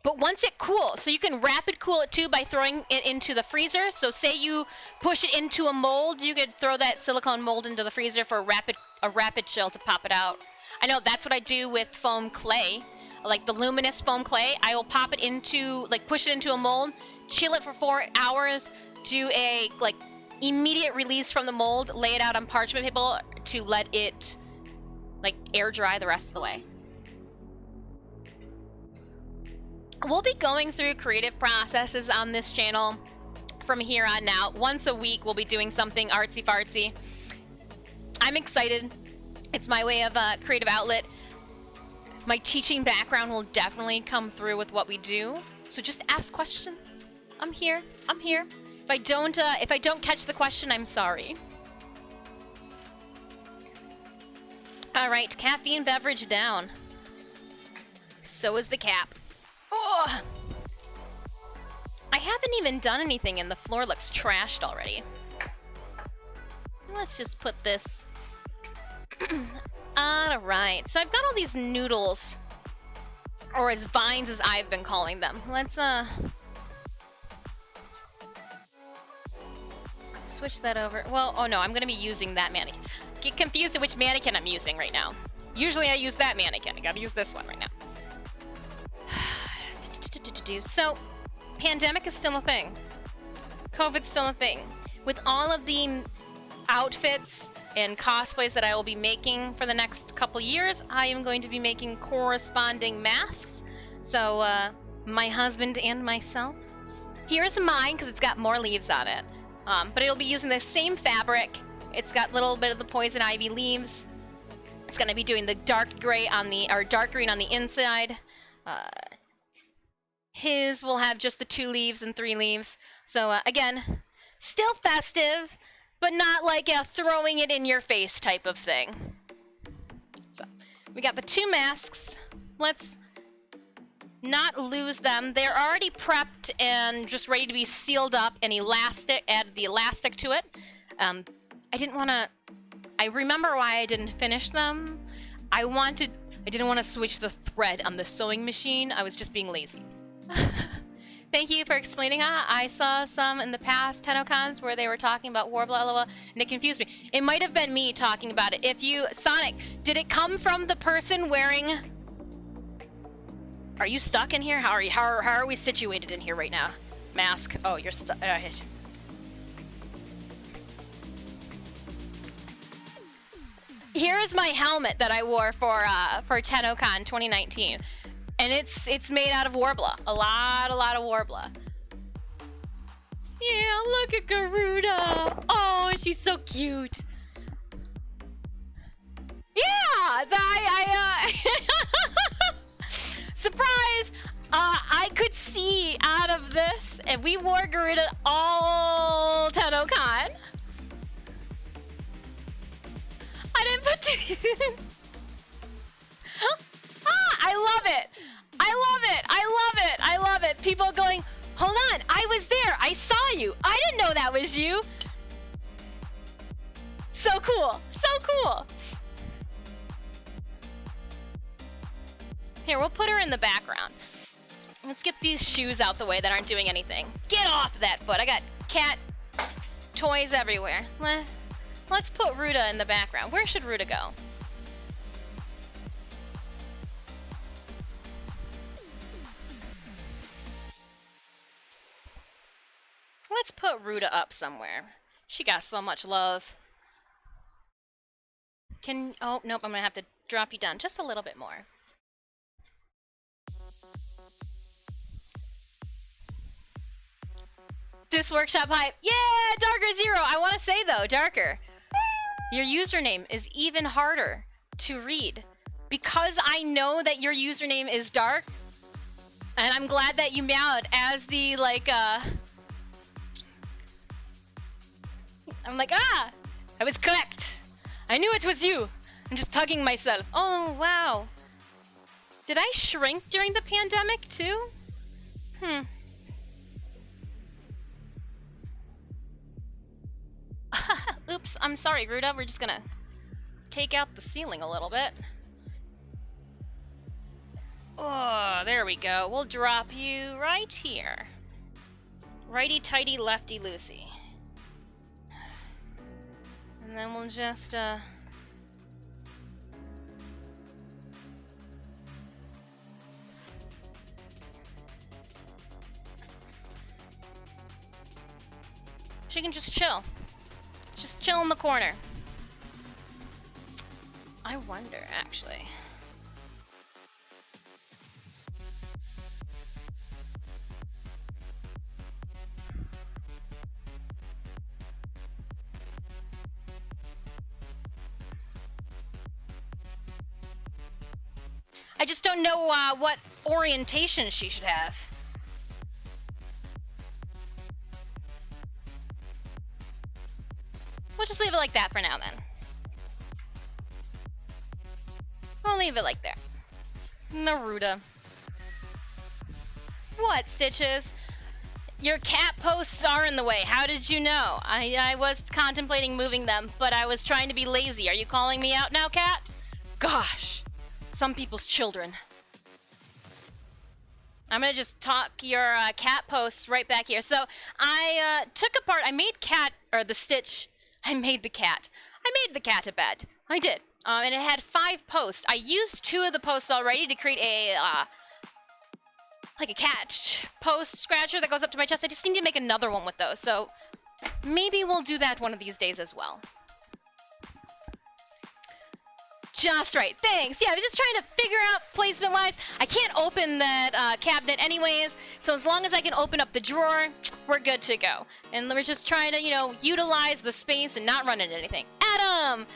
But once it cools, so you can rapid cool it too by throwing it into the freezer. So say you push it into a mold, you could throw that silicone mold into the freezer for a rapid chill to pop it out. I know that's what I do with foam clay. Like the luminous foam clay, I will pop it into, like push it into a mold, chill it for 4 hours, do a like immediate release from the mold, lay it out on parchment paper to let it like air dry the rest of the way. We'll be going through creative processes on this channel from here on out. Once a week, we'll be doing something artsy-fartsy. I'm excited. It's my way of a creative outlet. My teaching background will definitely come through with what we do. So just ask questions. I'm here. I'm here. If I don't catch the question, I'm sorry. All right, caffeine beverage down. So is the cap. Oh! I haven't even done anything and the floor looks trashed already. Let's just put this... Alright, so I've got all these noodles. Or as vines as I've been calling them. Let's, switch that over. Well, oh no, I'm gonna be using that mannequin. Get confused at which mannequin I'm using right now. Usually I use that mannequin. I gotta use this one right now. So, pandemic is still a thing. COVID's still a thing. With all of the outfits and cosplays that I will be making for the next couple years, I am going to be making corresponding masks. So, my husband and myself. Here's mine, because it's got more leaves on it. But it'll be using the same fabric. It's got a little bit of the poison ivy leaves. It's going to be doing the dark gray on the, or dark green on the inside. His will have just the 2 leaves and 3 leaves. So, again, still festive, but not like a throwing it in your face type of thing. So, we got the 2 masks. Let's not lose them. They're already prepped and just ready to be sealed up and elastic, add the elastic to it. I didn't want to, I remember why I didn't finish them. I didn't want to switch the thread on the sewing machine. I was just being lazy. Thank you for explaining that. I saw some in the past TennoCons where they were talking about Warbler LOL, and it confused me. It might have been me talking about it. If you, Sonic, did it come from the person wearing... Are you stuck in here? How are we situated in here right now? Mask. Oh, you're stuck. Here is my helmet that I wore for TennoCon 2019. And it's made out of Warbler. A lot of Warbler. Yeah, look at Garuda. Oh, she's so cute. Yeah, surprise! I could see out of this, and we wore Garuda all TennoCon. I didn't put I love it. I love it. I love it. I love it. People going, hold on, I was there. I saw you. I didn't know that was you. So cool. So cool. Here, we'll put her in the background. Let's get these shoes out the way that aren't doing anything. Get off that foot. I got cat toys everywhere. Let's put Ruta in the background. Where should Ruta go? Let's put Ruta up somewhere. She got so much love. Oh, nope, I'm gonna have to drop you down just a little bit more. This workshop hype. Yeah, Darker Zero. I want to say though, Darker, your username is even harder to read. Because I know that your username is dark, And I'm glad that you meowed as the, like, I'm like, ah! I was correct! I knew it was you! I'm just tugging myself. Oh, wow. Did I shrink during the pandemic, too? Oops, I'm sorry, Ruda. We're just gonna take out the ceiling a little bit. Oh, there we go. We'll drop you right here. Righty-tighty, lefty-loosey. And then we'll just, she can just chill. Just chill in the corner. I wonder, actually. I just don't know what orientation she should have. We'll just leave it like that for now, then. We'll leave it like that. Naruto. What, Stitches? Your cat posts are in the way. How did you know? I was contemplating moving them, but I was trying to be lazy. Are you calling me out now, cat? Gosh. Some people's children. I'm gonna just talk your cat posts right back here. So I took apart, I made the Stitch. I made the cat a bed. I did. And it had 5 posts. I used 2 of the posts already to create a, like a cat post scratcher that goes up to my chest. I just need to make another one with those. So maybe we'll do that one of these days as well. Just right. Thanks. Yeah, I was just trying to figure out placement-wise. I can't open that cabinet anyways, so as long as I can open up the drawer, we're good to go. And we're just trying to, you know, utilize the space and not run into anything. Adam!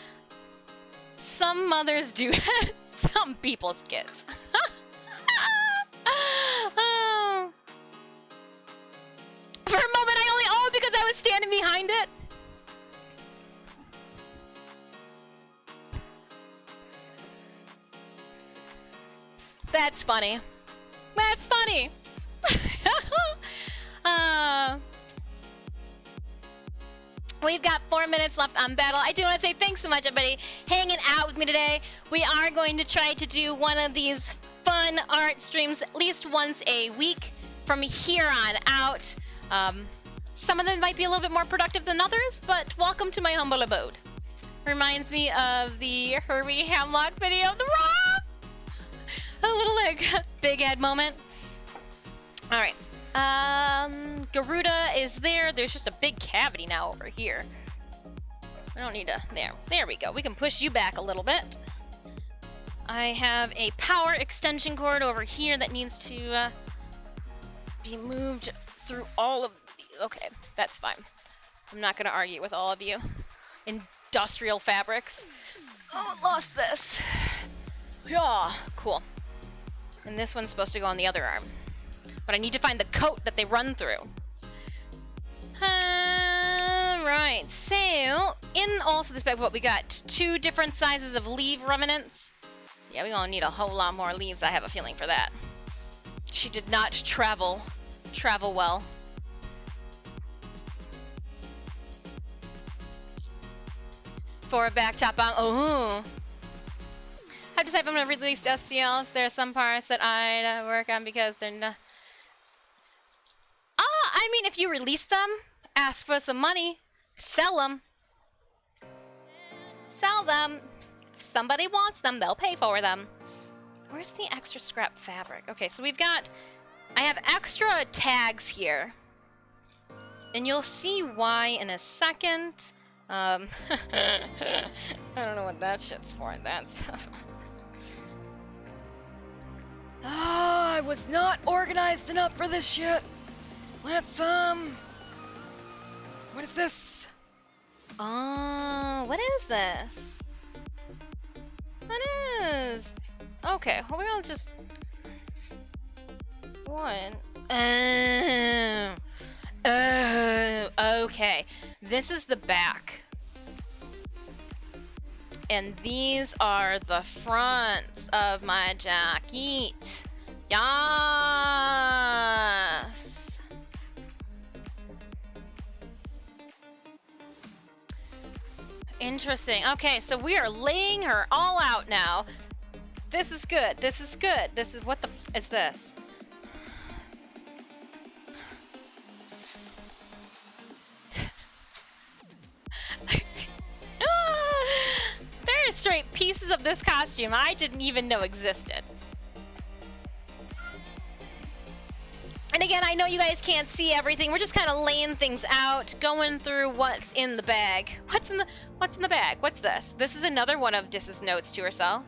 Some mothers do some people's kids. Oh. For a moment, I only owned because I was standing behind it. That's funny. That's funny. We've got 4 minutes left on battle. I do want to say thanks so much, everybody, hanging out with me today. We are going to try to do one of these fun art streams at least once a week from here on out. Some of them might be a little bit more productive than others, but welcome to my humble abode. Reminds me of the Herbie Hemlock video of the Raw. A little like big head moment. All right. Garuda is there. There's just a big cavity now over here. I don't need to. There we go. We can push you back a little bit. I have a power extension cord over here that needs to be moved through all of the. Okay, that's fine. I'm not gonna argue with all of you. Industrial fabrics. Oh, lost this. Yeah, cool. And this one's supposed to go on the other arm. But I need to find the coat that they run through. Right, so in also this bag, what we got 2 different sizes of leaf remnants. Yeah, we're gonna need a whole lot more leaves. I have a feeling for that. She did not travel well. For a back top on. Oh. I have to decide if I'm going to release STLs. There are some parts that I'd work on because they're not... I mean, if you release them, ask for some money, sell them. Sell them. If somebody wants them, they'll pay for them. Where's the extra scrap fabric? Okay, so we've got... I have extra tags here. And you'll see why in a second. I don't know what that shit's for. That's... I was not organized enough for this shit. Let's, what is this? Oh, what is this? What is? Okay, well, we're gonna just... One. Okay. This is the back. And these are the fronts of my jacket. Yes. Interesting. Okay, so we are laying her all out now. This is good. This is good. This is what the is this? There are straight pieces of this costume I didn't even know existed. And again, I know you guys can't see everything. We're just kind of laying things out, going through what's in the bag. What's in the bag? What's this? This is another one of Dis's notes to herself.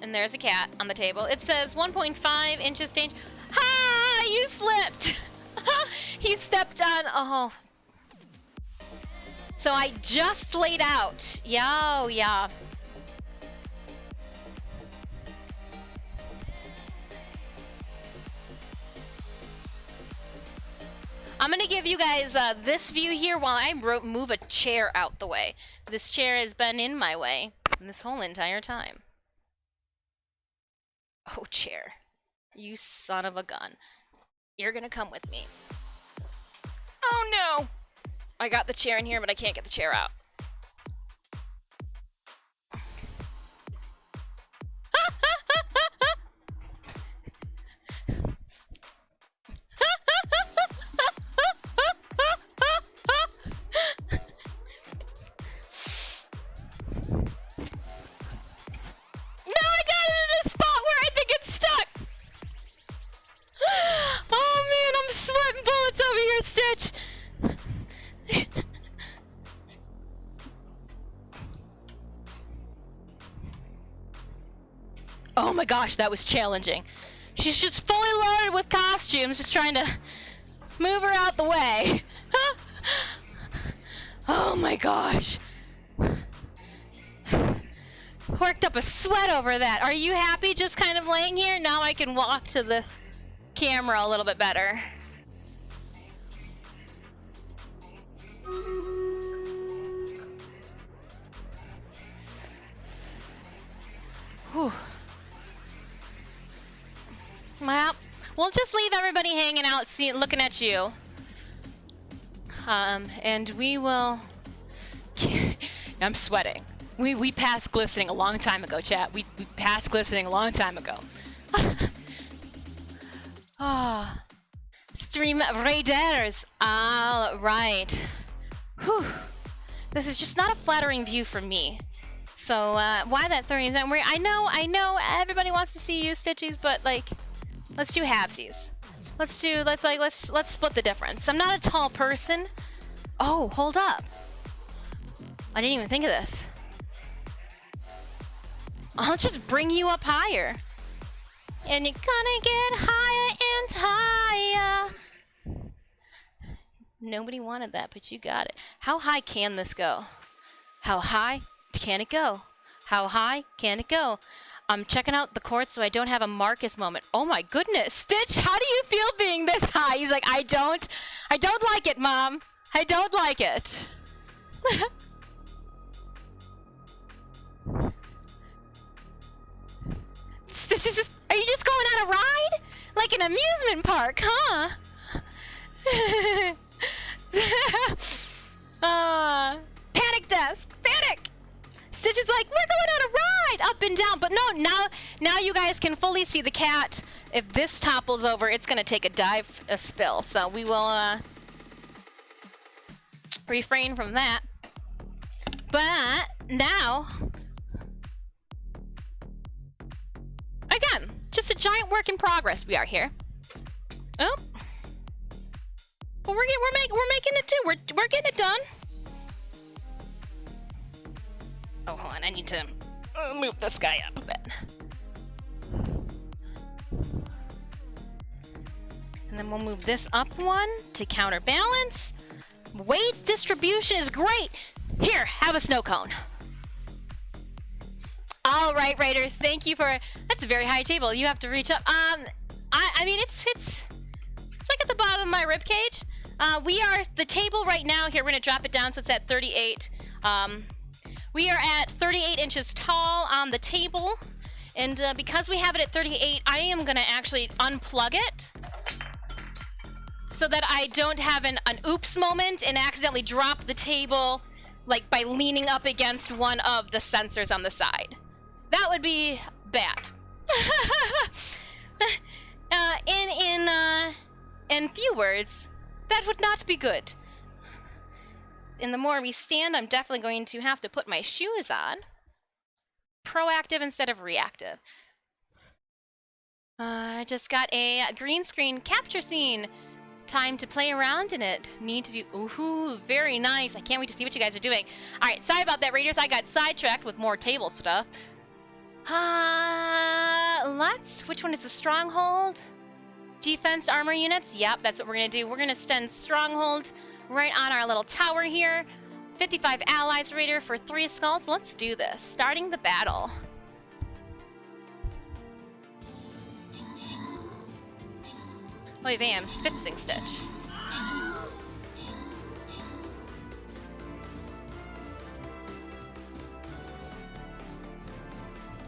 And there's a cat on the table. It says 1.5 inches danger. Ha! You slipped. He stepped on. Oh. So I just laid out. Yeah, yeah. I'm gonna give you guys this view here while I move a chair out the way. This chair has been in my way this whole entire time. Oh, chair. You son of a gun. You're gonna come with me. Oh no! I got the chair in here, but I can't get the chair out. Oh my gosh, that was challenging. She's just fully loaded with costumes, just trying to move her out the way. Oh my gosh. Worked up a sweat over that. Are you happy just kind of laying here? Now I can walk to this camera a little bit better. Whew. Well, we'll just leave everybody hanging out, looking at you. And we will... I'm sweating. We passed glistening a long time ago, chat. We passed glistening a long time ago. Oh. Stream raiders. All right. Whew. This is just not a flattering view for me. So, why that 30%? I know everybody wants to see you, Stitchies, but like... Let's do halvesies. Let's split the difference. I'm not a tall person. Oh, hold up. I didn't even think of this. I'll just bring you up higher. And you're gonna get higher and higher. Nobody wanted that, but you got it. How high can this go? How high can it go? How high can it go? I'm checking out the courts so I don't have a Marcus moment. Oh my goodness, Stitch, how do you feel being this high? He's like, I don't like it, Mom. I don't like it. Stitch is just, are you just going on a ride? Like an amusement park, huh? Panic desk, panic! Stitch is like, we're going on a ride, up and down. But no, now you guys can fully see the cat. If this topples over, it's gonna take a spill. So we will refrain from that. But now, again, just a giant work in progress. We are here. Oh, well, we're making it too. We're getting it done. Oh, hold on, I need to move this guy up a bit. And then we'll move this up one to counterbalance. Weight distribution is great. Here, have a snow cone. All right, Raiders, thank you for... That's a very high table. You have to reach up. I mean, it's like at the bottom of my rib cage. We are the table right now. Here, we're gonna drop it down so it's at 38. We are at 38 inches tall on the table, and because we have it at 38, I am gonna actually unplug it so that I don't have an oops moment and accidentally drop the table, like by leaning up against one of the sensors on the side. That would be bad. In few words, that would not be good. And the more we stand, I'm definitely going to have to put my shoes on. Proactive instead of reactive. I just got a green screen capture scene. Time to play around in it. Need to do, ooh, very nice. I can't wait to see what you guys are doing. All right, sorry about that, Raiders. I got sidetracked with more table stuff. Which one is the stronghold? Defense armor units? Yep, that's what we're gonna do. We're gonna send stronghold right on our little tower here. 55 allies, Raider, for 3 skulls. Let's do this. Starting the battle. Oi, Vam, Spitzing Stitch.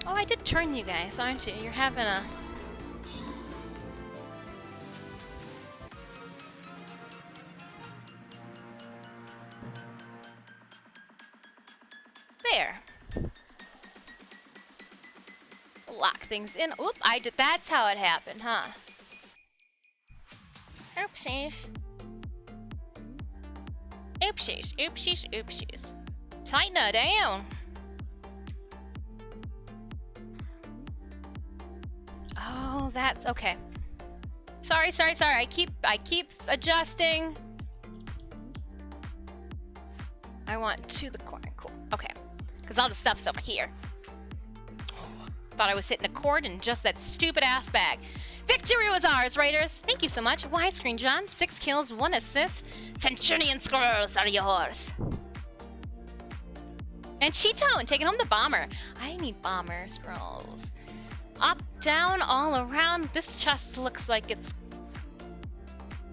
Oh, I did turn you guys, aren't you? You're having a... There. Lock things in. Oop, I did. That's how it happened, huh? Oopsies. Oopsies, oopsies, oopsies. Tighten her down. Oh, that's okay. Sorry. I keep adjusting. I want to the corner. Cool. Okay. Because all the stuff's over here. Thought I was hitting a chord in just that stupid ass bag. Victory was ours, Raiders! Thank you so much. Widescreen John. 6 kills, 1 assist. Centurion scrolls are yours. And Cheetone taking home the bomber. I need bomber scrolls. Up, down, all around. This chest looks like it's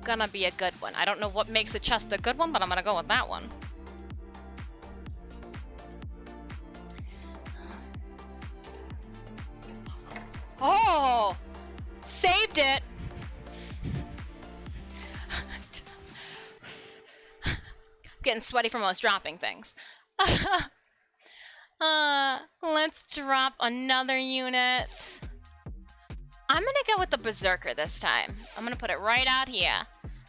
gonna be a good one. I don't know what makes a chest a good one, but I'm gonna go with that one. Oh! Saved it! I'm getting sweaty from almost dropping things. Let's drop another unit. I'm gonna go with the Berserker this time. I'm gonna put it right out here.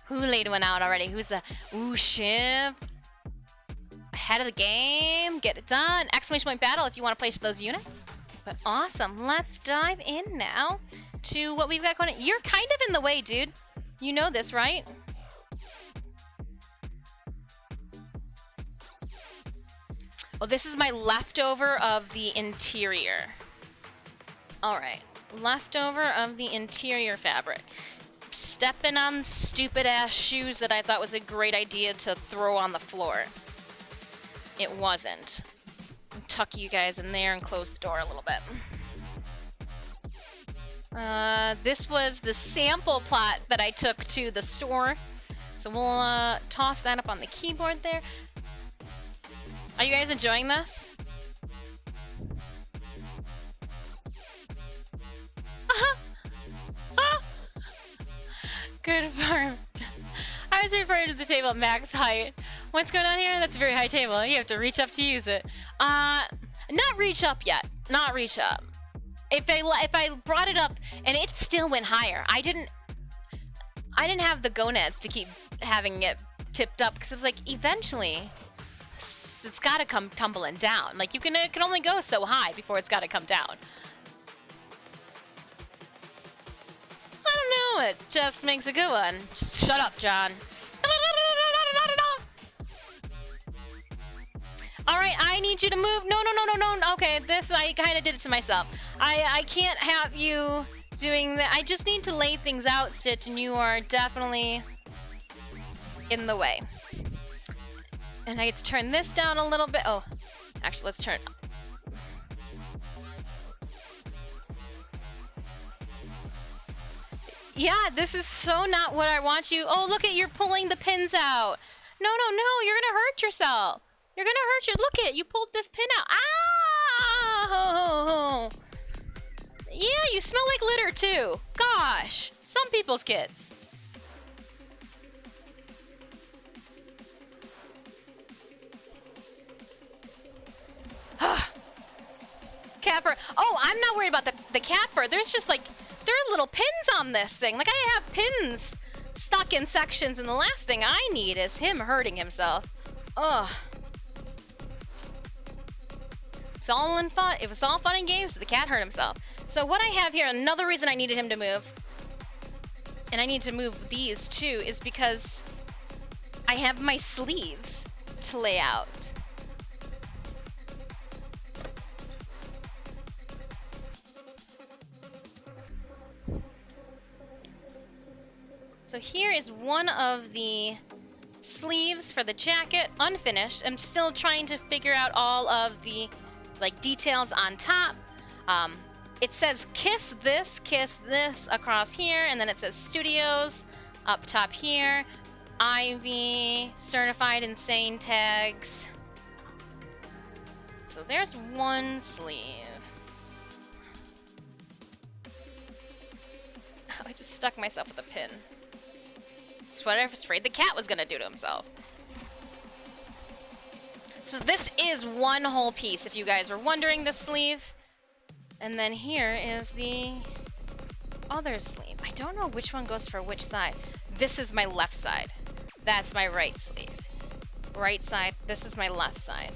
Who laid one out already? Who's the... Ooh, Shiv. Ahead of the game. Get it done. Exclamation point battle if you want to place those units. But awesome. Let's dive in now to what we've got going on. You're kind of in the way, dude. You know this, right? Well, this is my leftover of the interior. Alright. Leftover of the interior fabric. Stepping on stupid ass shoes that I thought was a great idea to throw on the floor. It wasn't. Tuck you guys in there and close the door a little bit. This was the sample plot that I took to the store. So we'll toss that up on the keyboard there. Are you guys enjoying this? Good farm. I was referring to the table at max height. What's going on here? That's a very high table. You have to reach up to use it. Not reach up yet. Not reach up. If I brought it up and it still went higher, I didn't have the gonads to keep having it tipped up because it's like eventually it's got to come tumbling down. Like it can only go so high before it's got to come down. I don't know. It just makes a good one. Shut up, John. Alright, I need you to move. No. Okay, this, I kind of did it to myself. I can't have you doing that. I just need to lay things out, Stitch, and you are definitely in the way. And I get to turn this down a little bit. Oh, actually, let's turn it up. Yeah, this is so not what I want you. Oh, look at, you're pulling the pins out. No, no, no, you're gonna hurt yourself. You're gonna hurt you. Look it, you pulled this pin out. Ah! Yeah, you smell like litter too. Gosh, some people's kids. Cat fur. Oh, I'm not worried about the cat fur. There's just like, there are little pins on this thing. Like I have pins stuck in sections, and the last thing I need is him hurting himself. Ugh. It's all in fun. It was all fun and games. The cat hurt himself. So what I have here, another reason I needed him to move, and I need to move these too, is because I have my sleeves to lay out. So here is one of the sleeves for the jacket, unfinished. I'm still trying to figure out all of the like details on top. It says kiss this across here, and then it says studios up top here. Ivy, certified insane tags. So there's one sleeve. Oh, I just stuck myself with a pin. That's what I was afraid the cat was gonna do to himself. So this is one whole piece, if you guys were wondering, the sleeve. And then here is the other sleeve. I don't know which one goes for which side. This is my left side. That's my right sleeve. Right side, this is my left side.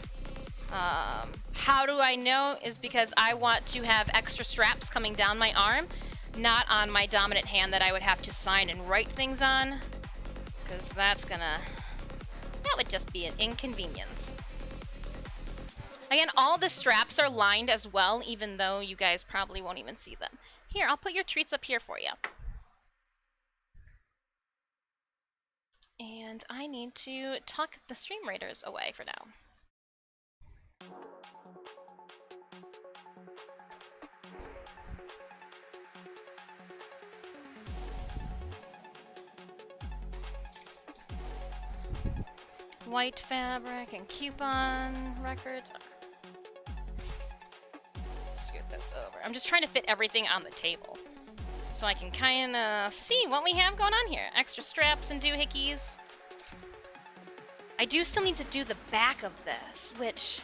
How do I know? Is because I want to have extra straps coming down my arm, not on my dominant hand that I would have to sign and write things on. Because that would just be an inconvenience. Again, all the straps are lined as well, even though you guys probably won't even see them. Here, I'll put your treats up here for you. And I need to tuck the stream raiders away for now. White fabric and coupon records. Scoot this over. I'm just trying to fit everything on the table so I can kind of see what we have going on here. Extra straps and doohickeys. I do still need to do the back of this, which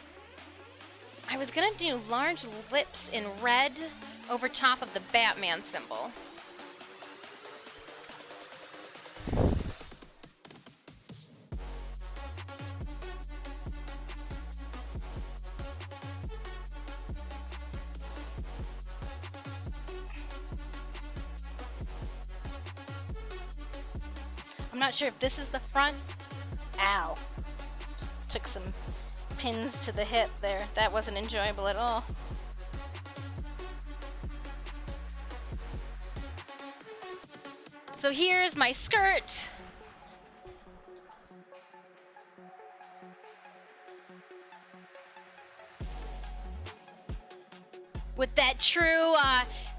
I was gonna do large lips in red over top of the Batman symbol. I'm not sure if this is the front. Ow. Just took some pins to the hip there. That wasn't enjoyable at all. So here's my skirt. With that true,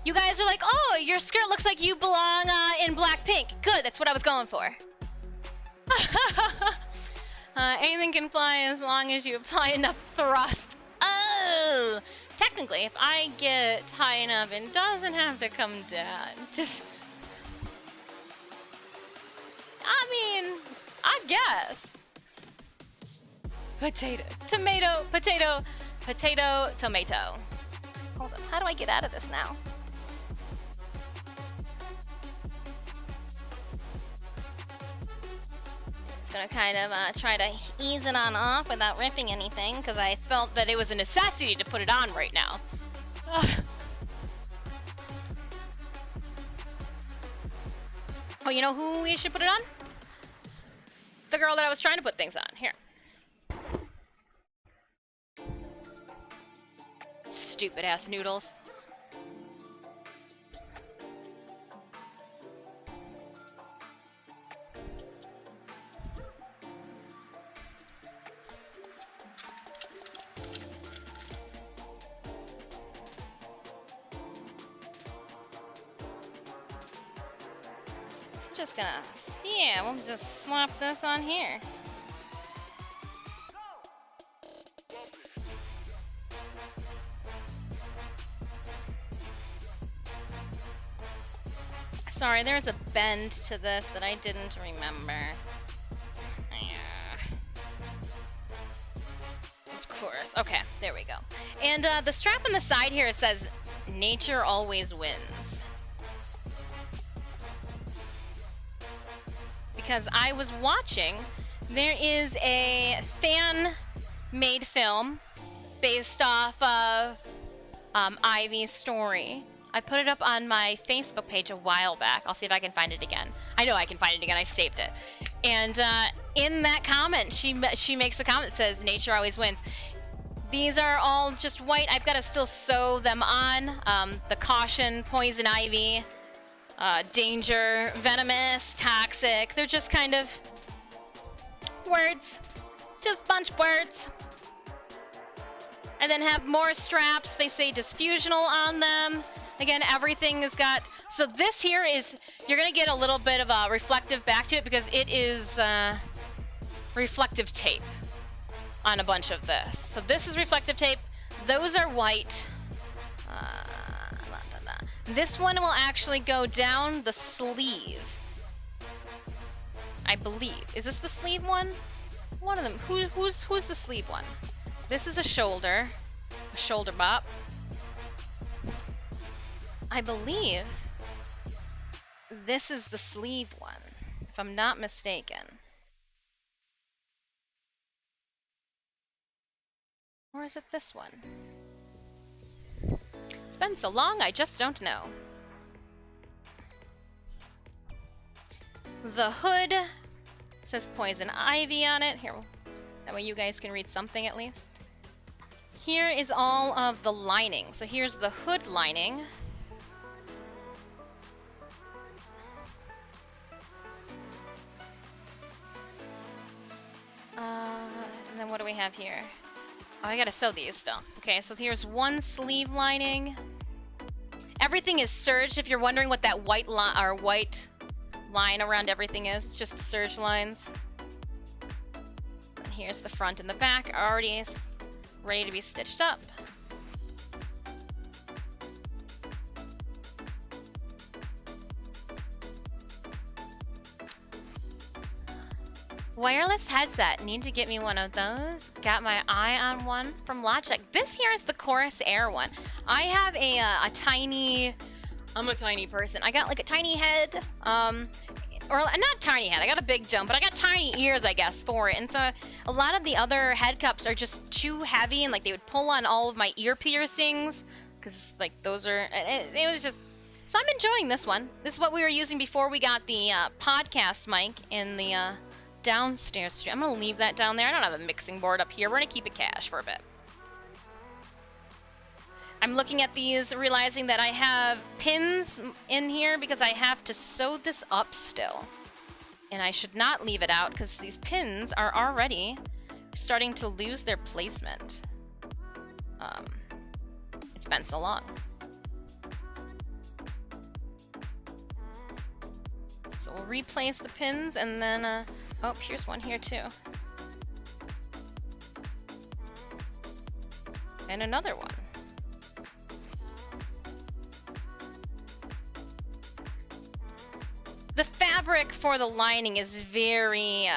you guys are like, oh, your skirt looks like you belong in Blackpink. Good, that's what I was going for. Anything can fly as long as you apply enough thrust. Oh! Technically, if I get high enough, it doesn't have to come down. Just... I mean, I guess. Potato, tomato, potato, potato, tomato. Hold on, how do I get out of this now? Gonna kind of try to ease it on off without ripping anything, because I felt that it was a necessity to put it on right now. Ugh. Oh, you know who we should put it on? The girl that I was trying to put things on. Here. Stupid ass noodles. I'm just gonna, yeah, we'll just slap this on here. Sorry, there's a bend to this that I didn't remember. Of course. Okay, there we go. And the strap on the side here says, "Nature always wins." Because I was watching, there is a fan-made film based off of Ivy's story. I put it up on my Facebook page a while back. I'll see if I can find it again. I know I can find it again. I saved it. And in that comment, she makes a comment that says, "Nature always wins." These are all just white. I've got to still sew them on. The caution, poison ivy, danger, venomous, toxic. They're just kind of words. Just bunch of words. And then have more straps. They say Disfusional on them. Again, everything has got, so this here is, you're going to get a little bit of a reflective back to it because it is reflective tape on a bunch of this. So this is reflective tape. Those are white. This one will actually go down the sleeve, I believe. Is this the sleeve one? One of them. Who's the sleeve one? This is a shoulder bop. I believe this is the sleeve one, if I'm not mistaken. Or is it this one? It's been so long, I just don't know. The hood says poison ivy on it. Here, that way you guys can read something at least. Here is all of the lining. So here's the hood lining. And then what do we have here? Oh, I gotta sew these still. Okay, so here's one sleeve lining. Everything is serged. If you're wondering what that white line around everything is, it's just serge lines. And here's the front and the back, already ready to be stitched up. Wireless headset. Need to get me one of those. Got my eye on one from Logitech. This here is the Chorus Air one. I have a tiny... I'm a tiny person. I got like a tiny head. Or not tiny head. I got a big dome, but I got tiny ears, I guess, for it. And so a lot of the other head cups are just too heavy, and like they would pull on all of my ear piercings. Because like those are... It was just... So I'm enjoying this one. This is what we were using before we got the podcast mic in the... downstairs. I'm gonna leave that down there. I don't have a mixing board up here. We're gonna keep it cash for a bit. I'm looking at these, realizing that I have pins in here because I have to sew this up still. And I should not leave it out because these pins are already starting to lose their placement. It's been so long. So we'll replace the pins and then oh, here's one here too. And another one. The fabric for the lining is very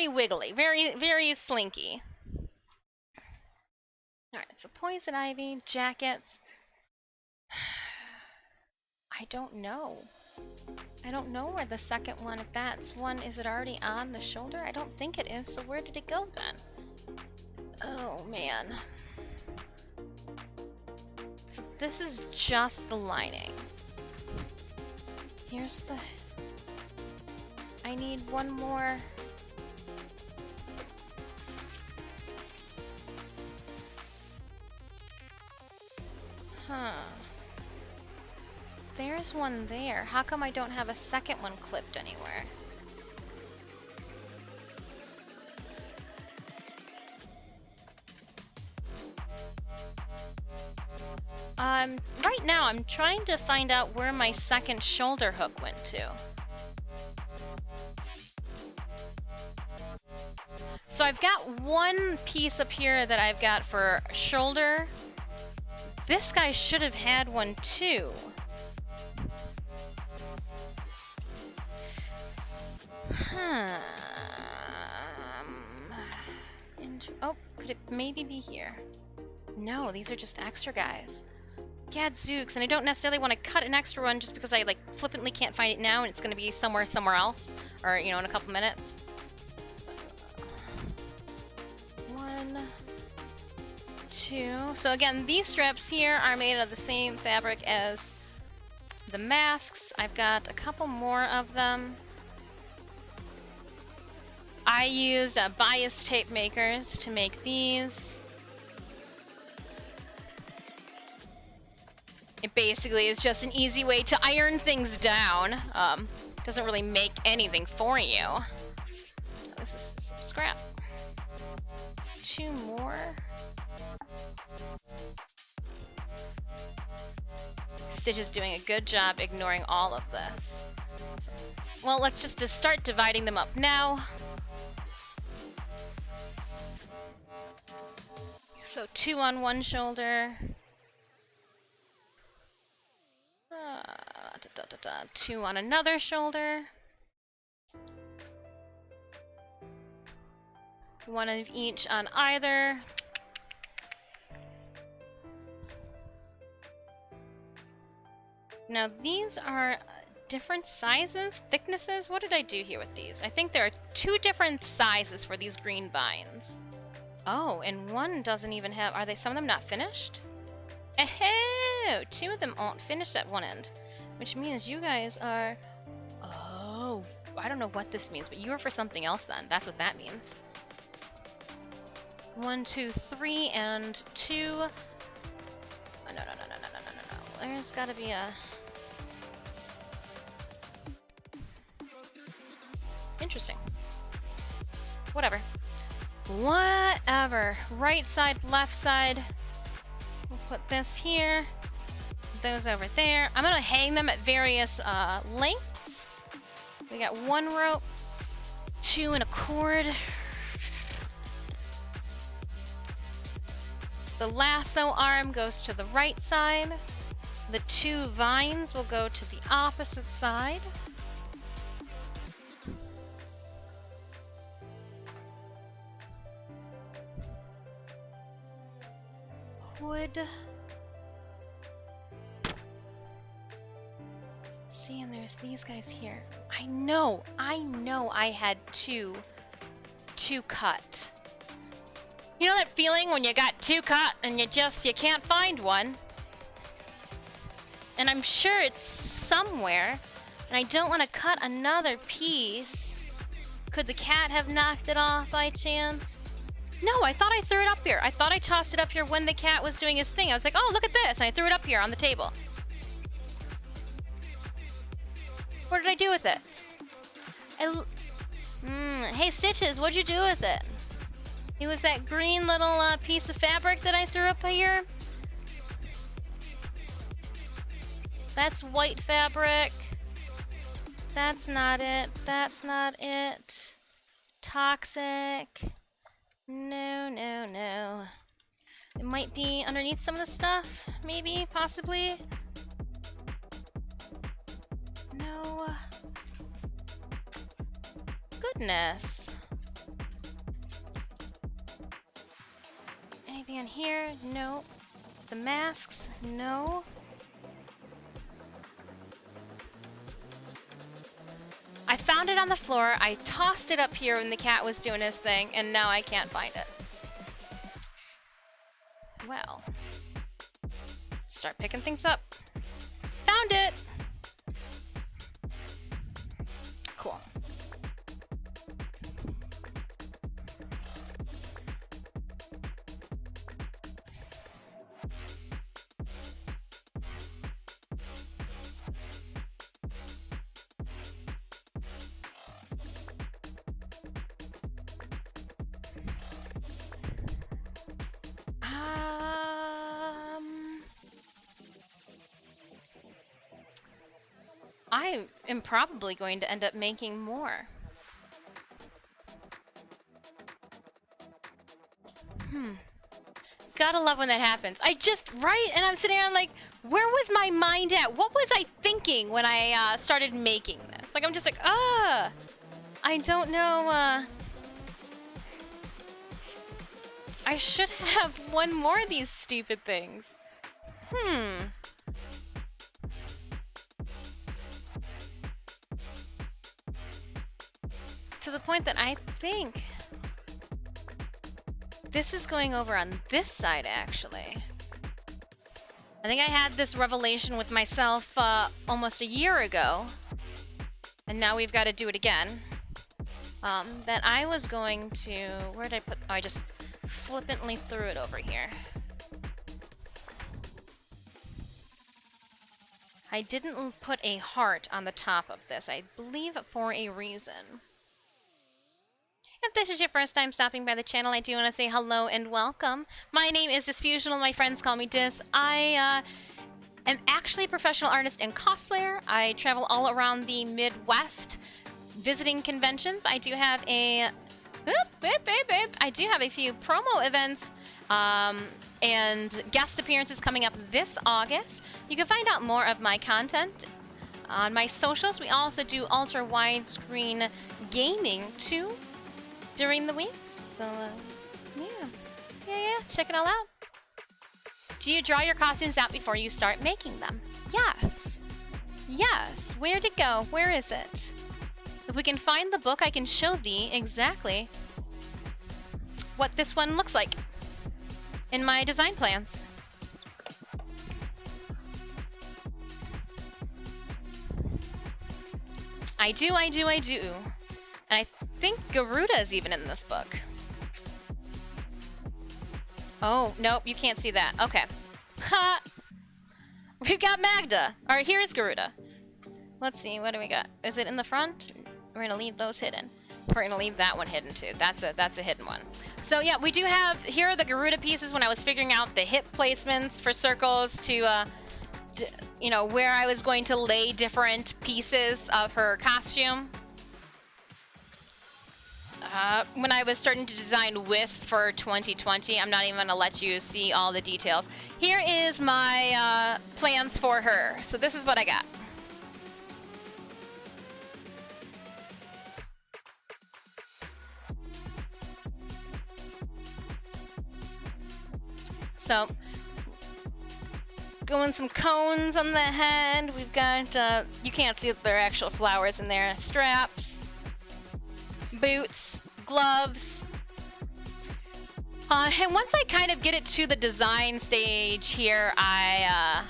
wiggly, very slinky. Alright, so poison ivy, jackets. I don't know. I don't know where the second one, if that's one, is it already on the shoulder? I don't think it is, so where did it go then? Oh man. So this is just the lining. Here's the... I need one more... Huh. There's one there. How come I don't have a second one clipped anywhere? right now I'm trying to find out where my second shoulder hook went to. So I've got one piece up here that I've got for shoulder. This guy should have had one too. Oh, could it maybe be here? No, these are just extra guys. Gadzooks, and I don't necessarily want to cut an extra one just because I like flippantly can't find it now and it's going to be somewhere else, or you know, in a couple minutes. 1, 2. So again, these strips here are made of the same fabric as the masks. I've got a couple more of them. I used bias tape makers to make these. It basically is just an easy way to iron things down. Doesn't really make anything for you. This is some scrap. 2 more. Stitch is doing a good job ignoring all of this. So, well, let's just start dividing them up now. So 2 on one shoulder. 2 on another shoulder. 1 of each on either. Now these are different sizes, thicknesses. What did I do here with these? I think there are 2 different sizes for these green vines. Oh, and one doesn't even have, are they some of them not finished? Oh, 2 of them aren't finished at one end, which means you guys are, oh, I don't know what this means, but you are for something else then. That's what that means. 1, 2, 3, and 2. Oh, no. There's gotta be a, interesting. Whatever. Whatever. Right side, left side. We'll put this here. Those over there. I'm gonna hang them at various lengths. We got 1 rope, 2 and a cord. The lasso arm goes to the right side. The 2 vines will go to the opposite side. Wood. See, and there's these guys here. I know I had two cut. You know that feeling when you got 2 cut and you can't find one? And I'm sure it's somewhere, and I don't want to cut another piece. Could the cat have knocked it off by chance? No, I thought I threw it up here. I thought I tossed it up here when the cat was doing his thing. I was like, oh, look at this, and I threw it up here on the table. What did I do with it? Hey, Stitches, what'd you do with it? It was that green little piece of fabric that I threw up here. That's white fabric. That's not it. That's not it. Toxic. No. It might be underneath some of the stuff. Maybe, possibly. No. Goodness. Anything in here? No. The masks? No. I found it on the floor, I tossed it up here when the cat was doing his thing, and now I can't find it. Well. Start picking things up. Found it! Cool. I am probably going to end up making more. Gotta love when that happens. Right? And I'm sitting there like, where was my mind at? What was I thinking when I started making this? Like, I'm just like, I don't know, I should have one more of these stupid things. To the point that I think this is going over on this side, actually. I think I had this revelation with myself almost a year ago, and now we've got to do it again. That I was going to... Where did I put... Oh, I just flippantly threw it over here. I didn't put a heart on the top of this, I believe for a reason. If this is your first time stopping by the channel, I do want to say hello and welcome. My name is Disfusional, my friends call me Dis. I am actually a professional artist and cosplayer. I travel all around the Midwest visiting conventions. I do have a... I do have a few promo events and guest appearances coming up this August. You can find out more of my content on my socials. We also do ultra widescreen gaming too during the weeks. So yeah, check it all out. Do you draw your costumes out before you start making them? Yes. Where'd it go? Where is it? If we can find the book, I can show thee exactly what this one looks like in my design plans. I do. And I think Garuda is even in this book. Oh, nope, you can't see that. Okay. Ha! We've got Magda. Alright, here is Garuda. Let's see, what do we got? Is it in the front? We're gonna leave those hidden. We're gonna leave that one hidden too. That's a hidden one. So yeah, we do have, here are the Garuda pieces when I was figuring out the hip placements for circles to, you know, where I was going to lay different pieces of her costume. When I was starting to design Wisp for 2020, I'm not even gonna let you see all the details. Here is my plans for her. So this is what I got. So, going some cones on the head. We've got, you can't see that there are actual flowers in there. Straps, boots, gloves. And once I kind of get it to the design stage here, I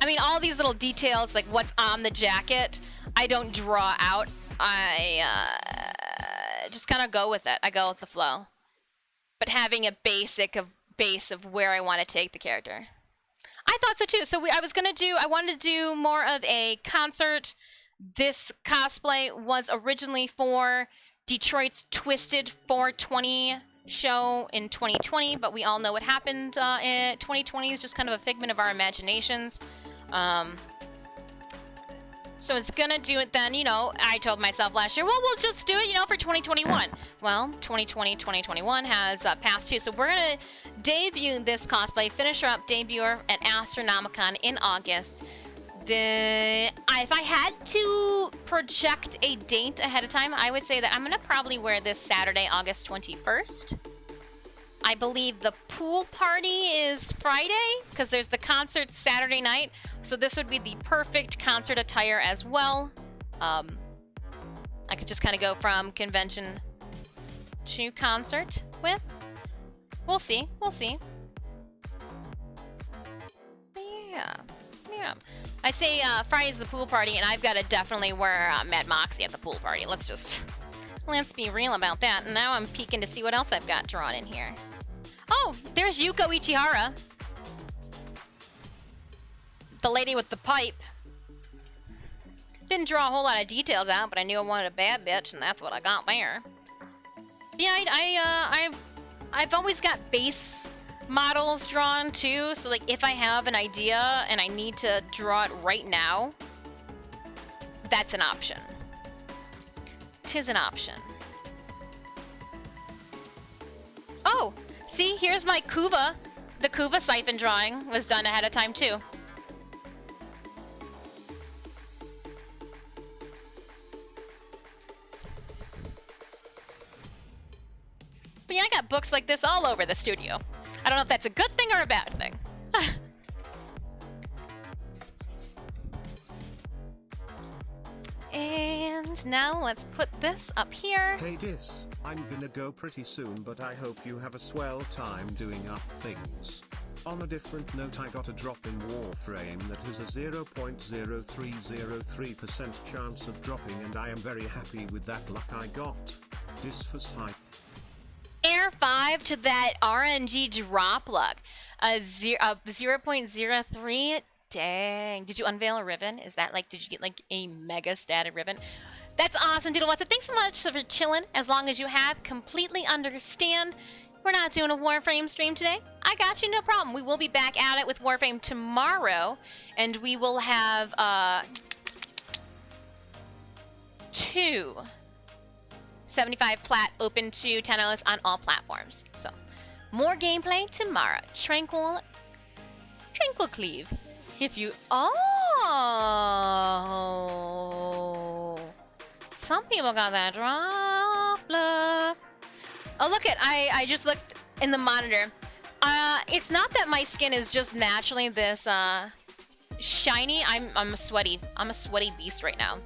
mean, all these little details, like what's on the jacket, I don't draw out. I just kind of go with it. I go with the flow. But having a base of where I want to take the character. I thought so too. So I wanted to do more of a concert. This cosplay was originally for Detroit's Twisted 420 show in 2020, but we all know what happened in 2020 is just kind of a figment of our imaginations. So it's gonna do it then, you know, I told myself last year, well, we'll just do it, you know, for 2021. Well, 2020, 2021 has passed too, so we're gonna debut this cosplay, finish her up, debut her at Astronomicon in August. If I had to project a date ahead of time, I would say that I'm gonna probably wear this Saturday, August 21st. I believe the pool party is Friday, because there's the concert Saturday night. So this would be the perfect concert attire as well. I could just kind of go from convention to concert with. We'll see. Yeah. I say Friday's the pool party, and I've got to definitely wear Mad Moxie at the pool party. Let's be real about that. And now I'm peeking to see what else I've got drawn in here. Oh, there's Yuko Ishihara. The lady with the pipe. Didn't draw a whole lot of details out, but I knew I wanted a bad bitch, and that's what I got there. Yeah, I've always got base models drawn too, so like if I have an idea and I need to draw it right now, That's an option. 'Tis an option. Oh, see, here's my Kuva. The Kuva siphon drawing was done ahead of time too. But yeah, I got books like this all over the studio. I don't know if that's a good thing or a bad thing. And now let's put this up here. Hey Dis, I'm gonna go pretty soon, but I hope you have a swell time doing up things. On a different note, I got a drop in Warframe that has a 0.0303% chance of dropping, and I am very happy with that luck I got. Disfusional. Air 5 to that RNG drop luck. A 0.03. Dang. Did you unveil a ribbon? Is that like, did you get like a mega static ribbon? That's awesome, Doodle What's Up. Thanks so much for chilling. As long as you have, completely understand. We're not doing a Warframe stream today. I got you, no problem. We will be back at it with Warframe tomorrow. And we will have, 2 75 plat open to 10-0s on all platforms. So, more gameplay tomorrow. Tranquil Cleave. If you... Oh! Some people got that drop. Look. Oh, look it. I just looked in the monitor. It's not that my skin is just naturally this, shiny. I'm sweaty. I'm a sweaty beast right now.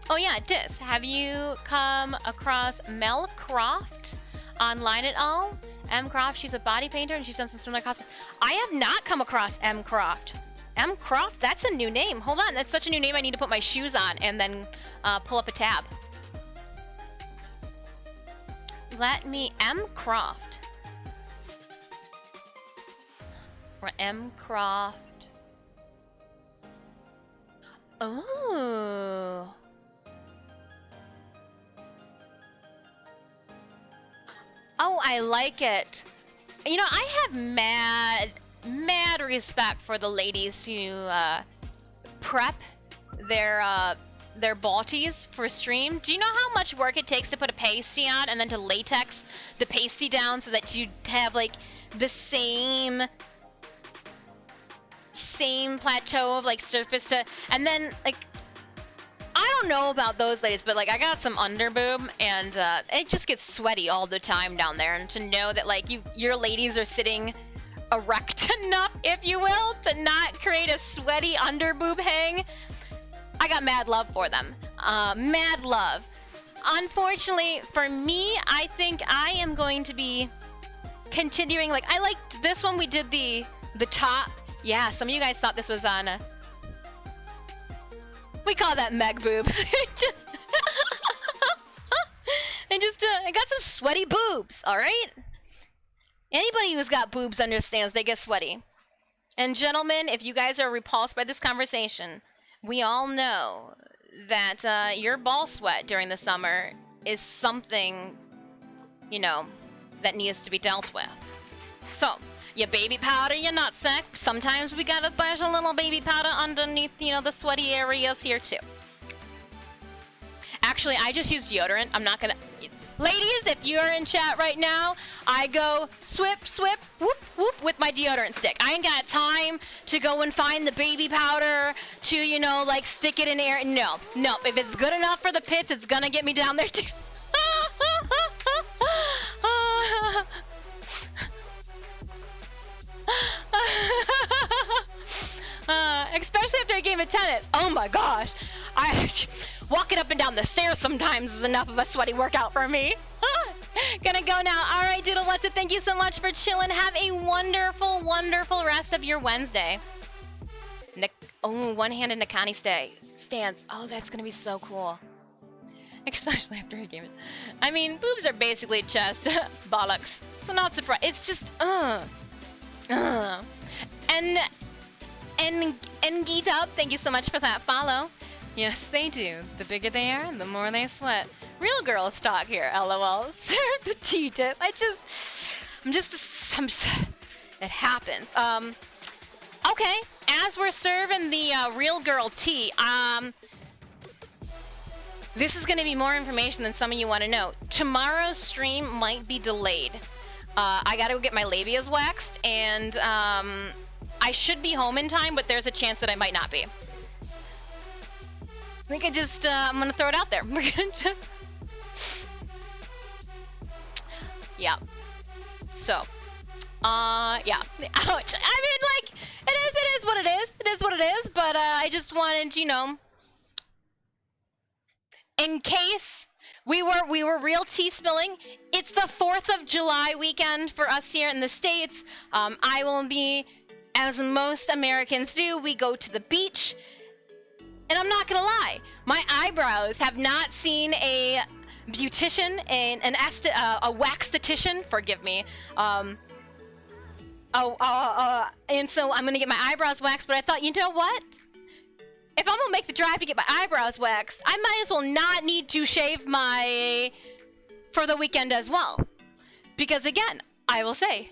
Oh yeah, Dis, have you come across Mel Croft online at all? M. Croft, she's a body painter and she's done some similar costumes. I have not come across M. Croft. M. Croft, that's a new name. Hold on, that's such a new name I need to put my shoes on and then pull up a tab. Let me, M. Croft. Or M. Croft. Oh. Oh, I like it. You know, I have mad respect for the ladies who prep their balties for stream. Do you know how much work it takes to put a pasty on and then to latex the pasty down so that you have like the same plateau of like surface to, and then like, I don't know about those ladies, but like I got some underboob and it just gets sweaty all the time down there, and to know that like your ladies are sitting erect enough, if you will, to not create a sweaty underboob hang, I got mad love for them. Mad love. Unfortunately for me, I think I am going to be continuing, like I liked this one, we did the top. Yeah, some of you guys thought this was on we call that meg boob. I got some sweaty boobs, alright? Anybody who's got boobs understands they get sweaty. And gentlemen, if you guys are repulsed by this conversation, we all know that your ball sweat during the summer is something, you know, that needs to be dealt with. So, your baby powder, your nutsack. Sometimes we gotta splash a little baby powder underneath, you know, the sweaty areas here too. Actually, I just use deodorant. I'm not gonna... Ladies, if you're in chat right now, I go swip, swip, whoop, whoop with my deodorant stick. I ain't got time to go and find the baby powder to, you know, like stick it in air. No. If it's good enough for the pits, it's gonna get me down there too. Especially after a game of tennis. Oh my gosh. Walking up and down the stairs sometimes is enough of a sweaty workout for me. Gonna go now. Alright, Doodle What's It? Thank you so much for chilling. Have a wonderful, wonderful rest of your Wednesday. One-handed Nakani stance. Oh, that's gonna be so cool. Especially after a game. I mean, boobs are basically chest. Bollocks. So not surprised. It's just, And Geet Up, thank you so much for that follow. Yes, they do. The bigger they are, the more they sweat. Real girls talk here, lol. The tea tip. It happens. Okay, as we're serving the real girl tea, this is going to be more information than some of you want to know. Tomorrow's stream might be delayed. I got to go get my labias waxed, and I should be home in time, but there's a chance that I might not be. I think I'm going to throw it out there. We're going to just... Yeah. So, yeah. Ouch. I mean, like, it is what it is. It is what it is, but I just wanted, you know, in case we were real tea spilling. It's the 4th of July weekend for us here in the States. I will be, as most Americans do, we go to the beach. And I'm not gonna lie, my eyebrows have not seen a beautician, a wax-tician, forgive me. And so I'm gonna get my eyebrows waxed, but I thought, you know what? If I'm gonna make the drive to get my eyebrows waxed, I might as well not need to shave for the weekend as well. Because again, I will say,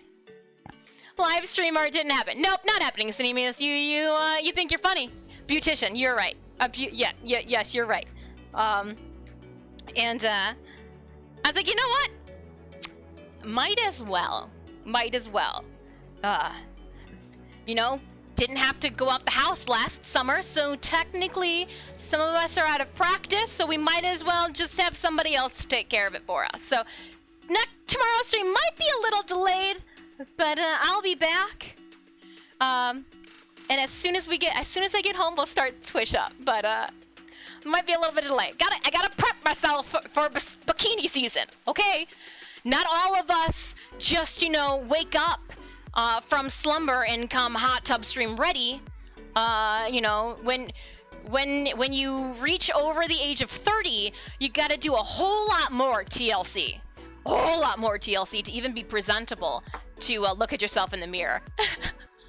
live stream art didn't happen. Nope, not happening, Cinemius. You think you're funny. Beautician, you're right. Yes, you're right. I was like, you know what? Might as well. You know, didn't have to go out the house last summer, so technically some of us are out of practice, so we might as well just have somebody else take care of it for us. So tomorrow's stream might be a little delayed, but I'll be back. And as soon as I get home, we'll start Twitch up. But might be a little bit delayed. I gotta prep myself for bikini season, okay? Not all of us just, you know, wake up from slumber and come hot tub stream ready. You know, when you reach over the age of 30, you gotta do a whole lot more TLC. A whole lot more TLC to even be presentable to look at yourself in the mirror.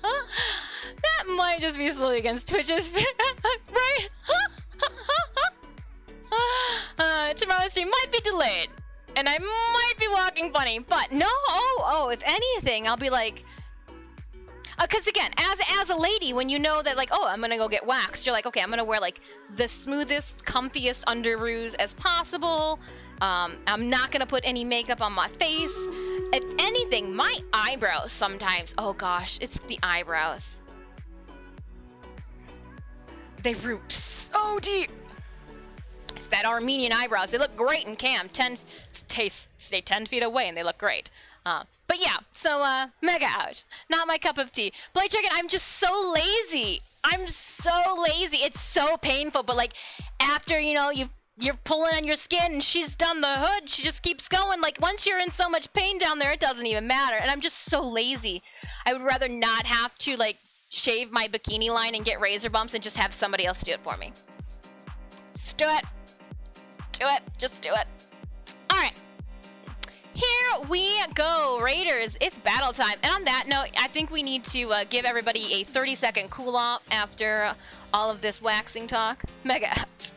That might just be slowly against Twitch's right? Tomorrow's stream might be delayed, and I might be walking funny, but no, if anything, I'll be like, because again, as a lady, when you know that, like, oh, I'm gonna go get waxed, you're like, okay, I'm gonna wear like the smoothest, comfiest underoos as possible. I'm not gonna put any makeup on my face. If anything, my eyebrows sometimes, oh gosh, it's the eyebrows. They root so deep. It's that Armenian eyebrows. They look great in cam. Stay 10 feet away and they look great. But yeah, so mega ouch. Not my cup of tea. Blade Dragon, I'm just so lazy. I'm so lazy. It's so painful, but like after, you know, you're pulling on your skin and she's done the hood, she just keeps going. Like once you're in so much pain down there, it doesn't even matter. And I'm just so lazy. I would rather not have to like shave my bikini line and get razor bumps and just have somebody else do it for me. Just do it. Do it. Just do it. All right. Here we go, Raiders. It's battle time. And on that note, I think we need to give everybody a 30-second cool off after all of this waxing talk. Mega out.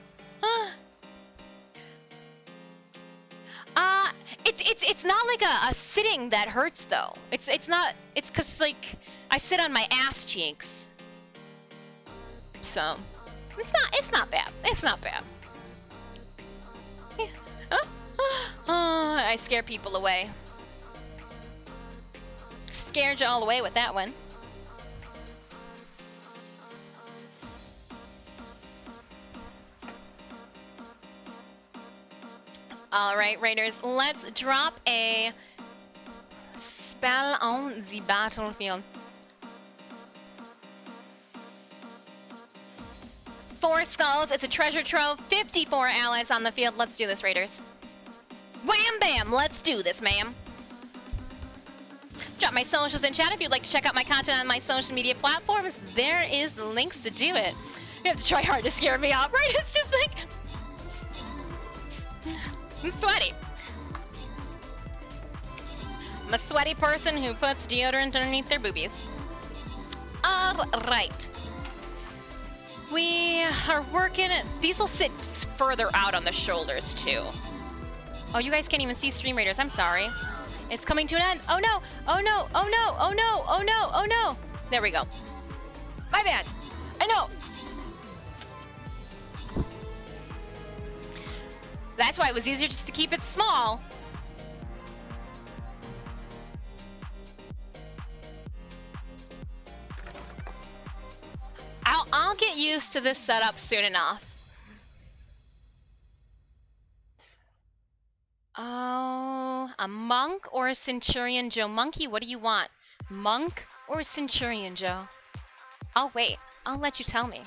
It's not like a sitting that hurts though. It's not. It's cause like I sit on my ass cheeks. So it's not bad. It's not bad. Yeah. I scare people away. Scared you all away with that one. Alright, Raiders, let's drop a spell on the battlefield. 4 skulls, it's a treasure trove, 54 allies on the field. Let's do this, Raiders. Wham bam, let's do this, ma'am. Drop my socials in chat if you'd like to check out my content on my social media platforms. There is the links to do it. You have to try hard to scare me off, right? It's just like... I'm sweaty. I'm a sweaty person who puts deodorant underneath their boobies. Alright. We are working it. These will sit further out on the shoulders too. Oh, you guys can't even see Stream Raiders. I'm sorry. It's coming to an end. Oh no! Oh no! Oh no! Oh no! Oh no! Oh no! There we go. My bad. I know. That's why it was easier just to keep it small. I'll get used to this setup soon enough. Oh, a monk or a centurion, Joe? Monkey, what do you want? Monk or centurion, Joe? I'll wait. I'll let you tell me.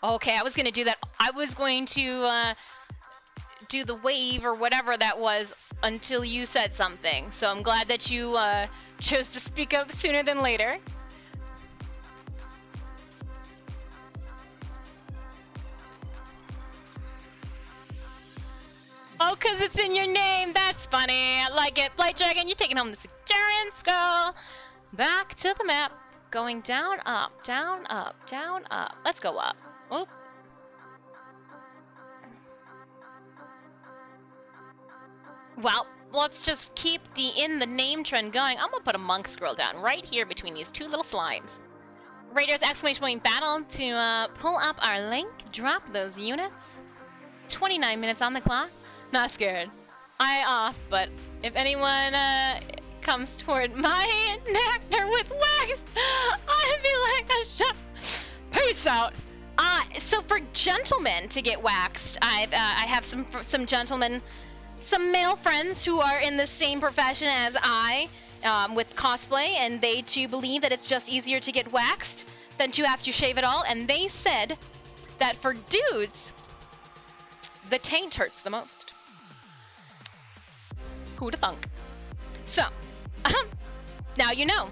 Okay, I was gonna do that. I was going to do the wave or whatever that was until you said something. So I'm glad that you chose to speak up sooner than later. Oh, because it's in your name. That's funny. I like it. Blight Dragon, you're taking home the endurance, girl. Back to the map. Going down, up, down, up, down, up. Let's go up. Oop. Well, let's just keep the in the name trend going. I'm gonna put a monk scroll down right here between these two little slimes. Raiders exclamation point battle to pull up our link. Drop those units. 29 minutes on the clock. Not scared. Eye off, but if anyone comes toward my nectar with wax, I'd be like a shot. Peace out. So for gentlemen to get waxed, I have some gentlemen, some male friends who are in the same profession as I, with cosplay, and they too believe that it's just easier to get waxed than to have to shave it all, and they said that for dudes, the taint hurts the most. Who'da thunk? So, now you know.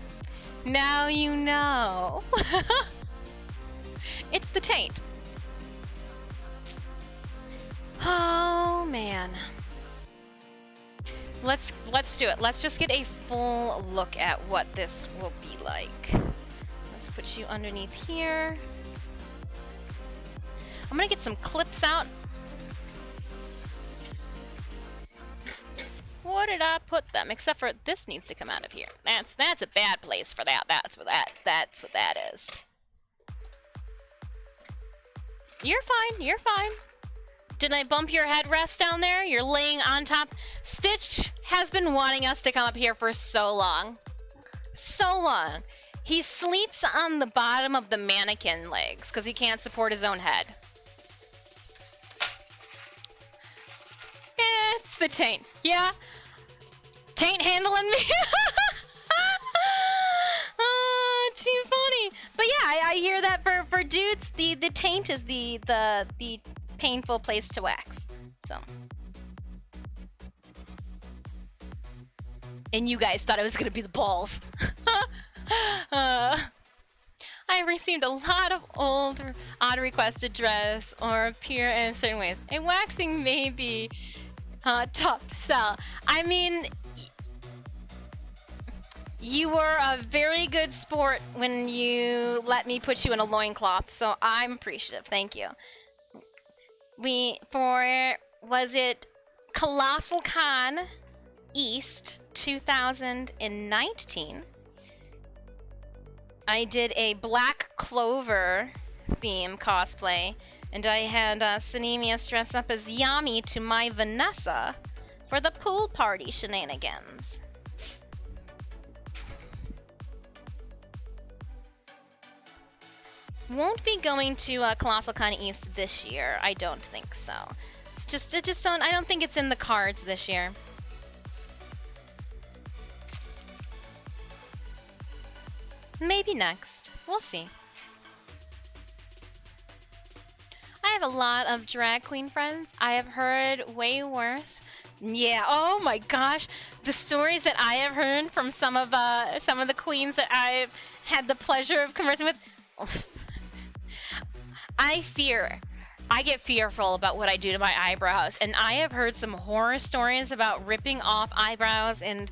Now you know. It's the taint. Oh man. Let's do it. Let's just get a full look at what this will be like. Let's put you underneath here. I'm gonna get some clips out. Where did I put them? Except for this needs to come out of here. That's a bad place for that. That's what that is. You're fine. You're fine. Did I bump your headrest down there? You're laying on top. Stitch has been wanting us to come up here for so long. So long. He sleeps on the bottom of the mannequin legs because he can't support his own head. It's the taint. Yeah. Taint handling me. Oh, too funny. But yeah, I hear that for dudes, the taint is the painful place to wax. So. And you guys thought it was gonna be the balls. I received a lot of old odd requests to dress or appear in certain ways. A waxing may be tough sell. I mean, you were a very good sport when you let me put you in a loincloth, so I'm appreciative. Thank you. Was it Colossal Con East 2019? I did a Black Clover theme cosplay, and I had Cinemius dress up as Yami to my Vanessa for the pool party shenanigans. Won't be going to Colossal Con East this year. I don't think so. I don't think it's in the cards this year. Maybe next. We'll see. I have a lot of drag queen friends. I have heard way worse. Yeah, oh my gosh. The stories that I have heard from some of the queens that I've had the pleasure of conversing with. I get fearful about what I do to my eyebrows, and I have heard some horror stories about ripping off eyebrows and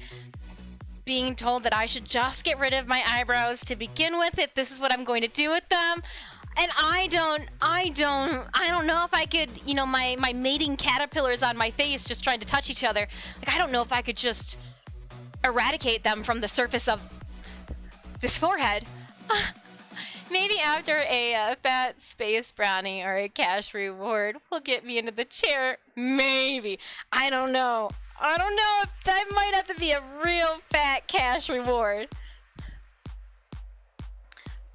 being told that I should just get rid of my eyebrows to begin with if this is what I'm going to do with them. And I don't know if I could, you know, my mating caterpillars on my face just trying to touch each other. Like, I don't know if I could just eradicate them from the surface of this forehead. Maybe after a fat space brownie or a cash reward will get me into the chair. Maybe. I don't know. I don't know if that might have to be a real fat cash reward.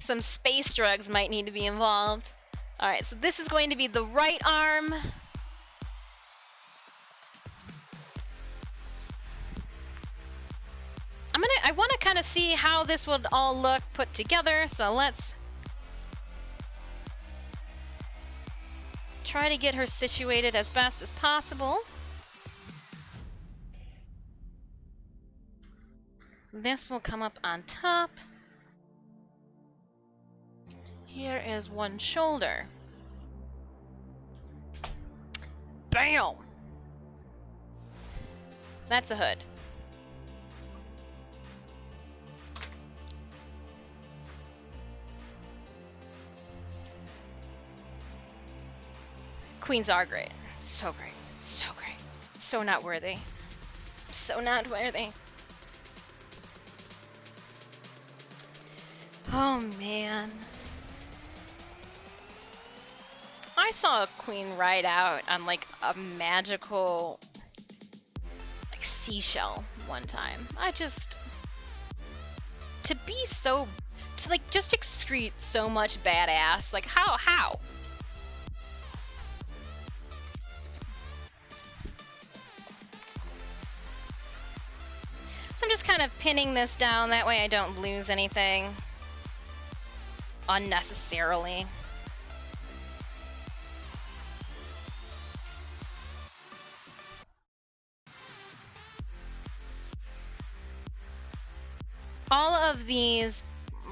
Some space drugs might need to be involved. Alright, so this is going to be the right arm. I want to kind of see how this would all look put together, so let's try to get her situated as best as possible. This will come up on top. Here is one shoulder. Bam! That's a hood. Queens are great. So great. So great. So not worthy. So not worthy. Oh man. I saw a queen ride out on like a magical like seashell one time. To be so, to like just excrete so much badass, like how? So I'm just kind of pinning this down, that way I don't lose anything unnecessarily. All of these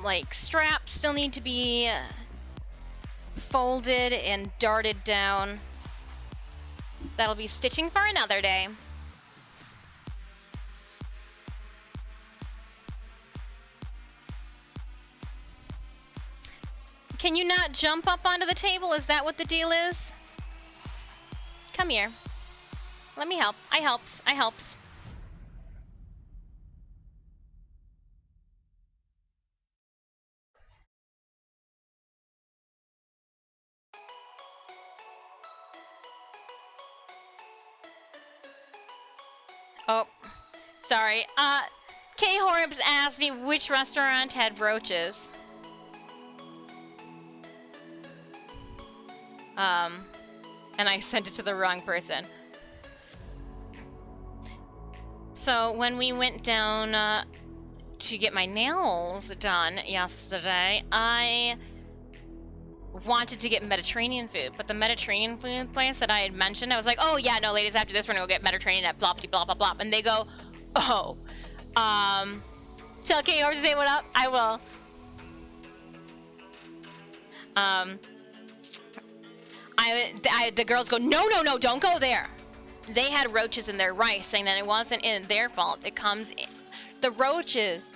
like straps still need to be folded and darted down. That'll be stitching for another day. Can you not jump up onto the table? Is that what the deal is? Come here. Let me help. I helps. Oh, sorry. K Horbs asked me which restaurant had brooches. And I sent it to the wrong person. So when we went down to get my nails done yesterday, I wanted to get Mediterranean food, but the Mediterranean food place that I had mentioned, I was like, oh yeah, no ladies, after this we're gonna go get Mediterranean at blah blah blah blah, and they go, oh, tell K Horbs to say what up. I will. The girls go, no, don't go there. They had roaches in their rice, saying that it wasn't in their fault. It comes in, the roaches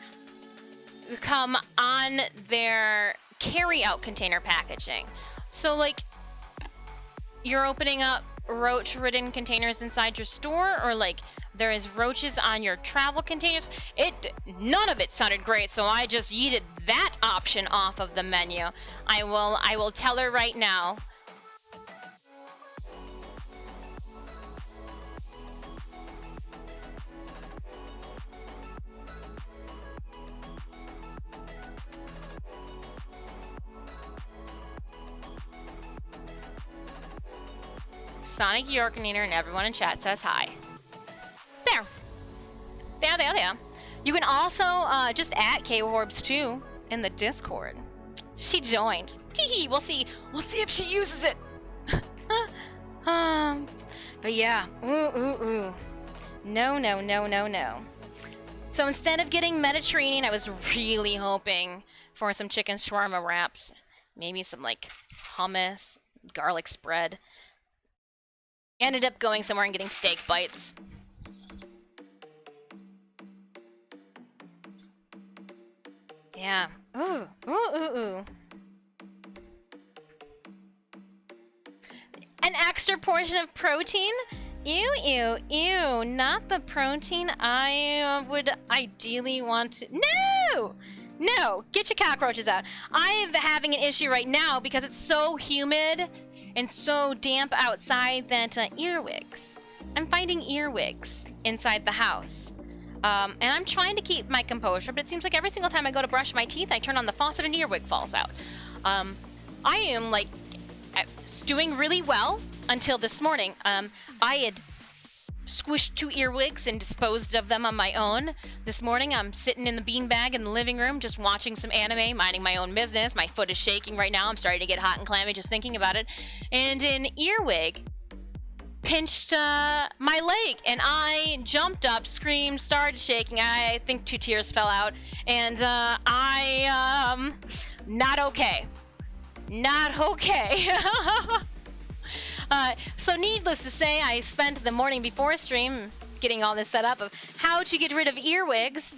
come on their carry-out container packaging. So, like, you're opening up roach-ridden containers inside your store, or, like, there is roaches on your travel containers. None of it sounded great, so I just yeeted that option off of the menu. I will tell her right now. Sonic Yorkinator and everyone in chat says hi. There. You can also just add K-Orbs too in the Discord. She joined. Teehee, we'll see if she uses it. But yeah, ooh. No. So instead of getting Mediterranean, I was really hoping for some chicken shawarma wraps. Maybe some like hummus, garlic spread. Ended up going somewhere and getting steak bites. Yeah. Ooh. An extra portion of protein? Ew. Not the protein I would ideally want to. No! No, get your cockroaches out. I'm having an issue right now because it's so humid and so damp outside that earwigs. I'm finding earwigs inside the house. And I'm trying to keep my composure, but it seems like every single time I go to brush my teeth, I turn on the faucet and an earwig falls out. I am like doing really well until this morning. I had squished 2 earwigs and disposed of them on my own. This morning I'm sitting in the beanbag in the living room just watching some anime, minding my own business. My foot is shaking right now. I'm starting to get hot and clammy just thinking about it. And an earwig pinched my leg, and I jumped up, screamed, started shaking. I think 2 tears fell out, and I not okay. Not okay. So needless to say, I spent the morning before stream getting all this set up of how to get rid of earwigs.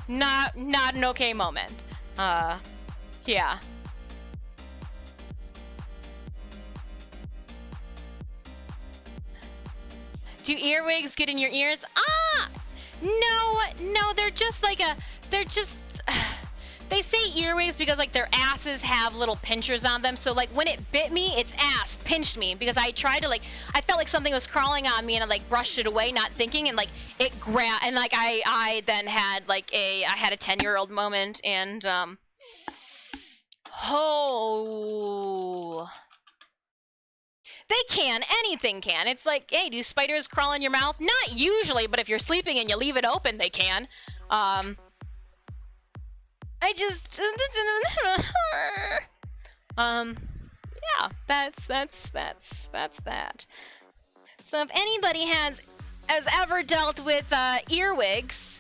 Not an okay moment. Yeah. Do earwigs get in your ears? No, they're just like they say earwigs because like their asses have little pinchers on them. So like when it bit me, its ass pinched me because I tried to I felt like something was crawling on me and I like brushed it away, not thinking, and like it grabbed, and like I then had I had a 10-year-old moment, and they can. Anything can. It's like, hey, do spiders crawl in your mouth? Not usually, but if you're sleeping and you leave it open, they can. Yeah, that's that. So if anybody has ever dealt with earwigs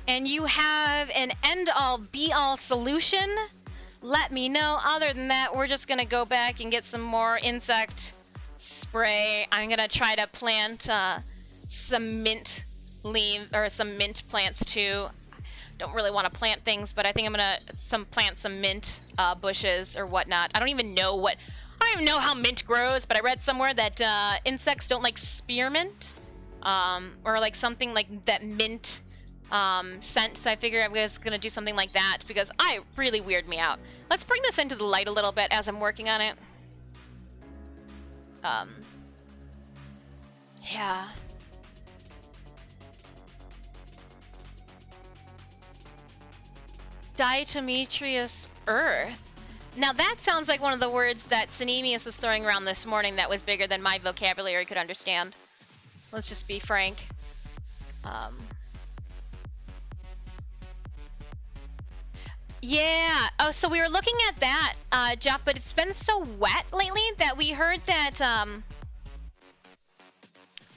and you have an end-all be-all solution, let me know. Other than that, we're just gonna go back and get some more insect spray. I'm gonna try to plant some mint plants too. Don't really want to plant things, but I think I'm gonna plant some mint bushes or whatnot. I don't even know how mint grows, but I read somewhere that insects don't like spearmint, or like something like that mint scent. So I figure I'm just gonna do something like that because it really weirded me out. Let's bring this into the light a little bit as I'm working on it. Yeah. Diatometrious earth. Now that sounds like one of the words that Sinemius was throwing around this morning that was bigger than my vocabulary could understand. Let's just be frank. Yeah. Oh, so we were looking at that, Jeff, but it's been so wet lately that we heard that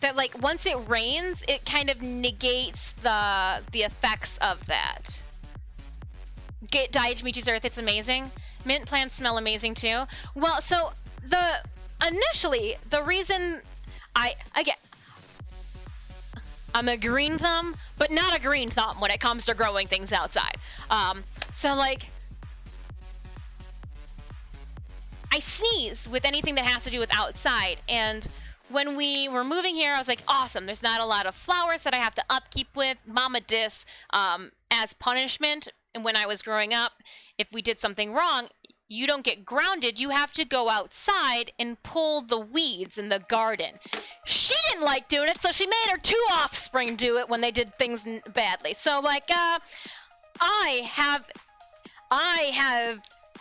that like once it rains, it kind of negates the effects of that. Get Diatometrious earth, it's amazing. Mint plants smell amazing too. Well, so initially the reason I'm a green thumb, but not a green thumb when it comes to growing things outside. So like I sneeze with anything that has to do with outside, and when we were moving here, I was like, awesome, there's not a lot of flowers that I have to upkeep with. Mama dis, as punishment, and when I was growing up, if we did something wrong, you don't get grounded, you have to go outside and pull the weeds in the garden. She didn't like doing it, so she made her 2 offspring do it when they did things badly. So like, I have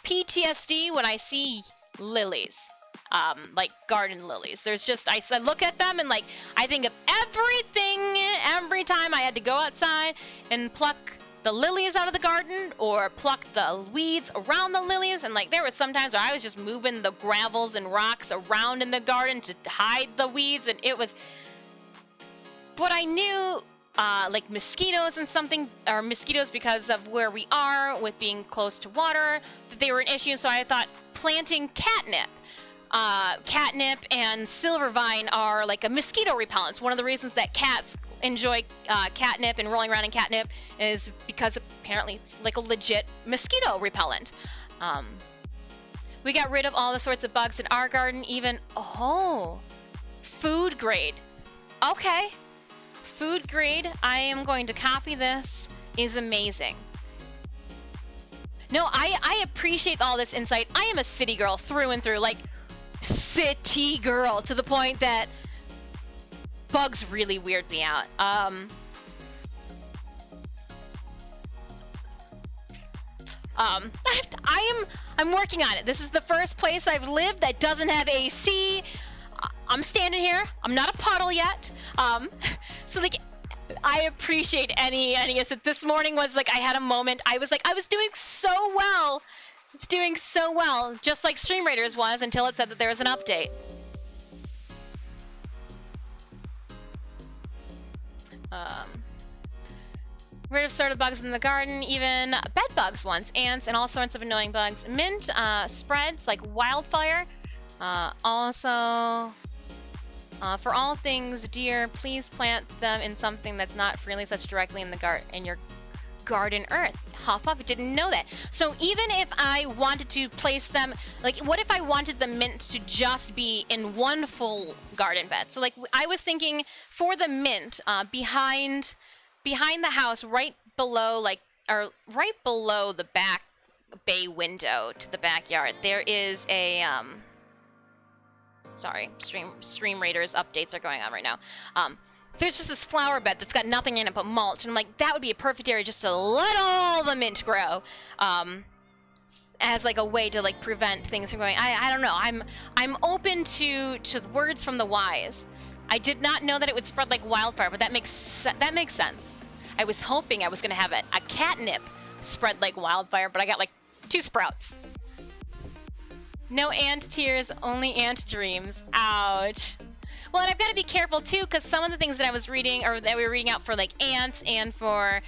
PTSD when I see lilies. Like garden lilies. There's just, I look at them and like, I think of everything every time I had to go outside and pluck the lilies out of the garden or pluck the weeds around the lilies. And like, there were some times where I was just moving the gravels and rocks around in the garden to hide the weeds, and it was, but I knew like mosquitoes mosquitoes because of where we are with being close to water, that they were an issue. So I thought planting catnip. Catnip and silvervine are like a mosquito repellent. One of the reasons that cats enjoy catnip and rolling around in catnip is because apparently it's like a legit mosquito repellent. We got rid of all the sorts of bugs in our garden, even food grade. Okay. food grade, I am going to copy this, is amazing. No, I appreciate all this insight. I am a city girl through and through, like, city girl, to the point that bugs really weird me out. I'm working on it. This is the first place I've lived that doesn't have AC. I'm standing here. I'm not a puddle yet. So like, I appreciate any assist. This morning was like, I had a moment. I was doing so well. I was doing so well, just like Stream Raiders was, until it said that there was an update. Rid of sort of bugs in the garden, even bed bugs once, ants, and all sorts of annoying bugs. Mint spreads like wildfire. Also, for all things deer, please plant them in something that's not freely such directly in your garden earth. Huff Huff, didn't know that. So even if I wanted to place them, like, what if I wanted the mint to just be in one full garden bed? So like, I was thinking for the mint, behind the house, right below the back bay window to the backyard, there is a sorry, Stream Raiders updates are going on right now. There's just this flower bed that's got nothing in it but mulch, and I'm like, that would be a perfect area just to let all the mint grow, as like a way to like prevent things from going. I don't know. I'm open to words from the wise. I did not know that it would spread like wildfire, but that makes sense. I was hoping I was gonna have a catnip spread like wildfire, but I got like 2 sprouts. No ant tears, only ant dreams. Ouch. Well, and I've got to be careful too, because some of the things that I was reading, or that we were reading out for like ants and for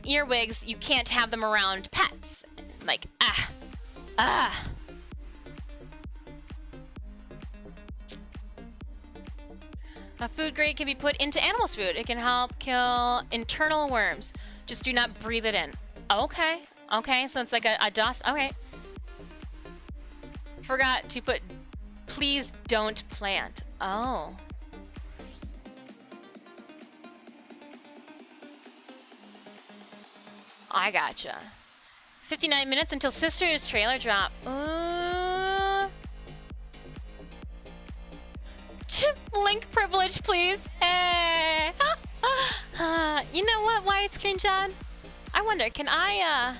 earwigs, you can't have them around pets. Like, A food grade can be put into animals' food. It can help kill internal worms. Just do not breathe it in. Okay. Okay, so it's like a dust. Okay. Forgot to put, please don't plant. Oh. I gotcha. 59 minutes until Sister's trailer drop. Link privilege, please. Hey. You know what, widescreen John? I wonder, can I,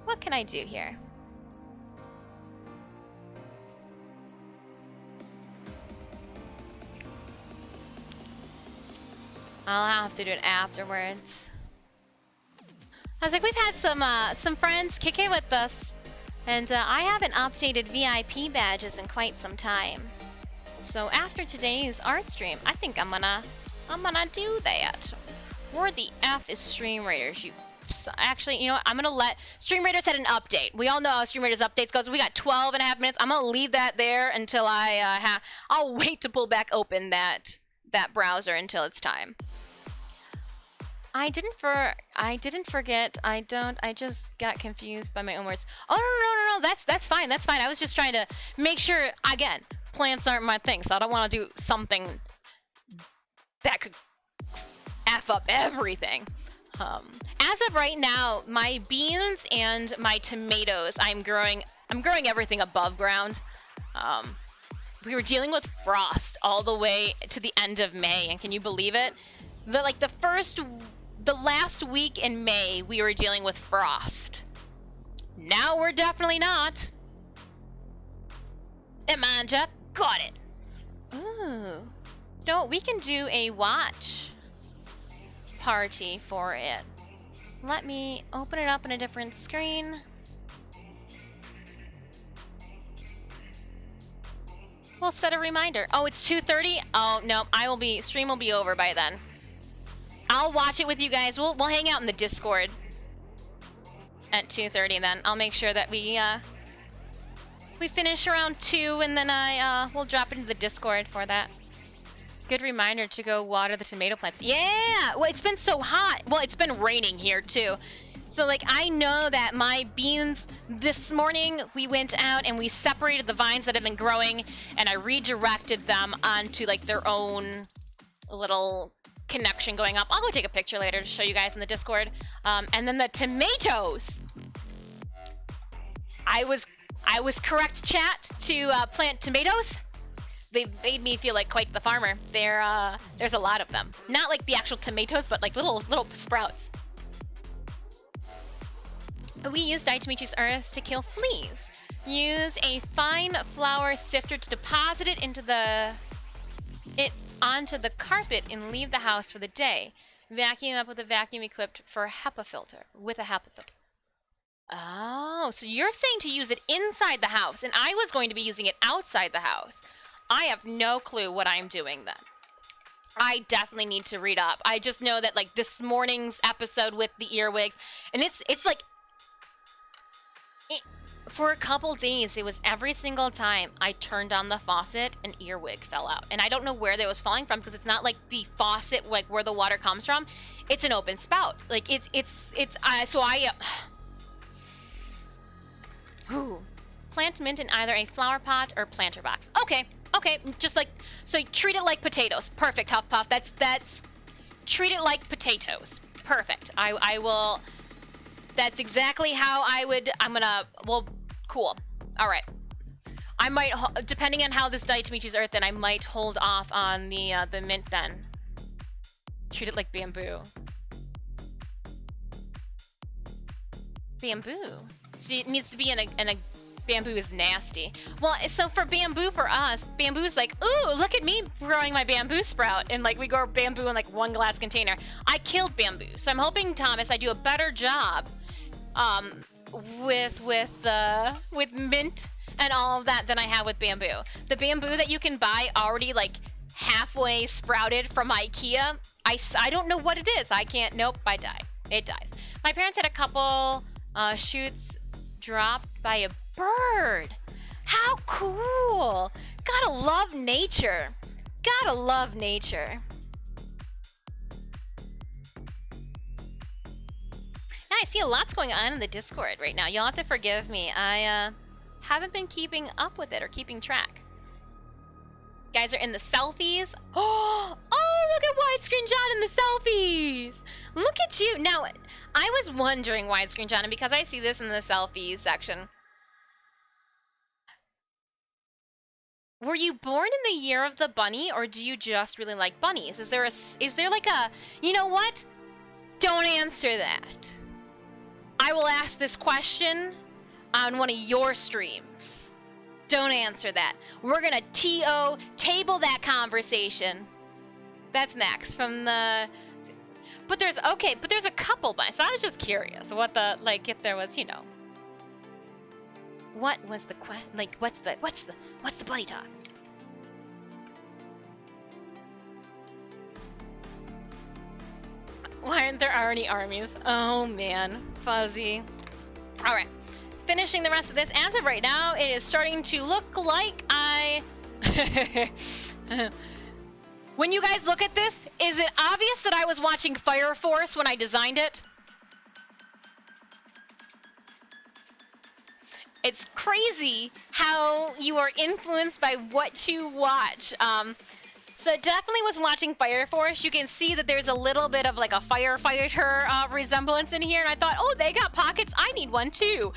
what can I do here? I'll have to do it afterwards. I was like, we've had some friends kick it with us, and I haven't updated VIP badges in quite some time. So after today's art stream, I think I'm gonna do that. Where the F is Stream Raiders? Actually, you know what? I'm gonna let Stream Raiders had an update. We all know how Stream Raiders updates goes. We got 12.5 minutes. I'm gonna leave that there until I'll wait to pull back open that browser until it's time. I didn't forget. I just got confused by my own words. Oh, no. That's fine. That's fine. I was just trying to make sure, again, plants aren't my thing, so I don't want to do something that could F up everything. As of right now, my beans and my tomatoes, I'm growing everything above ground. We were dealing with frost all the way to the end of May, and can you believe it? The last week in May, we were dealing with frost. Now we're definitely not. Come on, Jeff. Got it. Ooh. No, we can do a watch party for it. Let me open it up in a different screen. We'll set a reminder. Oh, it's 2:30? Oh, no, stream will be over by then. I'll watch it with you guys. We'll hang out in the Discord at 2:30 then. I'll make sure that we finish around 2, and then we'll drop into the Discord for that. Good reminder to go water the tomato plants. Yeah! Well, it's been so hot. Well, it's been raining here too. So like, I know that my beans, this morning we went out and we separated the vines that have been growing, and I redirected them onto like their own little connection going up. I'll go take a picture later to show you guys in the Discord. And then the tomatoes. I was correct, chat, to plant tomatoes. They made me feel like quite the farmer. There's a lot of them. Not like the actual tomatoes, but like little sprouts. We use Diatomaceous earth to kill fleas. Use a fine flour sifter to deposit it onto the carpet and leave the house for the day. Vacuum up with a vacuum equipped for a HEPA filter. Oh, so you're saying to use it inside the house, and I was going to be using it outside the house. I have no clue what I'm doing then. I definitely need to read up. I just know that like this morning's episode with the earwigs, and it's like for a couple days, it was every single time I turned on the faucet, an earwig fell out. And I don't know where they was falling from because it's not like the faucet, like where the water comes from. It's an open spout. Like Plant mint in either a flower pot or planter box. Okay, just like, so treat it like potatoes. Perfect, Huffpuff. That's, treat it like potatoes. Perfect. I will, that's exactly how I would, well, cool. All right. I might, depending on how this Diatomaceous earth, then I might hold off on the mint then. Treat it like bamboo. Bamboo? So it needs to be in a bamboo is nasty. Well, so for bamboo for us, bamboo's like, ooh, look at me growing my bamboo sprout. And like we grow bamboo in like one glass container. I killed bamboo. So I'm hoping, Thomas, I do a better job with mint and all of that than I have with bamboo. The bamboo that you can buy already like halfway sprouted from IKEA, I don't know what it is. I can't, nope, I die. It dies. My parents had a couple shoots dropped by a bird. How cool! Gotta love nature. Gotta love nature. I see a lot's going on in the Discord right now. You'll have to forgive me. I haven't been keeping up with it or keeping track. Guys are in the selfies. Oh, look at Widescreen John in the selfies. Look at you. Now, I was wondering, Widescreen John, and because I see this in the selfies section. Were you born in the year of the bunny, or do you just really like bunnies? Is there like a, you know what? Don't answer that. I will ask this question on one of your streams. Don't answer that. We're gonna table that conversation. That's Max from the, but there's a couple bunnies. So I was just curious what the, like, if there was, you know, what was the like, what's the bunny talk? Why aren't there already armies? Oh man, fuzzy. All right, finishing the rest of this. As of right now, it is starting to look like when you guys look at this, is it obvious that I was watching Fire Force when I designed it? It's crazy how you are influenced by what you watch. So definitely was watching Fire Force. You can see that there's a little bit of like a firefighter resemblance in here. And I thought, oh, they got pockets. I need one too.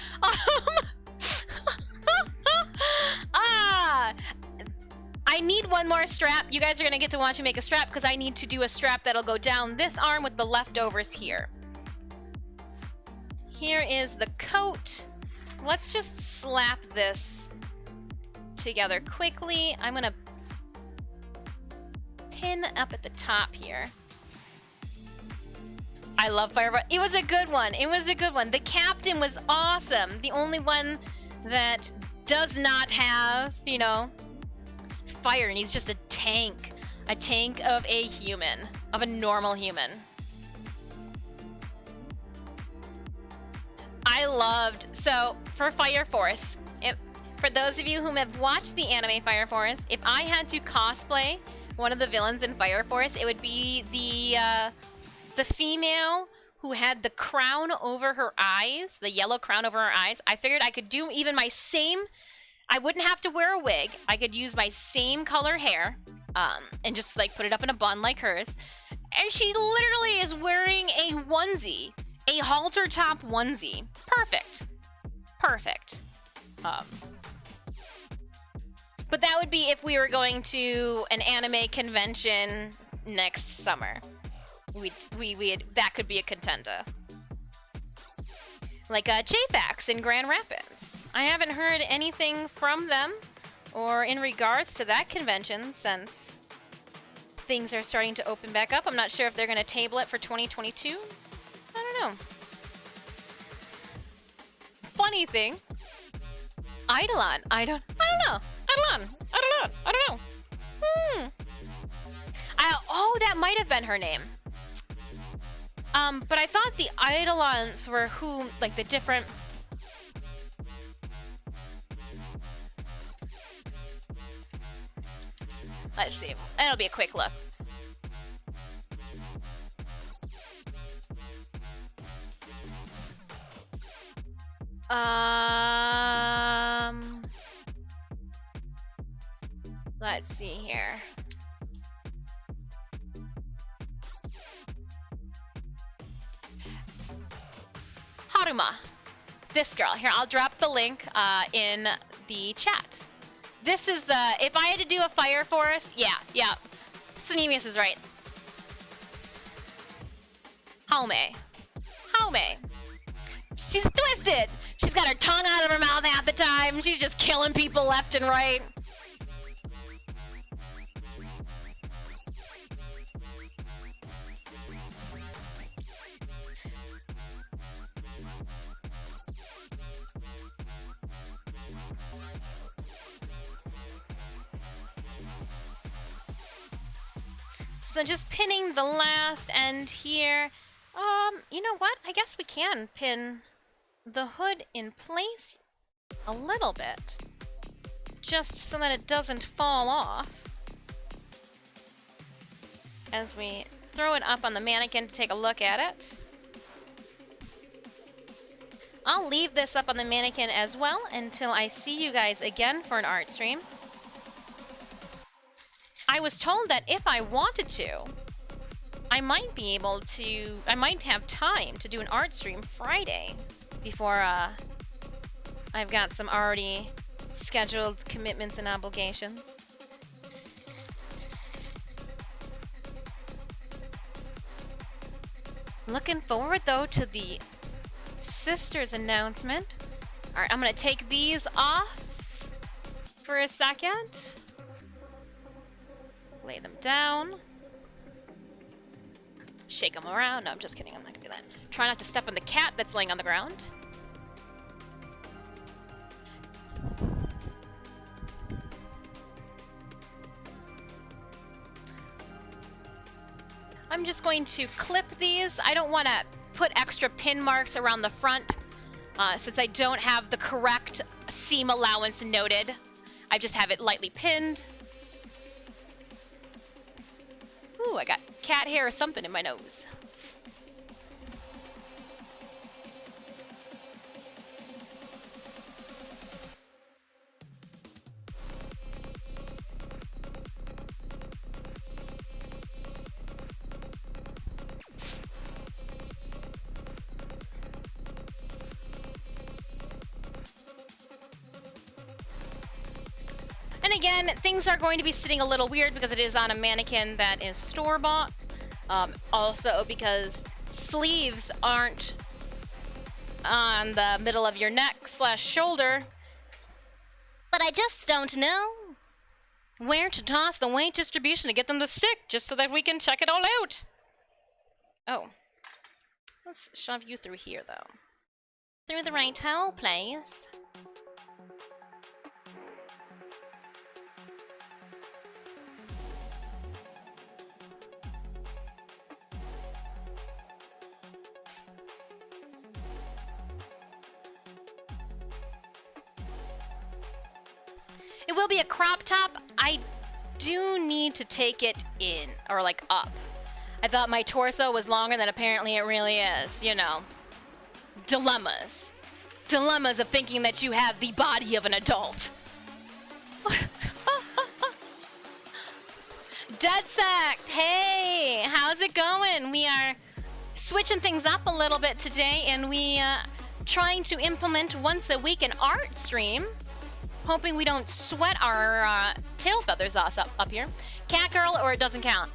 I need one more strap. You guys are going to get to watch me make a strap because I need to do a strap that'll go down this arm with the leftovers here. Here is the coat. Let's just slap this together quickly. I'm going to pin up at the top here. I love Fireball. It was a good one. It was a good one. The captain was awesome. The only one that does not have, you know, fire, and he's just a tank. A tank of a human. Of a normal human. I loved, so for Fire Force, for those of you who have watched the anime Fire Force, if I had to cosplay one of the villains in Fire Force, it would be the female who had the crown over her eyes, the yellow crown over her eyes. I figured I could do even my same I wouldn't have to wear a wig. I could use my same color hair, and just like put it up in a bun like hers. And she literally is wearing a onesie, a halter top onesie. Perfect. Perfect. But that would be if we were going to an anime convention next summer. That could be a contender. Like JFAX in Grand Rapids. I haven't heard anything from them or in regards to that convention since things are starting to open back up. I'm not sure if they're going to table it for 2022. I don't know. Funny thing, Eidolon. I don't know. Eidolon. I don't know. Oh, that might have been her name. But I thought the Eidolons were who, like the different. Let's see. It'll be a quick look. Let's see here. Haruma. This girl. Here, I'll drop the link in the chat. This is the, if I had to do a Fire Force, yeah. Synemius is right. Haume. She's twisted. She's got her tongue out of her mouth half the time. She's just killing people left and right. So just pinning the last end here. You know what? I guess we can pin the hood in place a little bit. Just so that it doesn't fall off. As we throw it up on the mannequin to take a look at it. I'll leave this up on the mannequin as well until I see you guys again for an art stream. I was told that if I wanted to, I might be able to, I might have time to do an art stream Friday before I've got some already scheduled commitments and obligations. Looking forward though to the sisters announcement. All right, I'm gonna take these off for a second. Lay them down. Shake them around. No, I'm just kidding. I'm not gonna do that. Try not to step on the cat that's laying on the ground. I'm just going to clip these. I don't want to put extra pin marks around the front since I don't have the correct seam allowance noted. I just have it lightly pinned. Ooh, I got cat hair or something in my nose. And again, things are going to be sitting a little weird because it is on a mannequin that is store-bought. Also because sleeves aren't on the middle of your neck / shoulder. But I just don't know where to toss the weight distribution to get them to stick, just so that we can check it all out. Oh. Let's shove you through here, though. Through the right hole, please. It will be a crop top. I do need to take it in, or like up. I thought my torso was longer than apparently it really is, you know. Dilemmas. Dilemmas of thinking that you have the body of an adult. Dead Sect, hey, how's it going? We are switching things up a little bit today, and we trying to implement once a week an art stream, hoping we don't sweat our tail feathers off up here. Cat girl, or it doesn't count?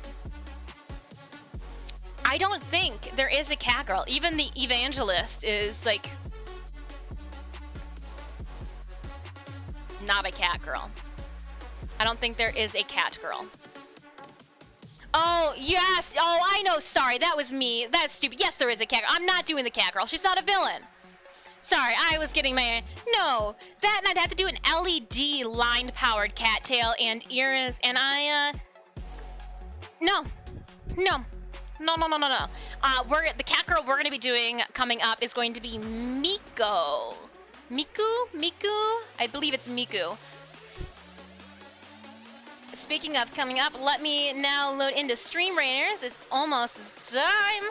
I don't think there is a cat girl. Even the evangelist is like not a cat girl. I don't think there is a cat girl. Oh, yes. Oh, I know. Sorry, that was me. That's stupid. Yes, there is a cat girl. I'm not doing the cat girl. She's not a villain. Sorry, I was getting my... No, that and I'd have to do an LED line-powered cattail and ears, and No. The cat girl we're going to be doing coming up is going to be Miko. Miku? I believe it's Miku. Speaking of coming up, let me now load into Stream Raiders. It's almost time.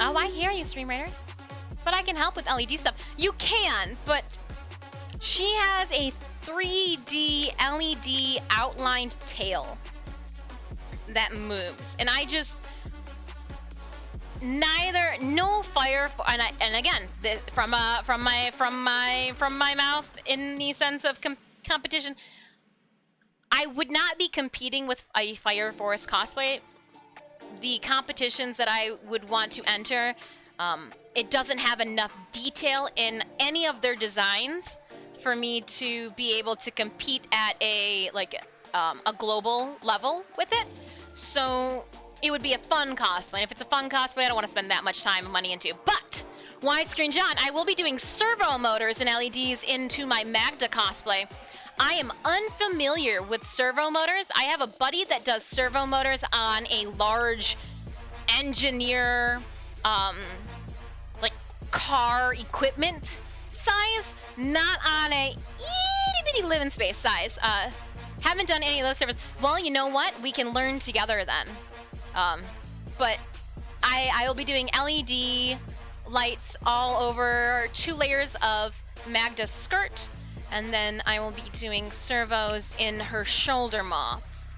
Oh, I hear you, Stream Raiders. But I can help with LED stuff. You can, but she has a 3D LED outlined tail that moves, and I just no fire and again from my mouth in the sense of competition, I would not be competing with a Fire Force cosplay. The competitions that I would want to enter, it doesn't have enough detail in any of their designs for me to be able to compete at a global level with it. So it would be a fun cosplay. And if it's a fun cosplay, I don't want to spend that much time and money into. But Widescreen John, I will be doing servo motors and LEDs into my Magda cosplay. I am unfamiliar with servo motors. I have a buddy that does servo motors on a large engineer, car equipment size, not on a itty bitty living space size. Haven't done any of those servos. Well, you know what? We can learn together then. But I will be doing LED lights all over 2 layers of Magda's skirt, and then I will be doing servos in her shoulder moths.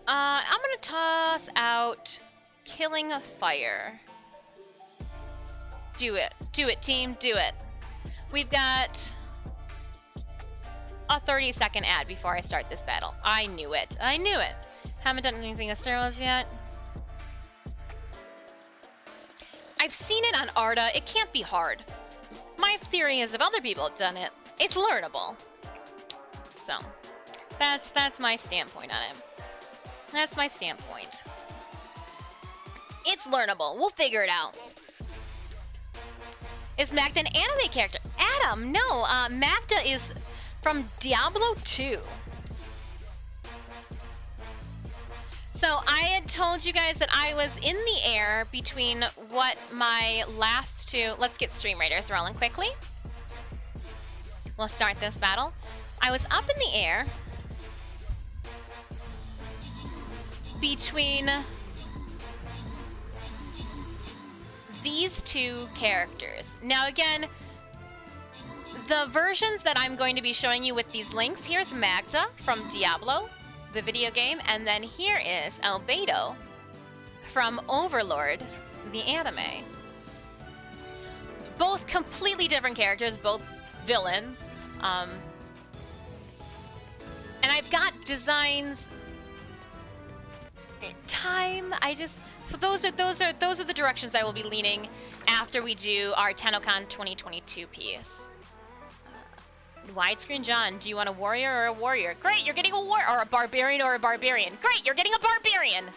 I'm gonna toss out Killing a Fire. Do it, team, do it. We've got a 30-second ad before I start this battle. I knew it. Haven't done anything with servos yet. I've seen it on Arda. It can't be hard. My theory is if other people have done it, it's learnable. So, that's my standpoint on it. That's my standpoint. It's learnable. We'll figure it out. Is Magda an anime character? Adam, no. Magda is from Diablo 2. So I had told you guys that I was in the air between what my last two... Let's get Stream Raiders rolling quickly. We'll start this battle. I was up in the air between these 2 characters. Now again, the versions that I'm going to be showing you with these links, here's Magda from Diablo, the video game, and then here is Albedo from Overlord, the anime. Both completely different characters, both villains. And I've got designs in time. So those are the directions I will be leaning after we do our TennoCon 2022 piece. Widescreen John, do you want a warrior or a warrior? Great, you're getting a warrior, or a barbarian or a barbarian. Great, you're getting a barbarian.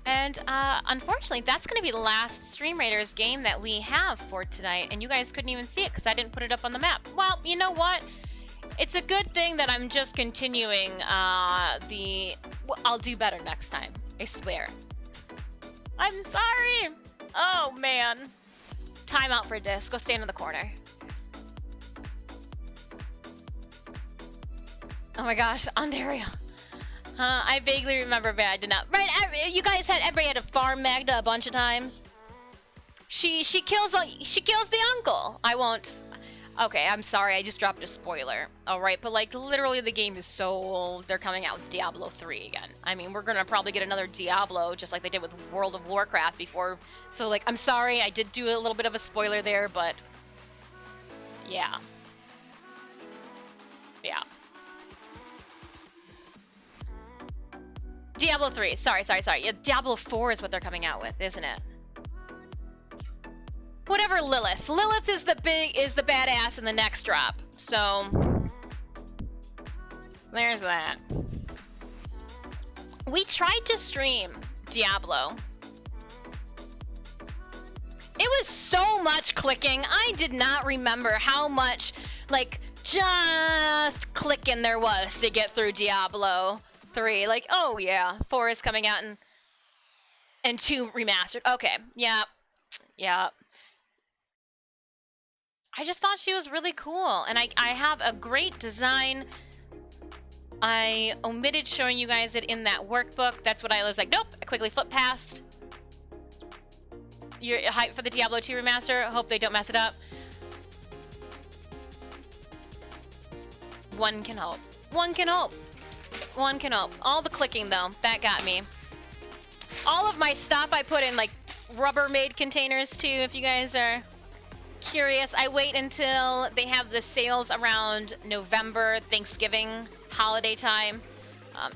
And unfortunately, that's going to be the last Stream Raiders game that we have for tonight, and you guys couldn't even see it because I didn't put it up on the map. Well, you know what? It's a good thing that I'm just continuing I'll do better next time. I swear. I'm sorry. Oh, man. time out for this. Go stand in the corner. Oh my gosh, Ontario. I vaguely remember, but I did not. Right, you guys had everybody had to farm Magda a bunch of times. She kills the uncle. I won't. Okay, I'm sorry. I just dropped a spoiler. All right, but like literally the game is so old. They're coming out with Diablo 3 again. I mean, we're gonna probably get another Diablo just like they did with World of Warcraft before. So like, I'm sorry. I did do a little bit of a spoiler there, but yeah. Yeah. Diablo 3. Sorry. Yeah, Diablo 4 is what they're coming out with, isn't it? Whatever, Lilith. Lilith is the badass in the next drop. So there's that. We tried to stream Diablo. It was so much clicking. I did not remember how much like just clicking there was to get through Diablo 3. Like, oh yeah, 4 is coming out and 2 remastered. Okay, yeah. I just thought she was really cool, and I have a great design. I omitted showing you guys it in that workbook. That's what I was like, nope, I quickly flipped past. You're hyped for the Diablo 2 remaster? Hope they don't mess it up. One can hope. One can hope. One can hope. All the clicking, though, that got me. All of my stuff I put in, like, Rubbermaid containers, too, if you guys are curious. I wait until they have the sales around November, Thanksgiving, holiday time.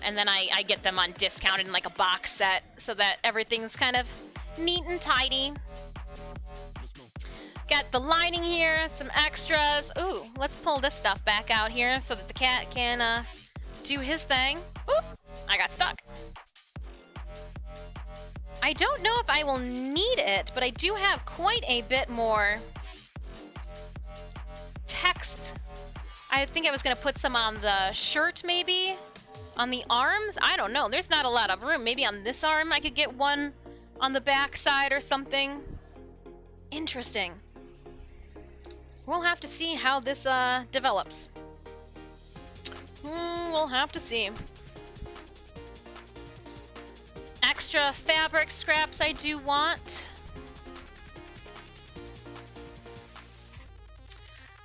And then I get them on discount in, like, a box set so that everything's kind of neat and tidy. Got the lining here, some extras. Ooh, let's pull this stuff back out here so that the cat can do his thing. Oop, I got stuck. I don't know if I will need it, but I do have quite a bit more text. I think I was gonna put some on the shirt, maybe? On the arms? I don't know. There's not a lot of room. Maybe on this arm I could get one on the back side or something. Interesting. We'll have to see how this develops. We'll have to see. Extra fabric scraps I do want.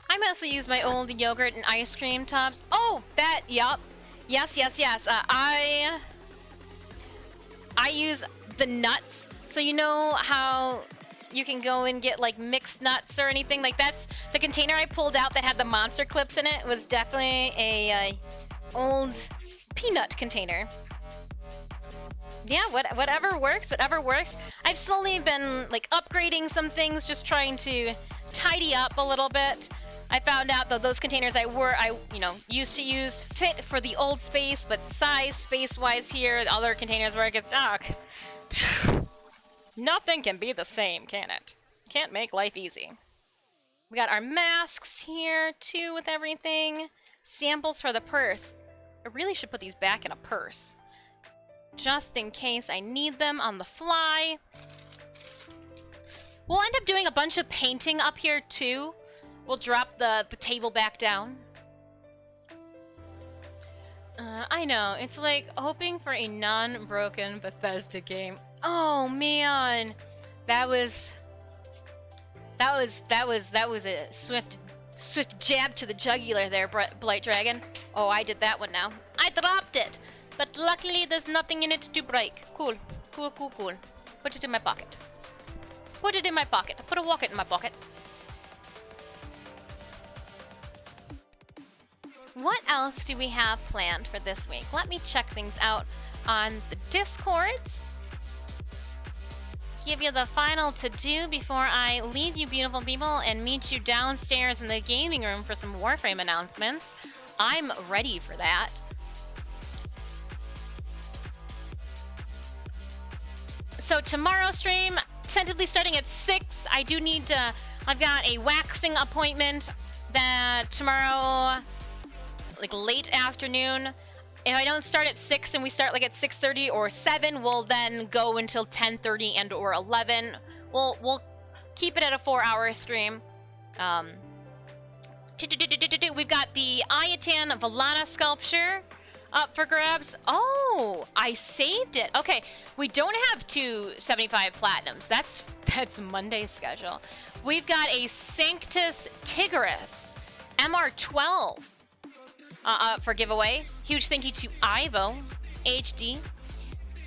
I mostly use my old yogurt and ice cream tubs. Oh, that, yup. Yes. I use the nuts. So you know how you can go and get like mixed nuts or anything like that's the container I pulled out that had the monster clips in it was definitely a old peanut container. Yeah, whatever works. I've slowly been like upgrading some things, just trying to tidy up a little bit. I found out that those containers I used to use fit for the old space, but space-wise here, the other containers where it gets stuck. Nothing can be the same, can it? Can't make life easy. We got our masks here, too, with everything. Samples for the purse. I really should put these back in a purse. Just in case I need them on the fly. We'll end up doing a bunch of painting up here, too. We'll drop the table back down. I know, it's like hoping for a non-broken Bethesda game. Oh man, that was a swift jab to the jugular there, Blight Dragon. Oh, I did that one now. I dropped it, but luckily there's nothing in it to break. Cool. Put it in my pocket. Put it in my pocket. Put a wallet in my pocket. What else do we have planned for this week? Let me check things out on the Discords. Give you the final to-do before I leave you beautiful people and meet you downstairs in the gaming room for some Warframe announcements. I'm ready for that. So tomorrow's stream, tentatively starting at 6. I do need to, I've got a waxing appointment that tomorrow, like late afternoon. If I don't start at 6 and we start like at 6:30 or 7, we'll then go until 10:30 and or 11. We'll keep it at a 4-hour stream. We've got the Ayatan Valana sculpture up for grabs. Oh, I saved it. Okay, we don't have 275 platinums. That's Monday's schedule. We've got a Sanctus Tigris MR12 up for giveaway. Huge thank you to Ivo HD.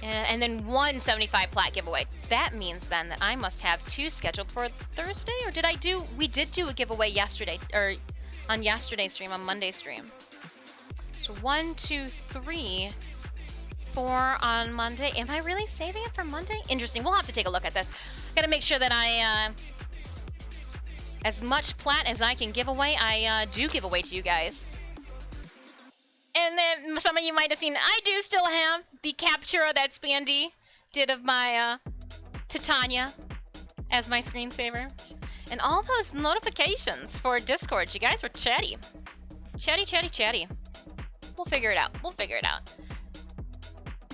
And then 175 plat giveaway. That means then that I must have 2 scheduled for Thursday, or did I do? We did do a giveaway yesterday, or on yesterday's stream, on Monday's stream. So 1, 2, 3, 4 on Monday. Am I really saving it for Monday? Interesting. We'll have to take a look at this. Gotta make sure that I, as much plat as I can give away, I do give away to you guys. And then some of you might have seen, I do still have the captura that Spandy did of my Titania as my screensaver. And all those notifications for Discord. You guys were chatty. Chatty, chatty, chatty. We'll figure it out. We'll figure it out.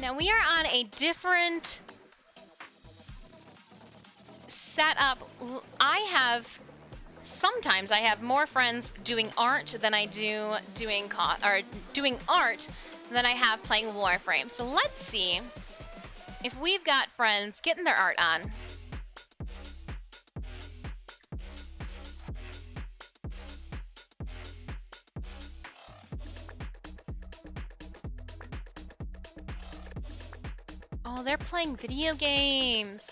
Now we are on a different setup. Sometimes I have more friends doing art than I do doing art than I have playing Warframe. So let's see if we've got friends getting their art on. Oh, they're playing video games.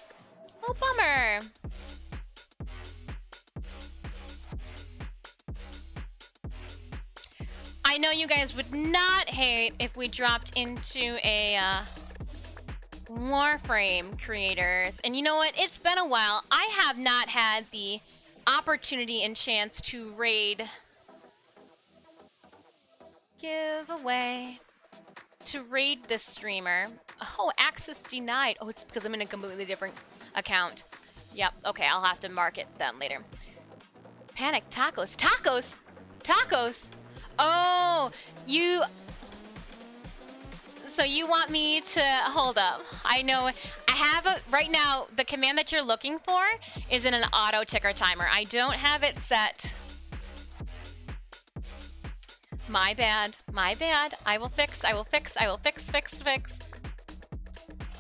Oh, bummer. I know you guys would not hate if we dropped into a Warframe creators. And you know what? It's been a while. I have not had the opportunity and chance to raid giveaway to raid this streamer. Oh, access denied. Oh, it's because I'm in a completely different account. Yep. Okay, I'll have to mark it then later. Panic tacos. Tacos. Tacos. Oh, so you want me to, hold up. I know, I have right now, the command that you're looking for is in an auto ticker timer. I don't have it set. My bad, my bad. I will fix.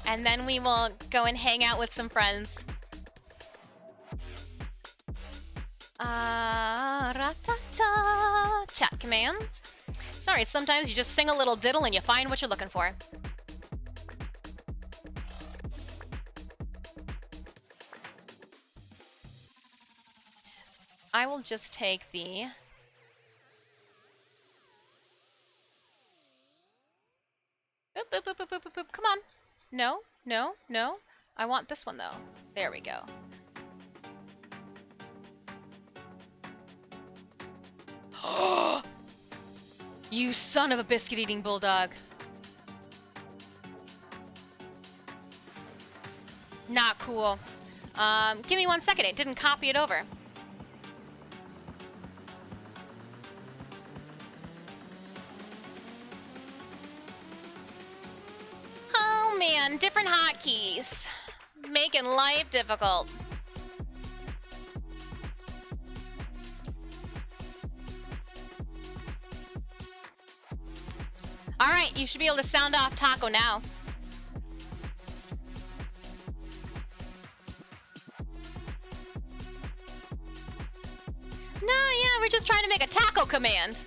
And then we will go and hang out with some friends. Chat commands. Sorry, sometimes you just sing a little diddle and you find what you're looking for. I will just take the... Boop, boop, boop, boop, boop, boop, boop. Come on. No, no, no. I want this one though. There we go. You son of a biscuit-eating bulldog. Not cool. Give me 1 second. It didn't copy it over. Oh man, different hotkeys. Making life difficult. Alright, you should be able to sound off taco now. No, yeah, we're just trying to make a taco command.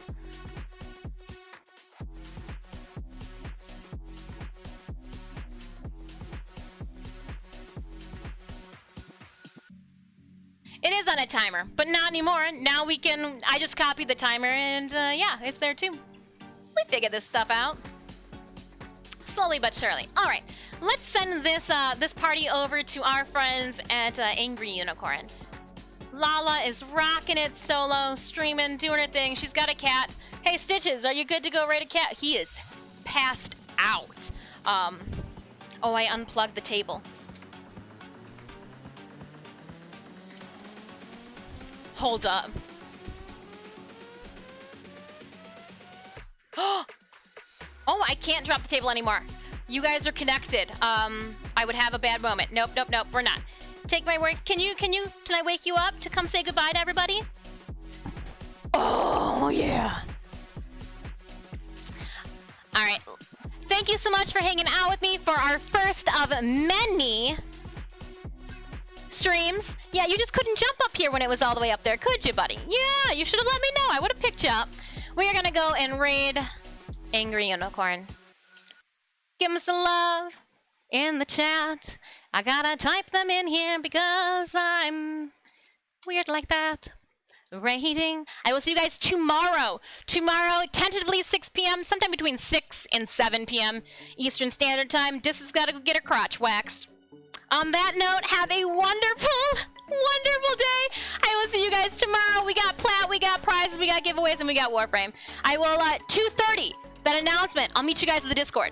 It is on a timer, but not anymore. Now we can, I just copied the timer and yeah, it's there too. We figured this stuff out. Slowly but surely. All right, let's send this this party over to our friends at Angry Unicorn. Lala is rocking it solo, streaming, doing her thing. She's got a cat. Hey, Stitches, are you good to go raid a cat? He is passed out. Oh, I unplugged the table. Hold up. Oh, I can't drop the table anymore. You guys are connected. I would have a bad moment. Nope, nope, nope, we're not. Take my word. Can I wake you up to come say goodbye to everybody? Oh, yeah. All right. Thank you so much for hanging out with me for our first of many streams. Yeah, you just couldn't jump up here when it was all the way up there, could you, buddy? Yeah, you should have let me know. I would have picked you up. We are going to go and raid Angry Unicorn. Give him some love in the chat. I gotta type them in here because I'm weird like that. Rating. I will see you guys tomorrow. Tomorrow, tentatively 6 p.m., sometime between 6 and 7 p.m. Eastern Standard Time. Dis has got to go get her crotch waxed. On that note, have a wonderful, wonderful day. I will see you guys tomorrow. We got plat, we got prizes, we got giveaways, and we got Warframe. I will, 2:30, that announcement. I'll meet you guys at the Discord.